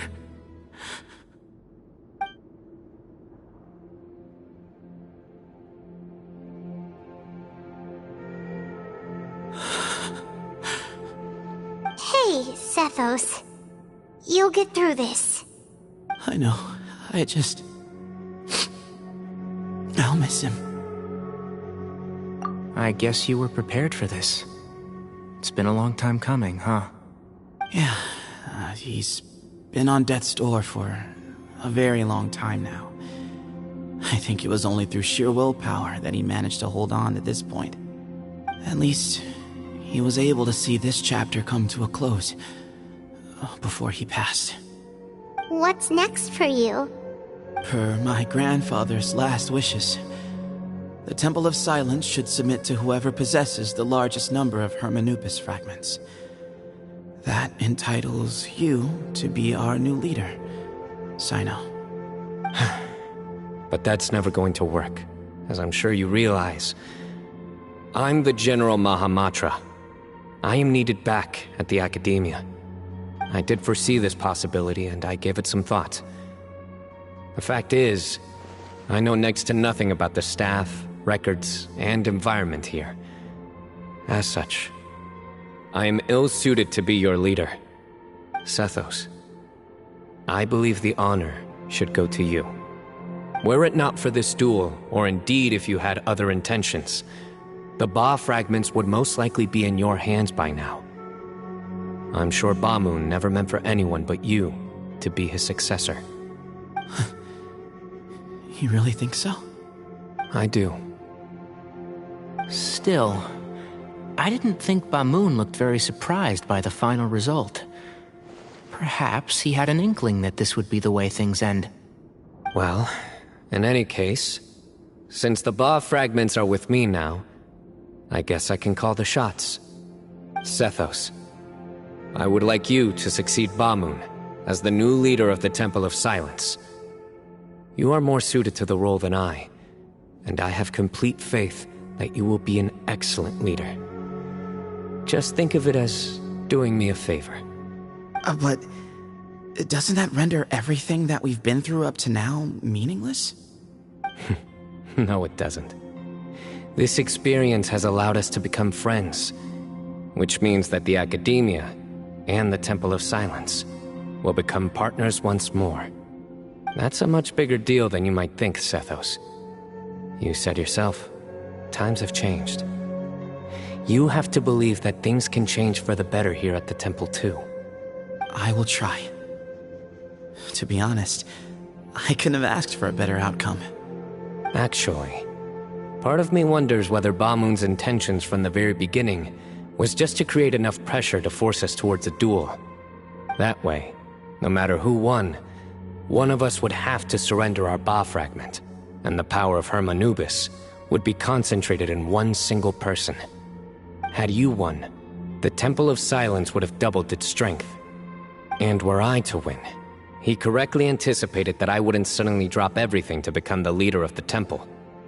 Hey, Sethos. You'll get through this. I know. I'll miss him. I guess you were prepared for this. It's been a long time coming, huh? Yeah, he's been on death's door for a very long time now. I think it was only through sheer willpower that he managed to hold on to this point. At least, he was able to see this chapter come to a close before he passed. What's next for you? Per my grandfather's last wishes, the Temple of Silence should submit to whoever possesses the largest number of Hermanubis fragments. That entitles you to be our new leader, Cyno. But that's never going to work, as I'm sure you realize. I'm the General Mahamatra. I am needed back at the Academia. I did foresee this possibility, and I gave it some thought. The fact is, I know next to nothing about the staff, records, and environment here. As such, I am ill-suited to be your leader. Sethos, I believe the honor should go to you. Were it not for this duel, or indeed if you had other intentions, the Ba fragments would most likely be in your hands by now. I'm sure Bamun never meant for anyone but you to be his successor. You really think so? I do. Still, I didn't think Bamun looked very surprised by the final result. Perhaps he had an inkling that this would be the way things end. Well, in any case, Since the Ba fragments are with me now, I guess I can call the shots. Sethos, I would like you to succeed Bamoon as the new leader of the Temple of Silence. You are more suited to the role than I, and I have complete faith that you will be an excellent leader. Just think of it as doing me a favor. But doesn't that render everything that we've been through up to now meaningless? No, it doesn't. This experience has allowed us to become friends, which means that the Academia and the Temple of Silence will become partners once more. That's a much bigger deal than you might think, Sethos. You said yourself, times have changed. You have to believe that things can change for the better here at the Temple too. I will try. To be honest, I couldn't have asked for a better outcome. Actually, part of me wonders whether Bamoon's intentions from the very beginning was just to create enough pressure to force us towards a duel. That way, no matter who won, one of us would have to surrender our Ba fragment, and the power of Hermanubis would be concentrated in one single person. Had you won, the Temple of Silence would have doubled its strength. And were I to win, he correctly anticipated that I wouldn't suddenly drop everything to become the leader of the temple,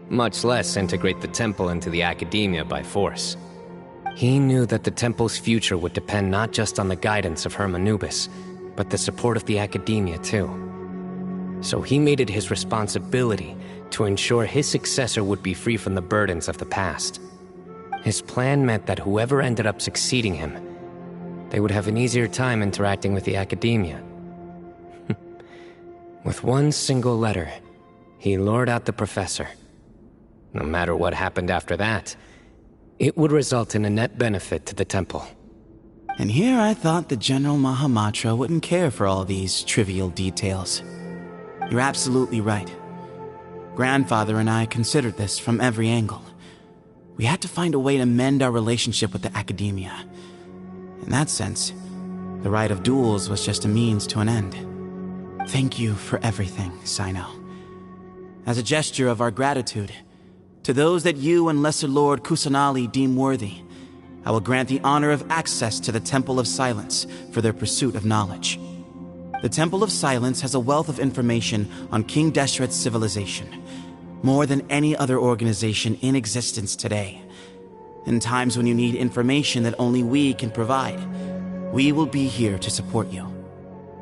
much less integrate the temple into the Academia by force. He knew that the temple's future would depend not just on the guidance of Hermanubis, but the support of the Academia too. So he made it his responsibility to ensure his successor would be free from the burdens of the past. His plan meant that whoever ended up succeeding him, they would have an easier time interacting with the Academia. With one single letter, he lured out the professor. No matter what happened after that, it would result in a net benefit to the temple. And here I thought the General Mahamatra wouldn't care for all these trivial details. You're absolutely right. Grandfather and I considered this from every angle. We had to find a way to mend our relationship with the Academia. In that sense, the right of duels was just a means to an end. Thank you for everything, Cyno. As a gesture of our gratitude, to those that you and Lesser Lord Kusanali deem worthy, I will grant the honor of access to the Temple of Silence for their pursuit of knowledge. The Temple of Silence has a wealth of information on King Deshret's civilization, more than any other organization in existence today. In times when you need information that only we can provide, we will be here to support you.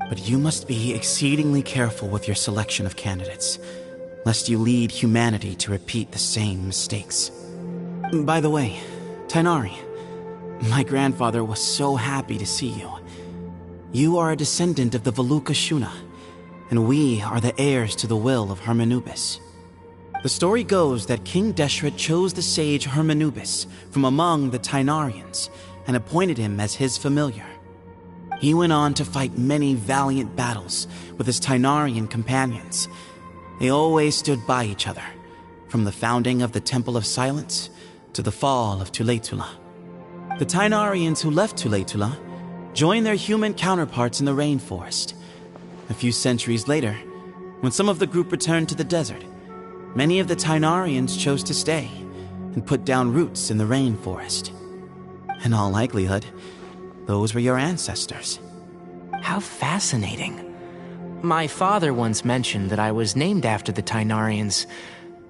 But you must be exceedingly careful with your selection of candidates, lest you lead humanity to repeat the same mistakes. By the way, Tainari, my grandfather was so happy to see you. You are a descendant of the Veluca Shuna, and we are the heirs to the will of Hermanubis. The story goes that King Deshret chose the sage Hermanubis from among the Tainarians and appointed him as his familiar. He went on to fight many valiant battles with his Tainarian companions. They always stood by each other, from the founding of the Temple of Silence to the fall of Tuletula. The Tainarians who left Tuletula joined their human counterparts in the rainforest. A few centuries later, when some of the group returned to the desert, many of the Tainarians chose to stay and put down roots in the rainforest. In all likelihood, those were your ancestors. How fascinating. My father once mentioned that I was named after the Tainarians,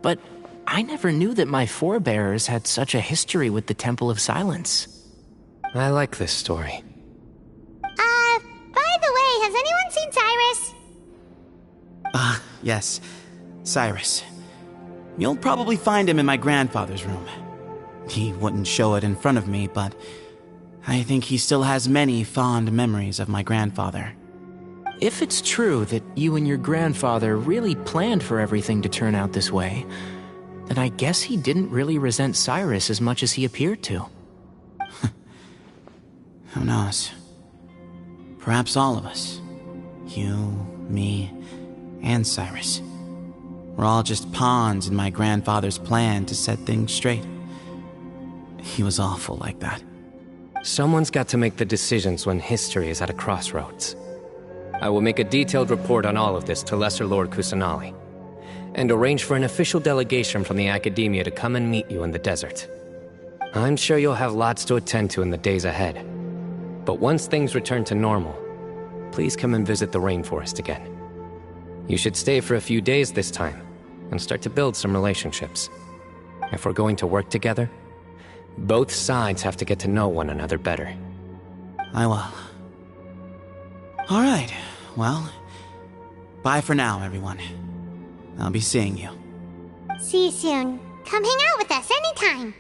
but I never knew that my forebears had such a history with the Temple of Silence. I like this story. By the way, has anyone seen Cyrus? Yes, Cyrus. You'll probably find him in my grandfather's room. He wouldn't show it in front of me, but I think he still has many fond memories of my grandfather. If it's true that you and your grandfather really planned for everything to turn out this way, then I guess he didn't really resent Cyrus as much as he appeared to. Who knows? Perhaps all of us. You, me, and Cyrus. We're all just pawns in my grandfather's plan to set things straight. He was awful like that. Someone's got to make the decisions when history is at a crossroads. I will make a detailed report on all of this to Lesser Lord Kusanali. and arrange for an official delegation from the Academia to come and meet you in the desert. I'm sure you'll have lots to attend to in the days ahead. But once things return to normal, please come and visit the rainforest again. You should stay for a few days this time, and start to build some relationships. If we're going to work together, both sides have to get to know one another better. I will. Alright, well, bye for now, everyone. I'll be seeing you. See you soon. Come hang out with us anytime.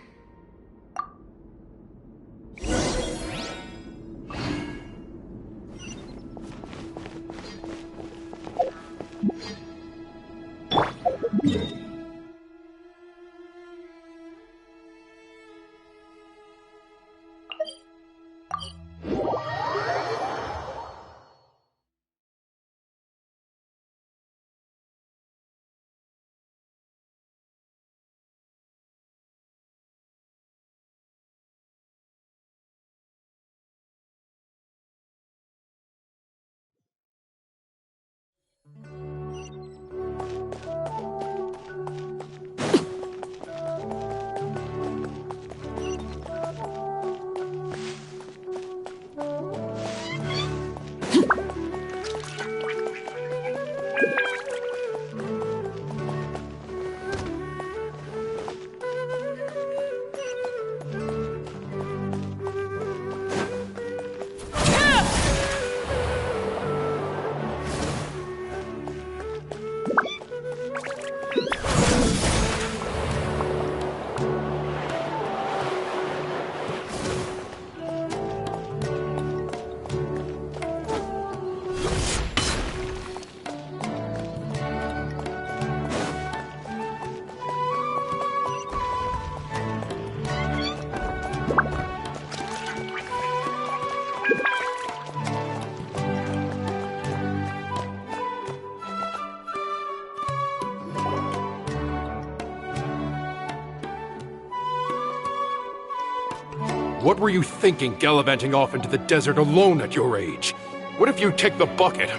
What were you thinking, gallivanting off into the desert alone at your age? What if you take the bucket,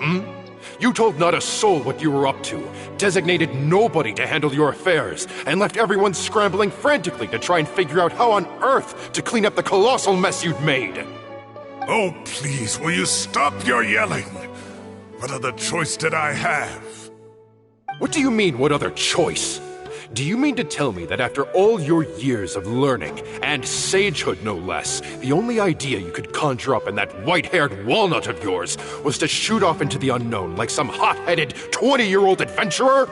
You told not a soul what you were up to, designated nobody to handle your affairs, and left everyone scrambling frantically to try and figure out how on earth to clean up the colossal mess you'd made. Oh, please, will you stop your yelling? What other choice did I have? What do you mean, what other choice? Do you mean to tell me that after all your years of learning, and sagehood no less, the only idea you could conjure up in that white-haired walnut of yours was to shoot off into the unknown like some hot-headed 20-year-old adventurer?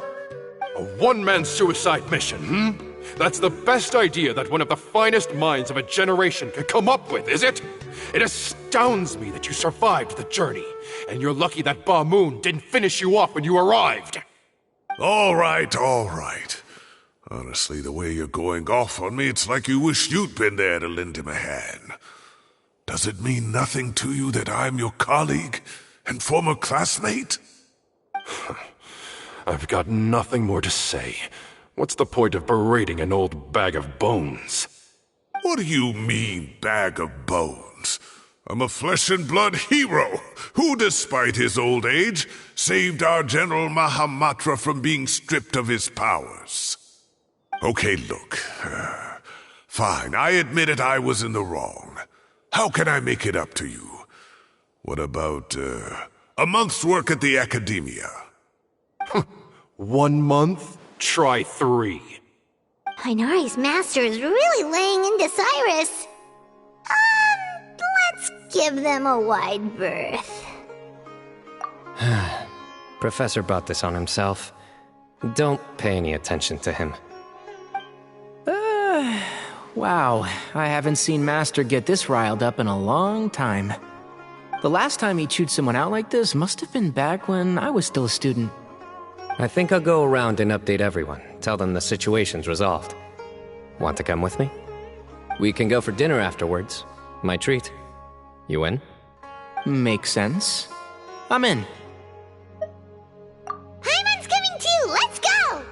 A one-man suicide mission, That's the best idea that one of the finest minds of a generation could come up with, is it? It astounds me that you survived the journey, and you're lucky that Ba Moon didn't finish you off when you arrived. All right. Honestly, the way you're going off on me, it's like you wish you'd been there to lend him a hand. Does it mean nothing to you that I'm your colleague and former classmate? I've got nothing more to say. What's the point of berating an old bag of bones? What do you mean, bag of bones? I'm a flesh-and-blood hero who, despite his old age, saved our General Mahamatra from being stripped of his powers. Okay, look. Fine, I admit it, I was in the wrong. How can I make it up to you? What about, a month's work at the Academia? 1 month? Try 3. Hinari's master is really laying into Cyrus. Let's give them a wide berth. Professor brought this on himself. Don't pay any attention to him. Wow, I haven't seen Master get this riled up in a long time. The last time he chewed someone out like this must have been back when I was still a student. I think I'll go around and update everyone, tell them the situation's resolved. Want to come with me? We can go for dinner afterwards. My treat. You in? Makes sense. I'm in. Hyman's coming too! Let's go!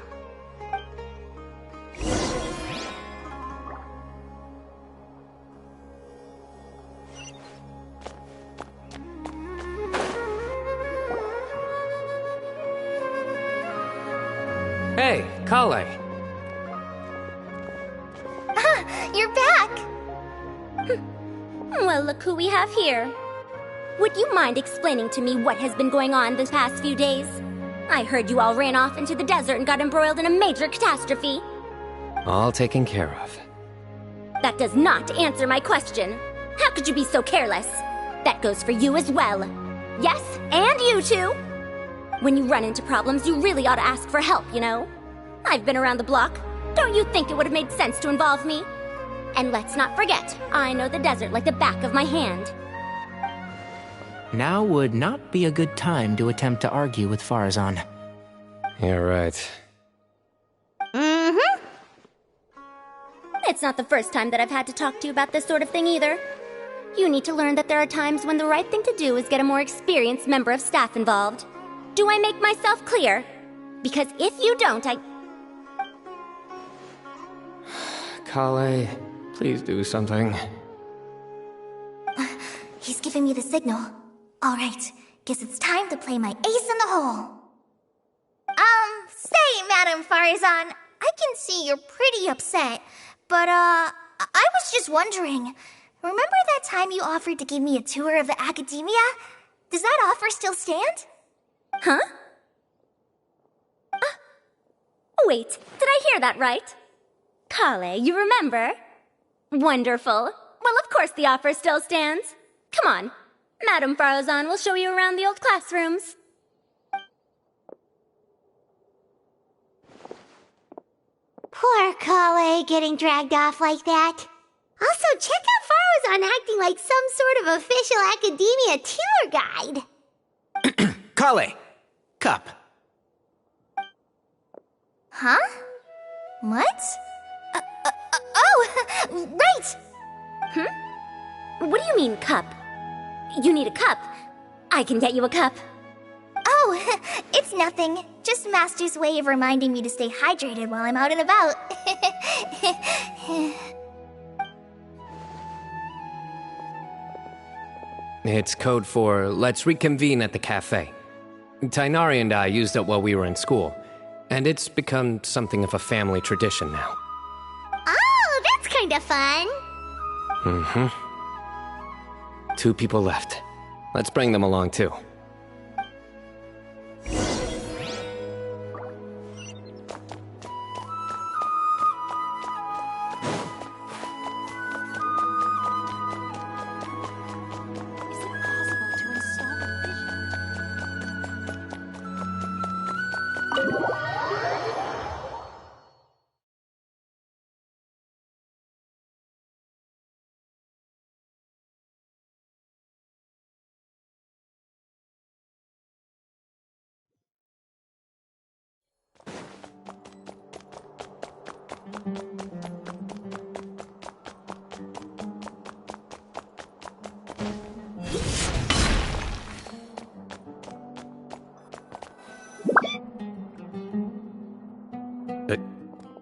Hey, Kale. You're back! Well, look who we have here. Would you mind explaining to me what has been going on this past few days? I heard you all ran off into the desert and got embroiled in a major catastrophe. All taken care of. That does not answer my question. How could you be so careless? That goes for you as well. Yes, and you too. When you run into problems, you really ought to ask for help, you know? I've been around the block. Don't you think it would have made sense to involve me? And let's not forget, I know the desert like the back of my hand. Now would not be a good time to attempt to argue with Farazan. You're right. Mm-hmm. It's not the first time that I've had to talk to you about this sort of thing either. You need to learn that there are times when the right thing to do is get a more experienced member of staff involved. Do I make myself clear? Because if you don't, Kale, please do something. He's giving me the signal. Alright, guess it's time to play my ace in the hole. Say, Madam Farazan, I can see you're pretty upset, but, I was just wondering, remember that time you offered to give me a tour of the academia? Does that offer still stand? Huh? Wait, did I hear that right? Kale, you remember? Wonderful. Well, of course the offer still stands. Come on. Madam Farazan will show you around the old classrooms. Poor Kale getting dragged off like that. Also, check out Farazan acting like some sort of official academia tour guide. Kale! Cup. Huh? What? Oh, right! What do you mean, cup? You need a cup. I can get you a cup. Oh, it's nothing. Just Master's way of reminding me to stay hydrated while I'm out and about. It's code for let's reconvene at the cafe. Tainari and I used it while we were in school, and it's become something of a family tradition now. Oh, that's kind of fun. Mm-hmm. 2 people left. Let's bring them along, too.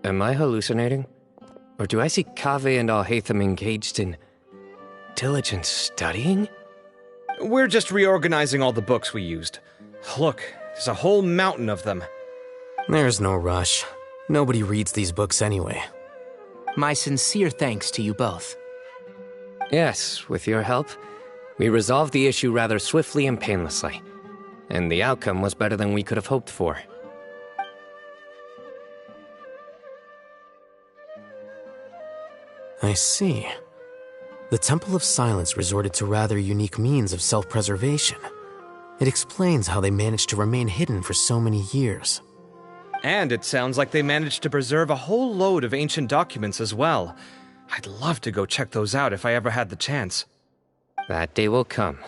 Am I hallucinating? Or do I see Kaveh and Alhaitham engaged in diligent studying? We're just reorganizing all the books we used. Look, there's a whole mountain of them. There's no rush. Nobody reads these books anyway. My sincere thanks to you both. Yes, with your help, we resolved the issue rather swiftly and painlessly. And the outcome was better than we could have hoped for. I see. The Temple of Silence resorted to rather unique means of self-preservation. It explains how they managed to remain hidden for so many years. And it sounds like they managed to preserve a whole load of ancient documents as well. I'd love to go check those out if I ever had the chance. That day will come.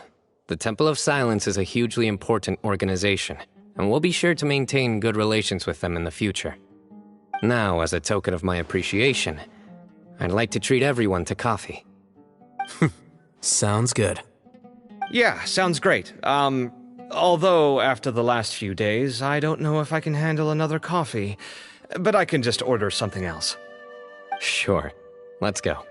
The Temple of Silence is a hugely important organization, and we'll be sure to maintain good relations with them in the future. Now, as a token of my appreciation, I'd like to treat everyone to coffee. Sounds good. Yeah, sounds great. Although after the last few days, I don't know if I can handle another coffee. But I can just order something else. Sure. Let's go.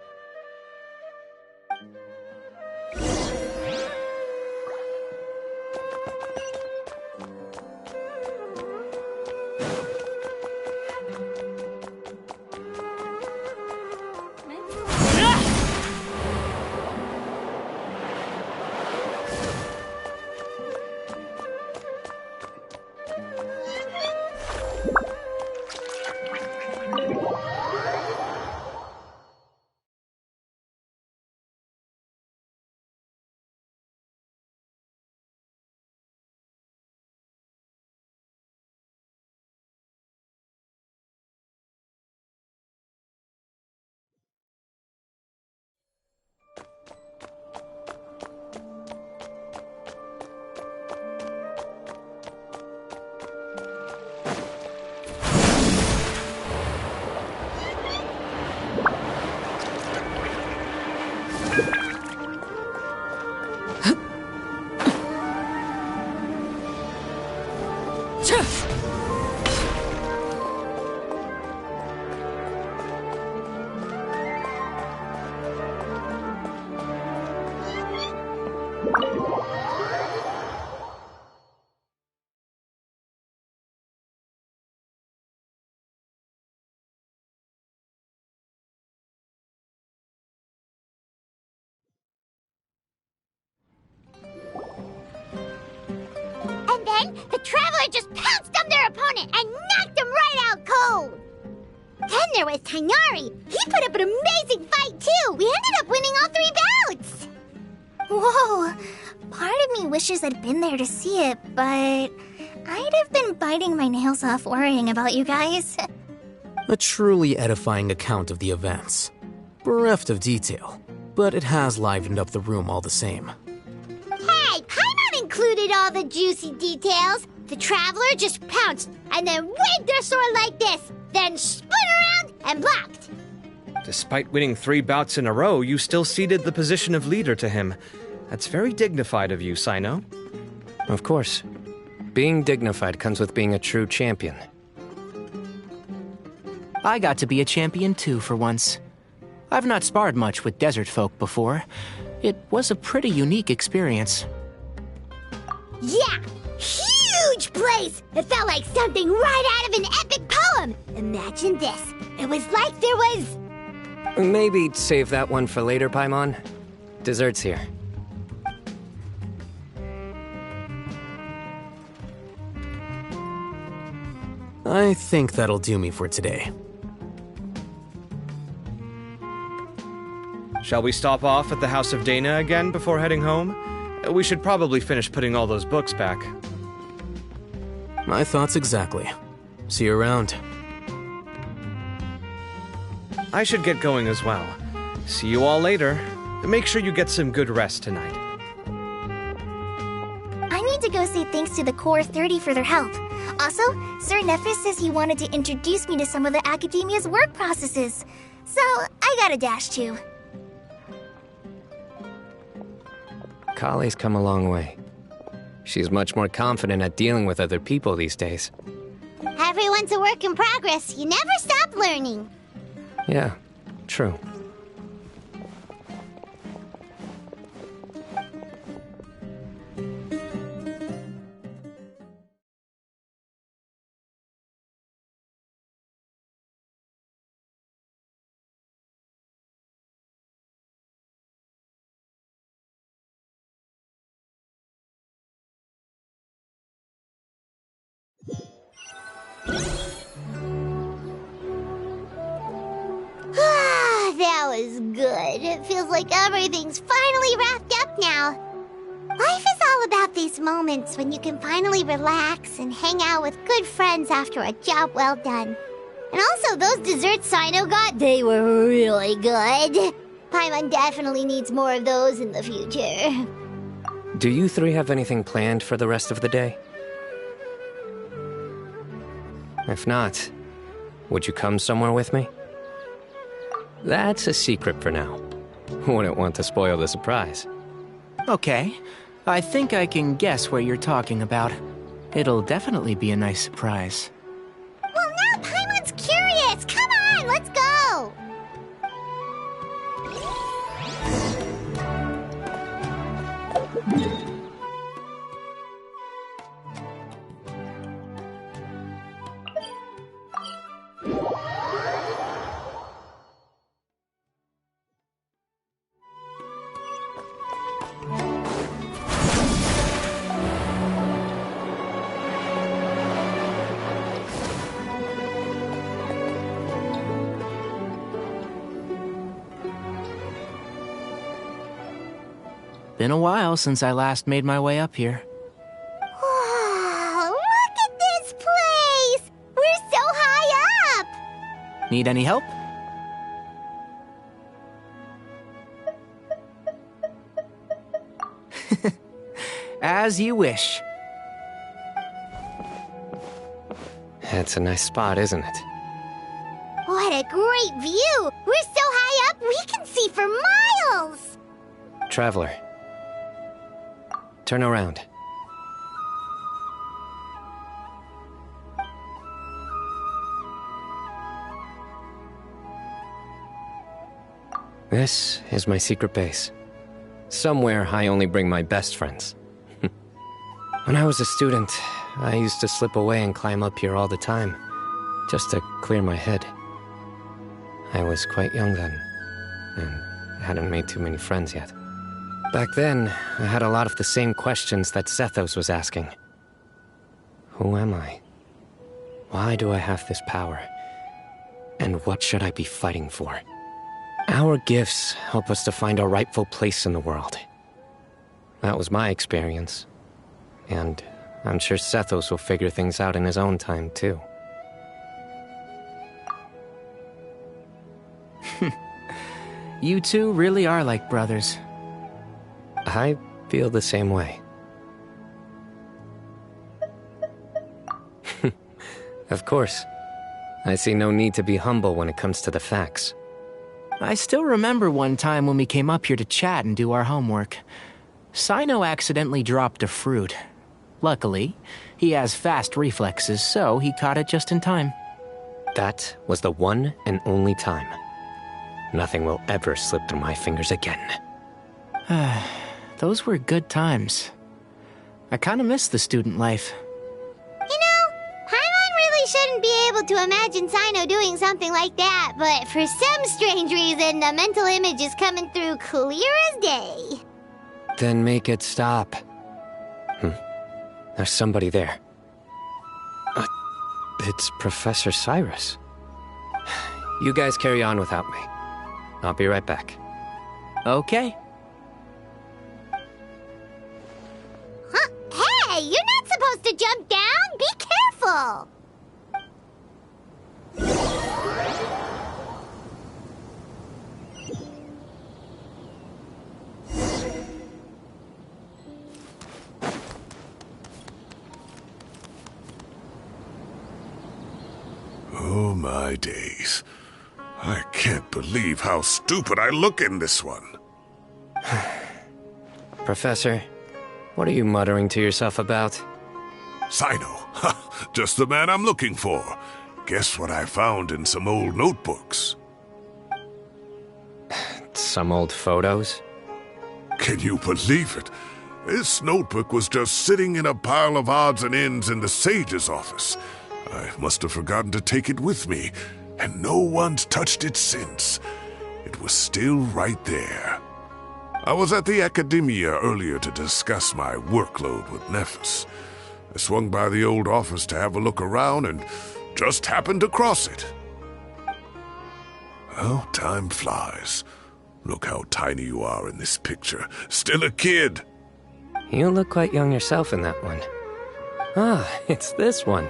And then the Traveler just pounced on their opponent and knocked him right out cold. Then there was Tainari. He put up an amazing fight too. We ended up winning all 3 bouts. Whoa! Part of me wishes I'd been there to see it, but I'd have been biting my nails off worrying about you guys. A truly edifying account of the events. Bereft of detail, but it has livened up the room all the same. Hey, Paimon included all the juicy details. The Traveler just pounced and then waved their sword like this, then spun around and blocked. Despite winning 3 bouts in a row, you still ceded the position of leader to him. That's very dignified of you, Cyno. Of course. Being dignified comes with being a true champion. I got to be a champion too for once. I've not sparred much with desert folk before. It was a pretty unique experience. Yeah, huge place! It felt like something right out of an epic poem. Imagine this. It was like there was... Maybe save that one for later, Paimon. Dessert's here. I think that'll do me for today. Shall we stop off at the House of Dana again before heading home? We should probably finish putting all those books back. My thoughts exactly. See you around. I should get going as well. See you all later. Make sure you get some good rest tonight. I need to go say thanks to the Core 30 for their help. Also, Sir Nephis says he wanted to introduce me to some of the Academia's work processes. So, I gotta dash too. Kali's come a long way. She's much more confident at dealing with other people these days. Everyone's a work in progress. You never stop learning. Yeah, true. That was good. It feels like everything's finally wrapped up now. Life is all about these moments when you can finally relax and hang out with good friends after a job well done. And also, those desserts Cyno got, they were really good. Paimon definitely needs more of those in the future. Do you 3 have anything planned for the rest of the day? If not, would you come somewhere with me? That's a secret for now. Wouldn't want to spoil the surprise. Okay. I think I can guess what you're talking about. It'll definitely be a nice surprise. Well, now Paimon's curious. Come on, let's go. Been a while since I last made my way up here. Wow, look at this place! We're so high up! Need any help? As you wish. It's a nice spot, isn't it? What a great view! We're so high up, we can see for miles! traveler. Turn around. This is my secret base. Somewhere I only bring my best friends. When I was a student, I used to slip away and climb up here all the time, just to clear my head. I was quite young then, and hadn't made too many friends yet. Back then, I had a lot of the same questions that Zethos was asking. Who am I? Why do I have this power? And what should I be fighting for? Our gifts help us to find our rightful place in the world. That was my experience. And I'm sure Zethos will figure things out in his own time, too. You two really are like brothers. I feel the same way. Of course. I see no need to be humble when it comes to the facts. I still remember one time when we came up here to chat and do our homework. Cyno accidentally dropped a fruit. Luckily, he has fast reflexes, so he caught it just in time. That was the one and only time. Nothing will ever slip through my fingers again. Those were good times. I kinda miss the student life. You know, Paimon really shouldn't be able to imagine Cyno doing something like that, but for some strange reason, the mental image is coming through clear as day. Then make it stop. There's somebody there. It's Professor Cyrus. You guys carry on without me. I'll be right back. Okay. Huh? Hey, you're not supposed to jump down! Be careful! Oh my days. I can't believe how stupid I look in this one. Professor, what are you muttering to yourself about? Cyno. Just the man I'm looking for. Guess what I found in some old notebooks? Some old photos? Can you believe it? This notebook was just sitting in a pile of odds and ends in the sage's office. I must have forgotten to take it with me, and no one's touched it since. It was still right there. I was at the Academia earlier to discuss my workload with Nephis. I swung by the old office to have a look around and just happened to cross it. Well, time flies. Look how tiny you are in this picture. Still a kid. You look quite young yourself in that one. Ah, it's this one.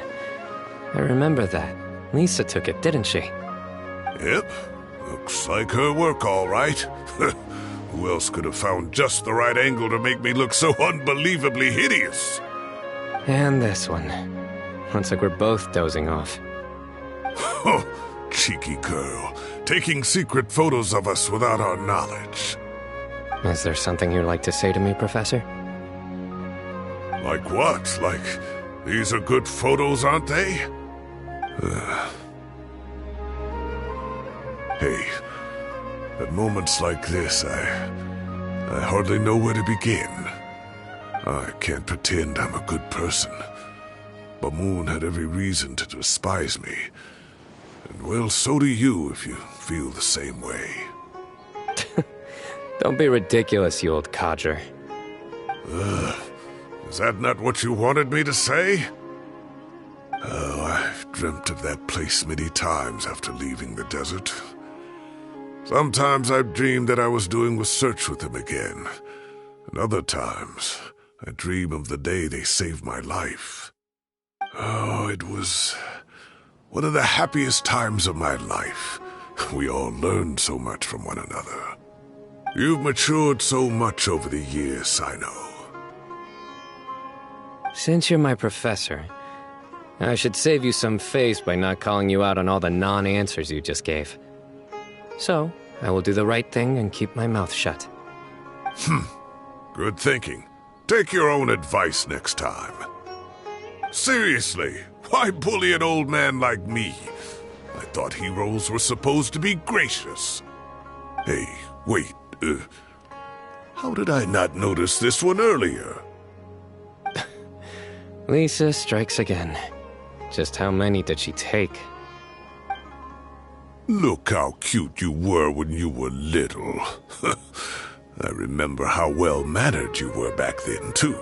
I remember that. Lisa took it, didn't she? Yep. Looks like her work, all right. Who else could have found just the right angle to make me look so unbelievably hideous? And this one. Looks like we're both dozing off. Oh, cheeky girl. Taking secret photos of us without our knowledge. Is there something you'd like to say to me, Professor? Like what? Like, these are good photos, aren't they? Hey, at moments like this, I hardly know where to begin. I can't pretend I'm a good person. Bamoon had every reason to despise me. And well, so do you if you feel the same way. Don't be ridiculous, you old codger. Is that not what you wanted me to say? Oh, I've dreamt of that place many times after leaving the desert. Sometimes I've dreamed that I was doing research with them again. And other times, I dream of the day they saved my life. Oh, it was one of the happiest times of my life. We all learned so much from one another. You've matured so much over the years, Cyno. Since you're my professor, I should save you some face by not calling you out on all the non-answers you just gave. So, I will do the right thing and keep my mouth shut. Good thinking. Take your own advice next time. Seriously, why bully an old man like me? I thought heroes were supposed to be gracious. Hey, wait, how did I not notice this one earlier? Lisa strikes again. Just how many did she take? Look how cute you were when you were little. I remember how well-mannered you were back then, too.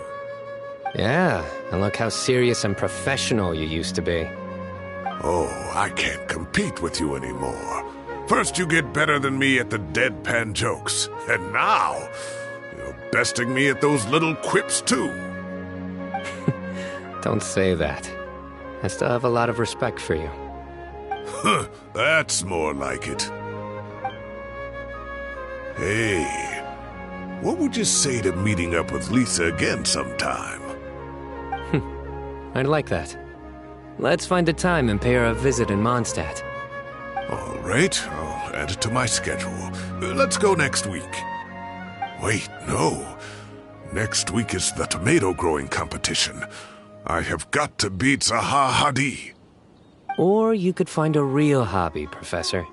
Yeah, and look how serious and professional you used to be. Oh, I can't compete with you anymore. First you get better than me at the deadpan jokes, and now you're besting me at those little quips, too. Don't say that. I still have a lot of respect for you. Huh, that's more like it. Hey, what would you say to meeting up with Lisa again sometime? I'd like that. Let's find a time and pay her a visit in Mondstadt. All right, I'll add it to my schedule. Let's go next week. Wait, no. Next week is the tomato growing competition. I have got to beat Zaha Hadid. Or you could find a real hobby, Professor.